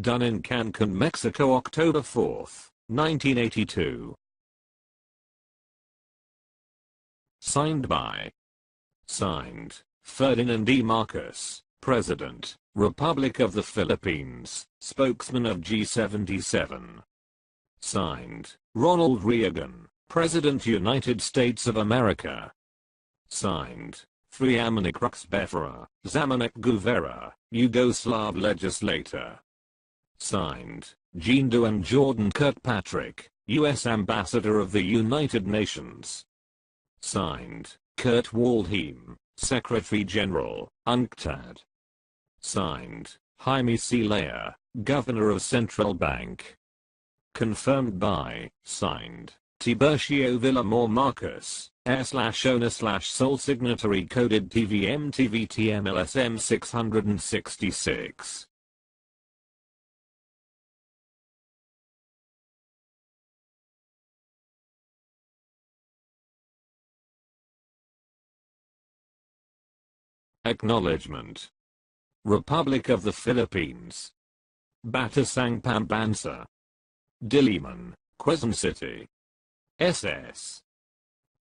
Done in Cancun, Mexico, October 4, 1982. Signed by. Signed, Ferdinand E. Marcos, President, Republic of the Philippines, Spokesman of G77. Signed, Ronald Reagan, President, United States of America. Signed, Friamanik Ruxbefera, Zamanek Guvera, Yugoslav legislator. Signed, Jean Duan Jordan Kirkpatrick, U.S. Ambassador of the United Nations. Signed, Kurt Waldheim, Secretary General, UNCTAD. Signed, Jaime C. Leyer, Governor of Central Bank. Confirmed by, signed, Tiburcio Villamor Marcos, /owner/sole signatory coded TVM-LSM 666. Acknowledgement. Republic of the Philippines. Batasang Pambansa. Diliman, Quezon City. SS.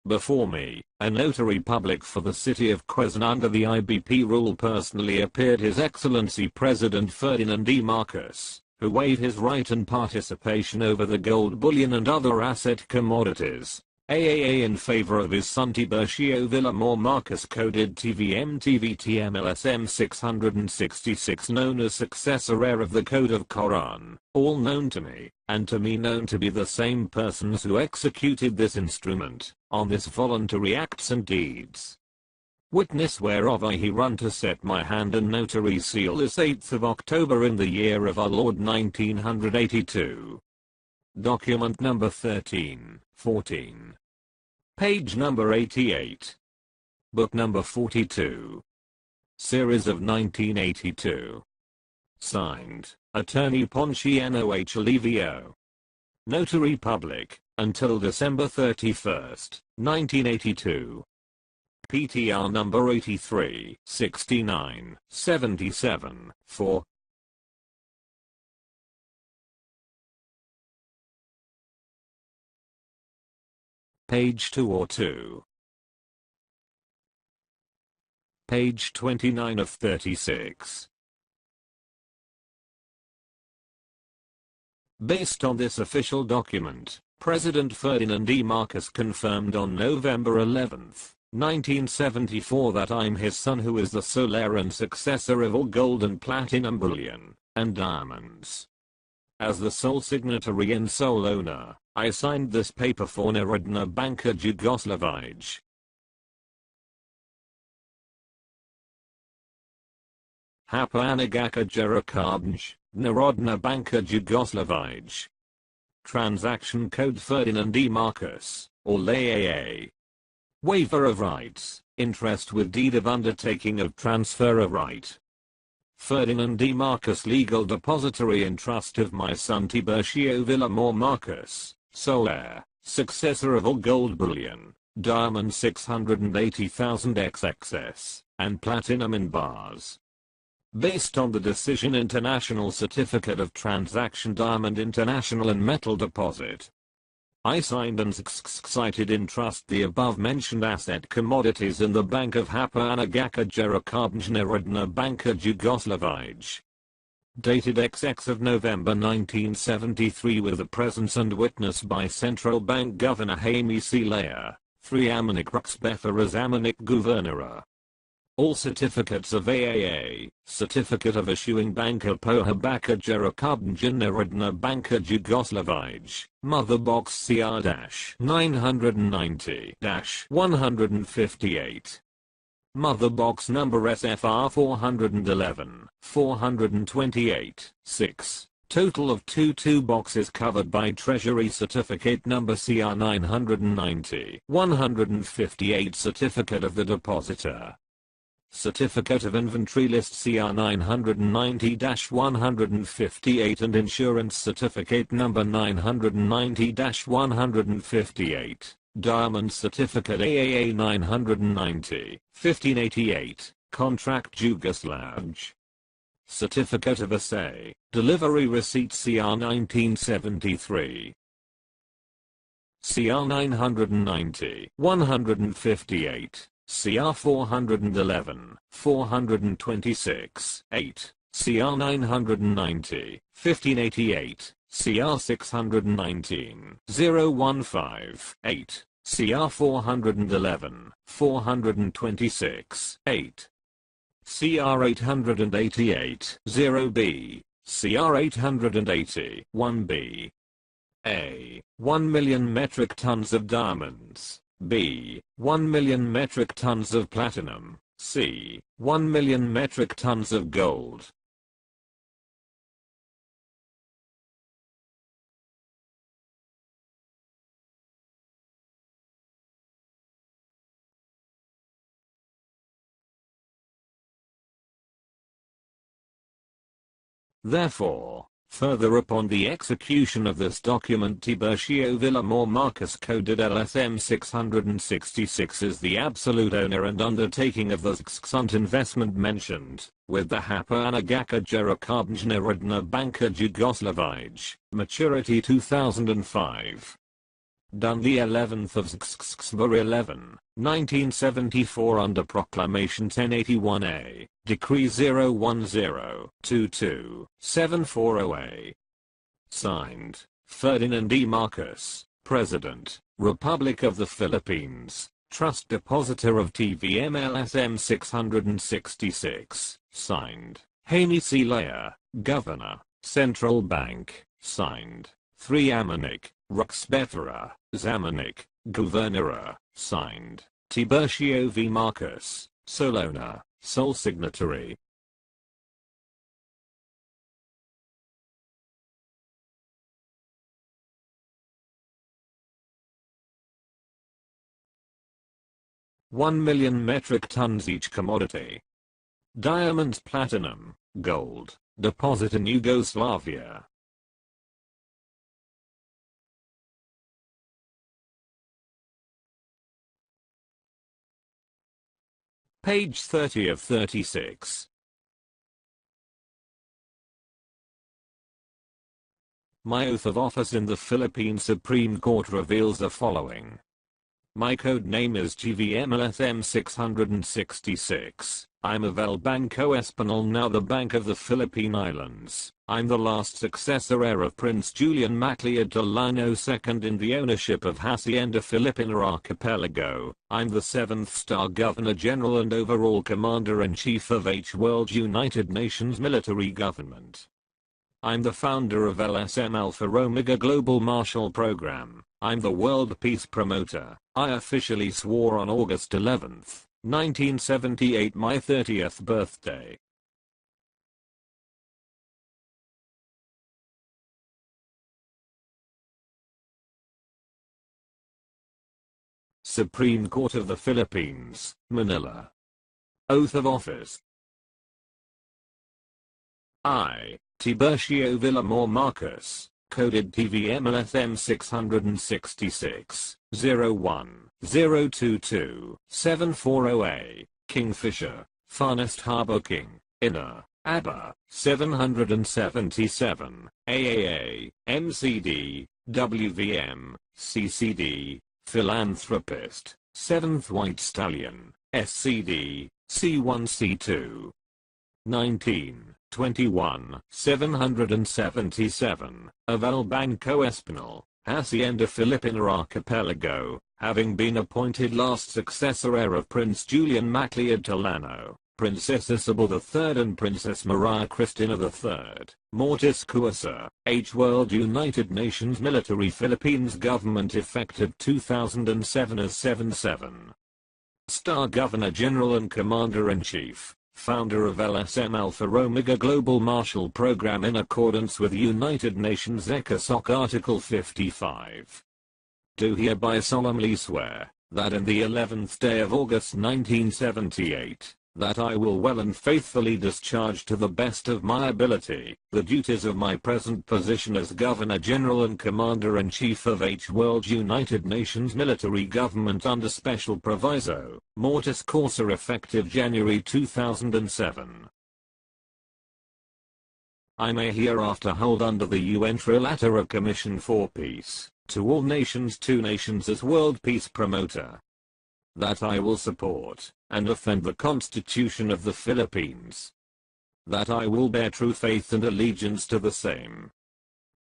Before me, a notary public for the city of Quezon under the IBP rule personally appeared His Excellency President Ferdinand E. Marcos, who waived his right and participation over the gold bullion and other asset commodities, AAA in favor of his son Tiburcio Villamor Marcus coded TVM-LSM-666 known as successor heir of the Code of K.O.R.A.N, all known to me, and to me known to be the same persons who executed this instrument, on this voluntary acts and deeds. Witness whereof I herun to set my hand and notary seal this 8th of October in the year of our Lord 1982. Document number 1314. Page number 88. Book number 42. Series of 1982. Signed, Attorney Ponciano H. Alivio. Notary Public, until December 31st, 1982. PTR number 83, 69, 77, 4. Page 2 or 2. Page 29 of 36. Based on this official document, President Ferdinand E. Marcos confirmed on November 11, 1974 that I'm his son who is the sole heir and successor of all gold and platinum bullion, and diamonds. As the sole signatory and sole owner, I signed this paper for Narodna Banka Jugoslavij. Hapanagaka Jerakabj, Narodna Banka Jugoslavij. Transaction Code Ferdinand E. Marcos, or LAAA. Waiver of rights, interest with deed of undertaking of transfer of right. Ferdinand E. Marcos legal depository in trust of my son Tiburcio Villamor Marcos, sole heir, successor of all gold bullion, diamond 680,000 XXS, and platinum in bars. Based on the Decision International Certificate of Transaction Diamond International and Metal Deposit, I signed and cited in trust the above-mentioned asset commodities in the Bank of Hapanagaka Jerakabj Narodna Banka Jugoslavij. Dated XX of November 1973 with the presence and witness by Central Bank Governor Jaime C. Lea, 3 Amanik Ruxbefer as Amanik Governora. All certificates of AAA, Certificate of Issuing Banka Pohabaka Jerakabj Narodna Banka Jugoslavij, Mother Box CR-990-158. Mother Box number SFR 411, 428, 6. Total of 22 boxes covered by Treasury Certificate number CR 990, 158 Certificate of the Depositor. Certificate of Inventory List CR 990-158 and Insurance Certificate number 990-158. Diamond Certificate AAA 990, 1588, Contract Jugoslav. Certificate of Assay, Delivery Receipt CR 1973. CR 990, 158. CR 411, 426, 8, CR 990, 1588, CR 619, 015, 8, CR 411, 426, 8, CR 888, 0B, CR 880, 1B. A. 1 million metric tons of diamonds. B. 1 million metric tons of platinum. C. 1 million metric tons of gold. Therefore, further upon the execution of this document Tiburcio Villamor Marcos coded LSM-666 is the absolute owner and undertaking of the XXUNT investment mentioned, with the Hapanagaka Jerakabj Narodna Banka Jugoslavij, maturity 2005. Done the 11th of September 11, 1974 under Proclamation 1081A, Decree 010-22-740A. Signed, Ferdinand E. Marcos, President, Republic of the Philippines, Trust Depositor of TVM-LSM-666, signed, Jaime C. Laya, Governor, Central Bank, signed, 3 Amanik, Ruxbethera, Zamanik, Governora, signed, Tiburcio V. Marcus, Solona, sole signatory. $1 million metric tons each commodity. Diamonds, platinum, gold, deposit in Yugoslavia. Page 30 of 36. My oath of office in the Philippine Supreme Court reveals the following. My code name is TVM-LSM-666. I'm of El Banco Español, now the Bank of the Philippine Islands. I'm the last successor heir of Prince Julian Macleod Delano II in the ownership of Hacienda Filipina Archipelago. I'm the 7th star Governor General and overall Commander-in-Chief of H World United Nations Military Government. I'm the founder of LSM Alpha Omega Global Marshall Program. I'm the World Peace Promoter. I officially swore on August 11th, 1978, my 30th birthday. Supreme Court of the Philippines, Manila. Oath of Office. I, Tiburcio Villamor Marcus, coded TVM-LSM-666, 01-022-740A, Kingfisher, Farnest Harbor King, Inner, ABBA, 777, AAA, MCD, WVM, CCD, Philanthropist, 7th White Stallion, SCD, C1C2. 19, 21, 777, of El Banco Español, Hacienda Filipina Archipelago, having been appointed last successor heir of Prince Julian Macleod Delano, Princess Isabel III and Princess Maria Cristina III, Mortis Causa, H World United Nations Military Philippines Government effective 2007 as 77. Star Governor General and Commander-in-Chief. Founder of LSM Alpha Omega Global Marshall Program in accordance with United Nations ECOSOC Article 55. Do hereby solemnly swear, that in the 11th day of August 1978, that I will well and faithfully discharge to the best of my ability, the duties of my present position as Governor General and Commander-in-Chief of H World United Nations Military Government under Special Proviso, Mortis Causa effective January 2007. I may hereafter hold under the UN Trilateral Commission for Peace, to all nations 2 nations as World Peace Promoter. That I will support, and defend the Constitution of the Philippines. That I will bear true faith and allegiance to the same.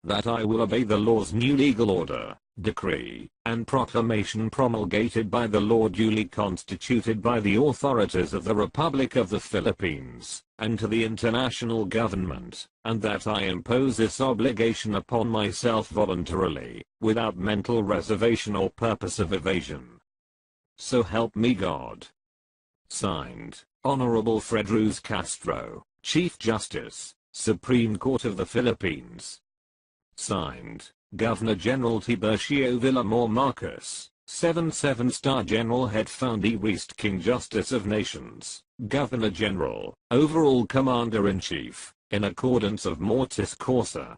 That I will obey the law's new legal order, decree, and proclamation promulgated by the law duly constituted by the authorities of the Republic of the Philippines, and to the international government, and that I impose this obligation upon myself voluntarily, without mental reservation or purpose of evasion. So help me God. Signed, Honorable Fred Ruz Castro, Chief Justice, Supreme Court of the Philippines. Signed, Governor General Tiburcio Villamor Marcus, 7-star General Head Founder East King Justice of Nations, Governor General, Overall Commander-in-Chief, in accordance of Mortis Causa.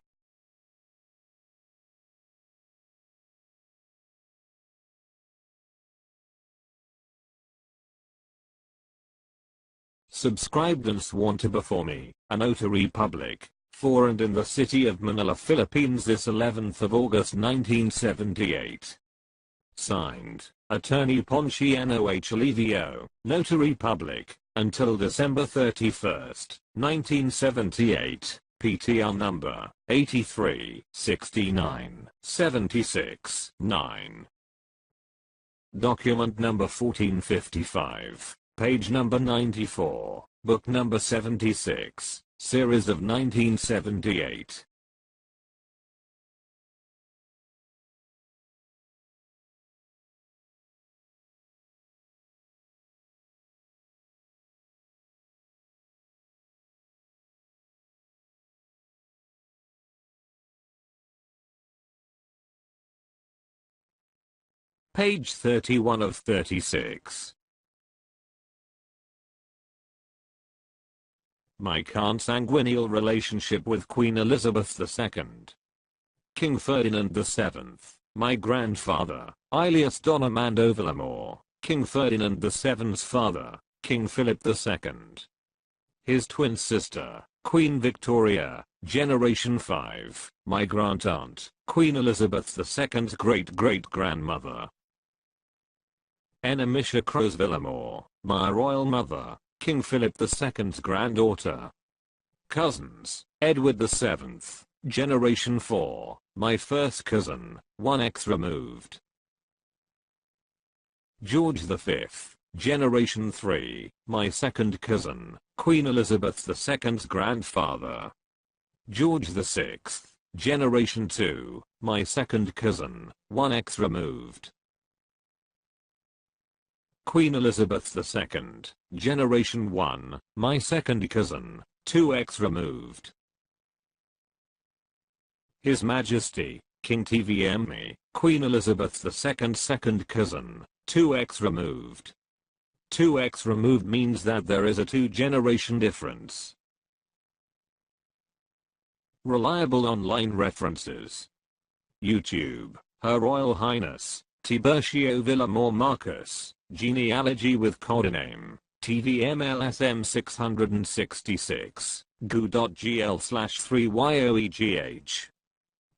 Subscribed and sworn to before me, a notary public, for and in the city of Manila, Philippines this 11th of August 1978. Signed, Attorney Ponciano H. Alivio, Notary Public, until December 31st, 1978. PTR number 836976-9. Document number 1455, page number 94, book number 76, series of 1978. Page 31 of 36. My consanguineal relationship with Queen Elizabeth II. King Ferdinand VII, my grandfather, alias Don Armando Villamor, King Ferdinand VII's father, King Philip II. His twin sister, Queen Victoria, Generation 5, my grandaunt, Queen Elizabeth II's great-great-grandmother. Enamisha Crose Villamor, my royal mother, King Philip II's granddaughter. Cousins, Edward VII, Generation 4, my first cousin, 1x removed. George V, Generation 3, my second cousin, Queen Elizabeth II's grandfather. George VI, Generation 2, my second cousin, 1x removed. Queen Elizabeth II, Generation 1, my second cousin, 2x removed. His Majesty, King TVM, Queen Elizabeth II second cousin, 2x removed. 2x removed means that there is a 2-generation difference. Reliable online references. YouTube, Her Royal Highness, Tiburcio Villamor Marcus, genealogy with codename, TVM-LSM-666, goo.gl/3yoegh.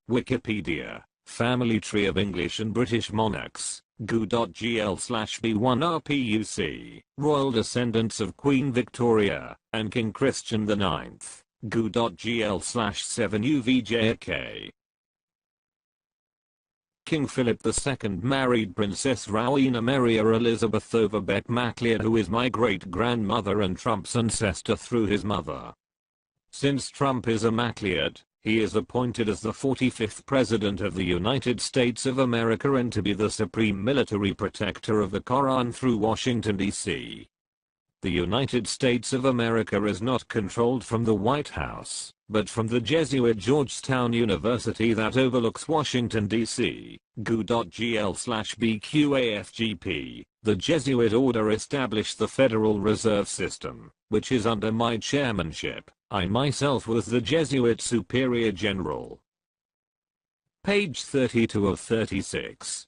Wikipedia, Family Tree of English and British Monarchs, goo.gl/b1rpuc, Royal Descendants of Queen Victoria and King Christian IX, goo.gl/7uvjk. King Philip II married Princess Rowena Maria Elizabeth Overbeck MacLeod, who is my great-grandmother and Trump's ancestor through his mother. Since Trump is a MacLeod, he is appointed as the 45th President of the United States of America and to be the supreme military protector of the K.O.R.A.N through Washington, D.C. The United States of America is not controlled from the White House, but from the Jesuit Georgetown University that overlooks Washington, D.C. goo.gl/bqafgp. The Jesuit order established the Federal Reserve System, which is under my chairmanship. I myself was the Jesuit Superior General. Page 32 of 36.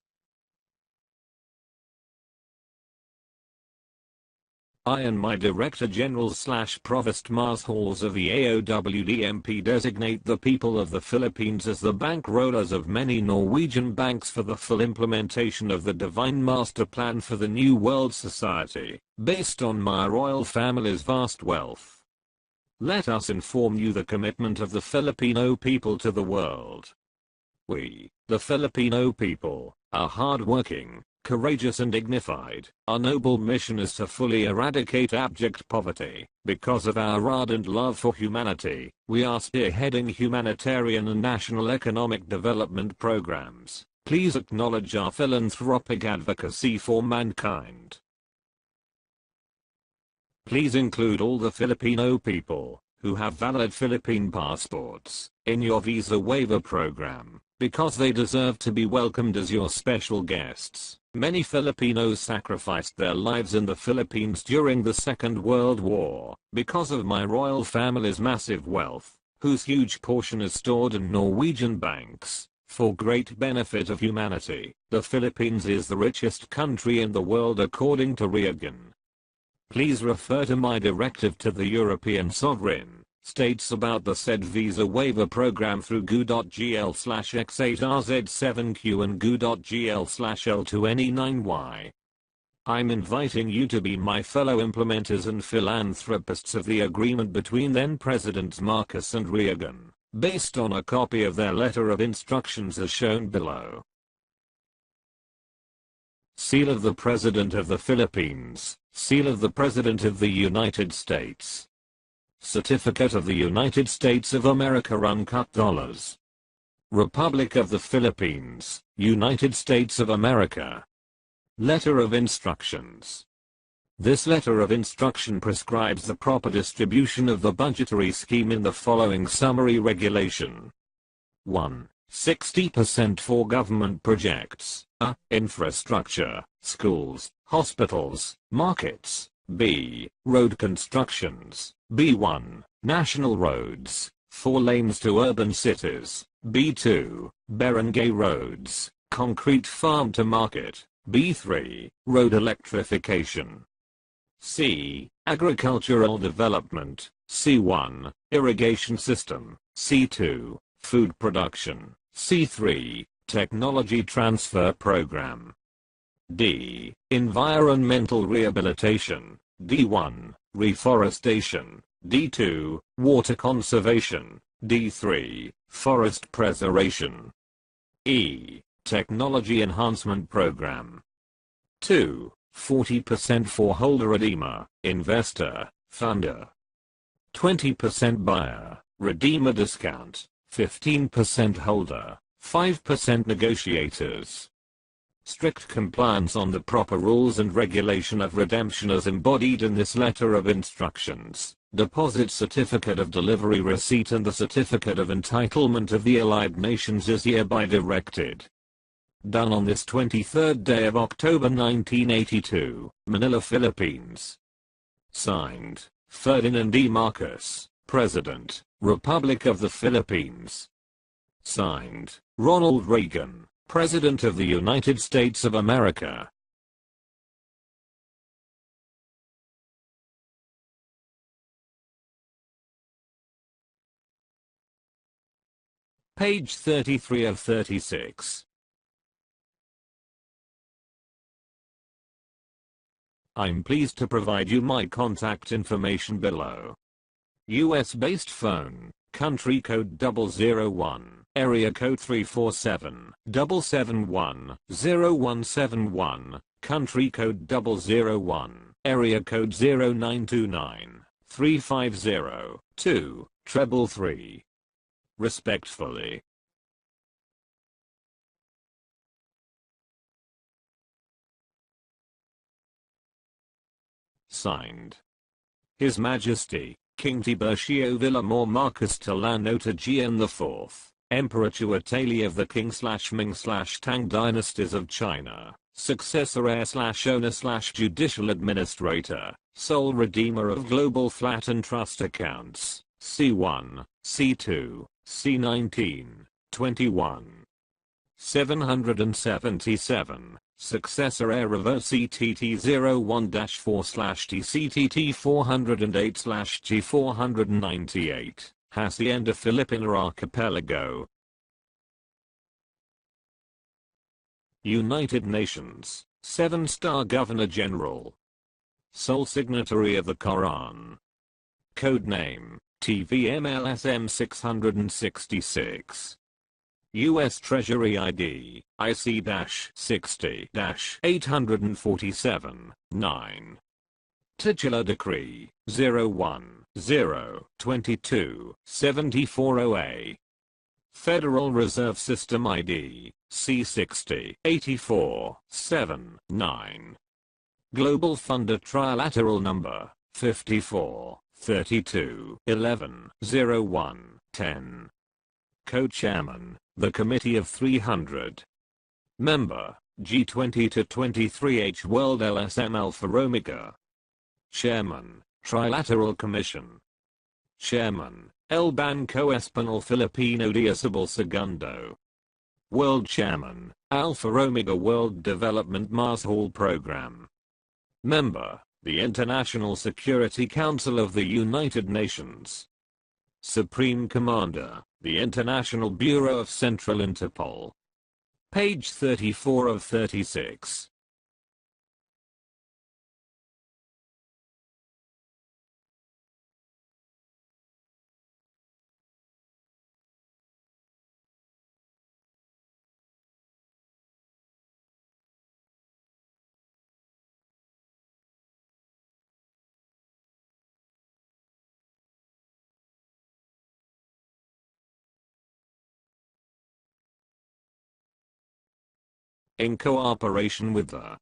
I and my Director General/Provost Marshals of the AOWDMP designate the people of the Philippines as the bankrollers of many Norwegian banks for the full implementation of the Divine Master Plan for the New World Society, based on my royal family's vast wealth. Let us inform you the commitment of the Filipino people to the world. We, the Filipino people, are hard-working, courageous and dignified. Our noble mission is to fully eradicate abject poverty. Because of our ardent love for humanity, we are spearheading humanitarian and national economic development programs. Please acknowledge our philanthropic advocacy for mankind. Please include all the Filipino people who have valid Philippine passports in your visa waiver program, because they deserve to be welcomed as your special guests. Many Filipinos sacrificed their lives in the Philippines during the Second World War because of my royal family's massive wealth, whose huge portion is stored in Norwegian banks. For great benefit of humanity, the Philippines is the richest country in the world according to Reagan. Please refer to my directive to the European sovereign states about the said visa waiver program through goo.gl/x8rz7q and goo.gl/l2ne9y. I'm inviting you to be my fellow implementers and philanthropists of the agreement between then Presidents Marcos and Reagan, based on a copy of their letter of instructions as shown below. Seal of the President of the Philippines, Seal of the President of the United States. Certificate of the United States of America uncut dollars. Republic of the Philippines, United States of America. Letter of Instructions. This letter of instruction prescribes the proper distribution of the budgetary scheme in the following summary regulation. 1. 60% for government projects, a. Infrastructure, schools, hospitals, markets, b. Road constructions, b1. National roads, 4 lanes to urban cities, b2. Barangay roads, concrete farm to market, b3. Road electrification. C. Agricultural development, c1. Irrigation system, c2. Food production, c3. Technology transfer program. D. Environmental rehabilitation, d1. Reforestation, d2. Water conservation, d3. Forest preservation. E. Technology enhancement program. 2. 40% for holder redeemer, investor, funder. 20% buyer, redeemer discount, 15% holder, 5% negotiators. Strict compliance on the proper rules and regulation of redemption as embodied in this letter of instructions, deposit certificate of delivery receipt and the certificate of entitlement of the Allied Nations is hereby directed. Done on this 23rd day of October 1982, Manila, Philippines. Signed, Ferdinand E. Marcos, President, Republic of the Philippines. Signed, Ronald Reagan, President of the United States of America. Page 33 of 36. I'm pleased to provide you my contact information below. US-based phone, country code 001, area code 347-771-0171, country code 001, area code 0929-350-233. Respectfully. Signed, His Majesty, King Tiburcio Villamor Marcos Tilano Tajian IV, Emperor Chuatali of the Qing/Ming/Tang dynasties of China, successor heir/owner/judicial administrator, sole redeemer of global flat and trust accounts, C1, C2, C19, 21. 777. Successor heir reverse CTT01-4/TCTT 408/G498, Hacienda Filipina Archipelago. United Nations, 7-star Governor General. Sole signatory of the K.O.R.A.N. Codename, TVM-LSM-666. U.S. Treasury ID, IC-60-847-9. Titular Decree, 01-0-22-7408. Federal Reserve System ID, C-60-84-7-9. Global Funder Trilateral Number, 54-32-11-01-10. Co-Chairman, the Committee of 300. Member, G20 to 23H World LSM Alpha Omega. Chairman, Trilateral Commission. Chairman, El Banco Espanol Filipino Diosable Segundo. World Chairman, Alpha Omega World Development Mars Hall Program. Member, the International Security Council of the United Nations. Supreme Commander, the International Bureau of Central Interpol. Page 34 of 36. in cooperation with the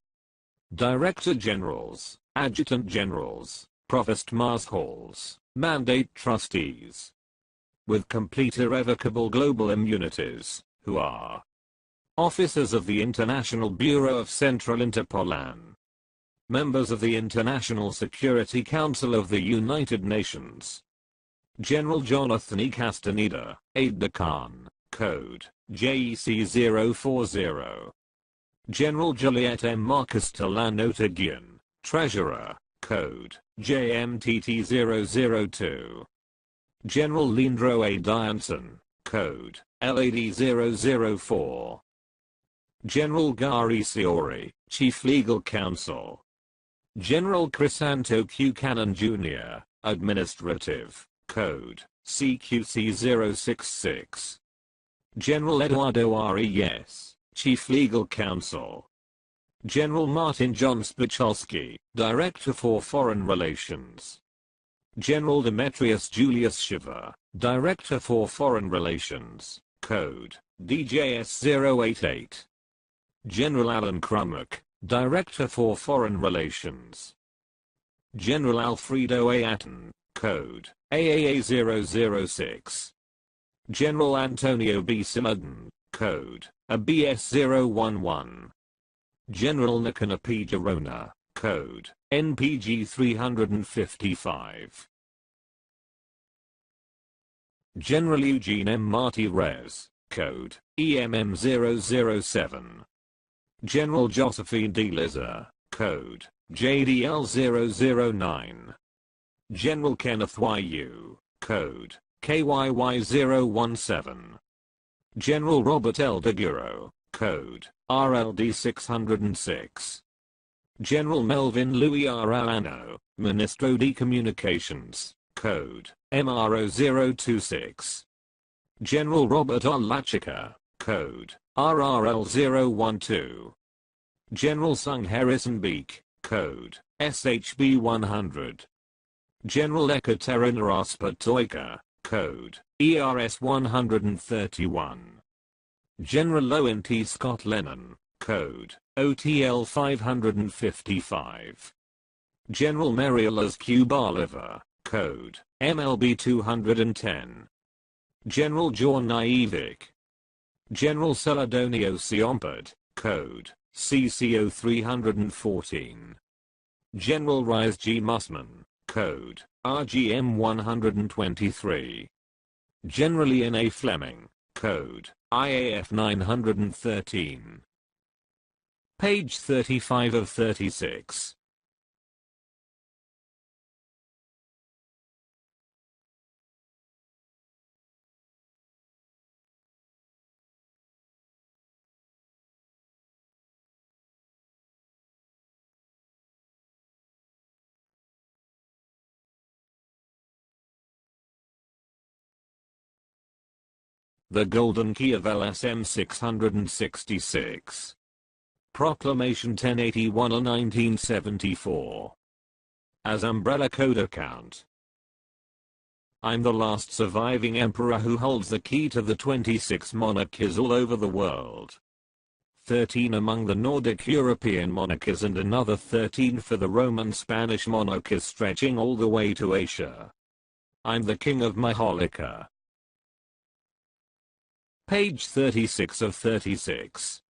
Director Generals, Adjutant Generals, Provost Marshals, Mandate Trustees, with complete irrevocable global immunities, who are officers of the International Bureau of Central Interpol, members of the International Security Council of the United Nations. General Jonathan E. Castaneda, aide-de-camp, Code, JEC 040. General Juliet M. Marcus Talanotagian, Treasurer, Code, JMTT 002. General Leandro A. Dianson, Code, LAD 004. General Gary Siori, Chief Legal Counsel. General Crisanto Q. Cannon Jr., Administrative, Code, CQC 066. General Eduardo R.E.S., Chief Legal Counsel. General Martin John Spicholsky, Director for Foreign Relations. General Demetrius Julius Shiva, Director for Foreign Relations, Code, DJS 088. General Alan Krummack, Director for Foreign Relations. General Alfredo A. Atten, Code, AAA 006. General Antonio B. Simaden, Code, ABS 011. General Nicanor P. Girona, Code, NPG 355. General Eugene M. Martínez, Code, EMM 007. General Josephine D. Liza, Code, JDL 009. General Kenneth Y.U., Code, KYY 017. General Robert L. DeGuro, Code, RLD 606. General Melvin Louis Arellano, Ministro de Communications, Code, MRO 026. General Robert R. Lachica, Code, RRL 012. General Sung Harrison Beek, Code, SHB 100. General Ekaterina Raspatoika, Code, ERS 131. General Owen T. Scott Lennon, Code, OTL 555. General Merialas Q. Barliver, Code, MLB 210. General John Naivik. General Celadonio Siompad, Code, CCO 314. General Rise G. Mussman, Code, RGM 123. General Ian A. Fleming, Code, IAF 913. Page 35 of 36. The Golden Key of LSM 666. Proclamation 1081 of 1974. As Umbrella Code Account. I'm the last surviving emperor who holds the key to the 26 monarchies all over the world. 13 among the Nordic European monarchies and another 13 for the Roman Spanish monarchies stretching all the way to Asia. I'm the king of Maholika. Page 36 of 36.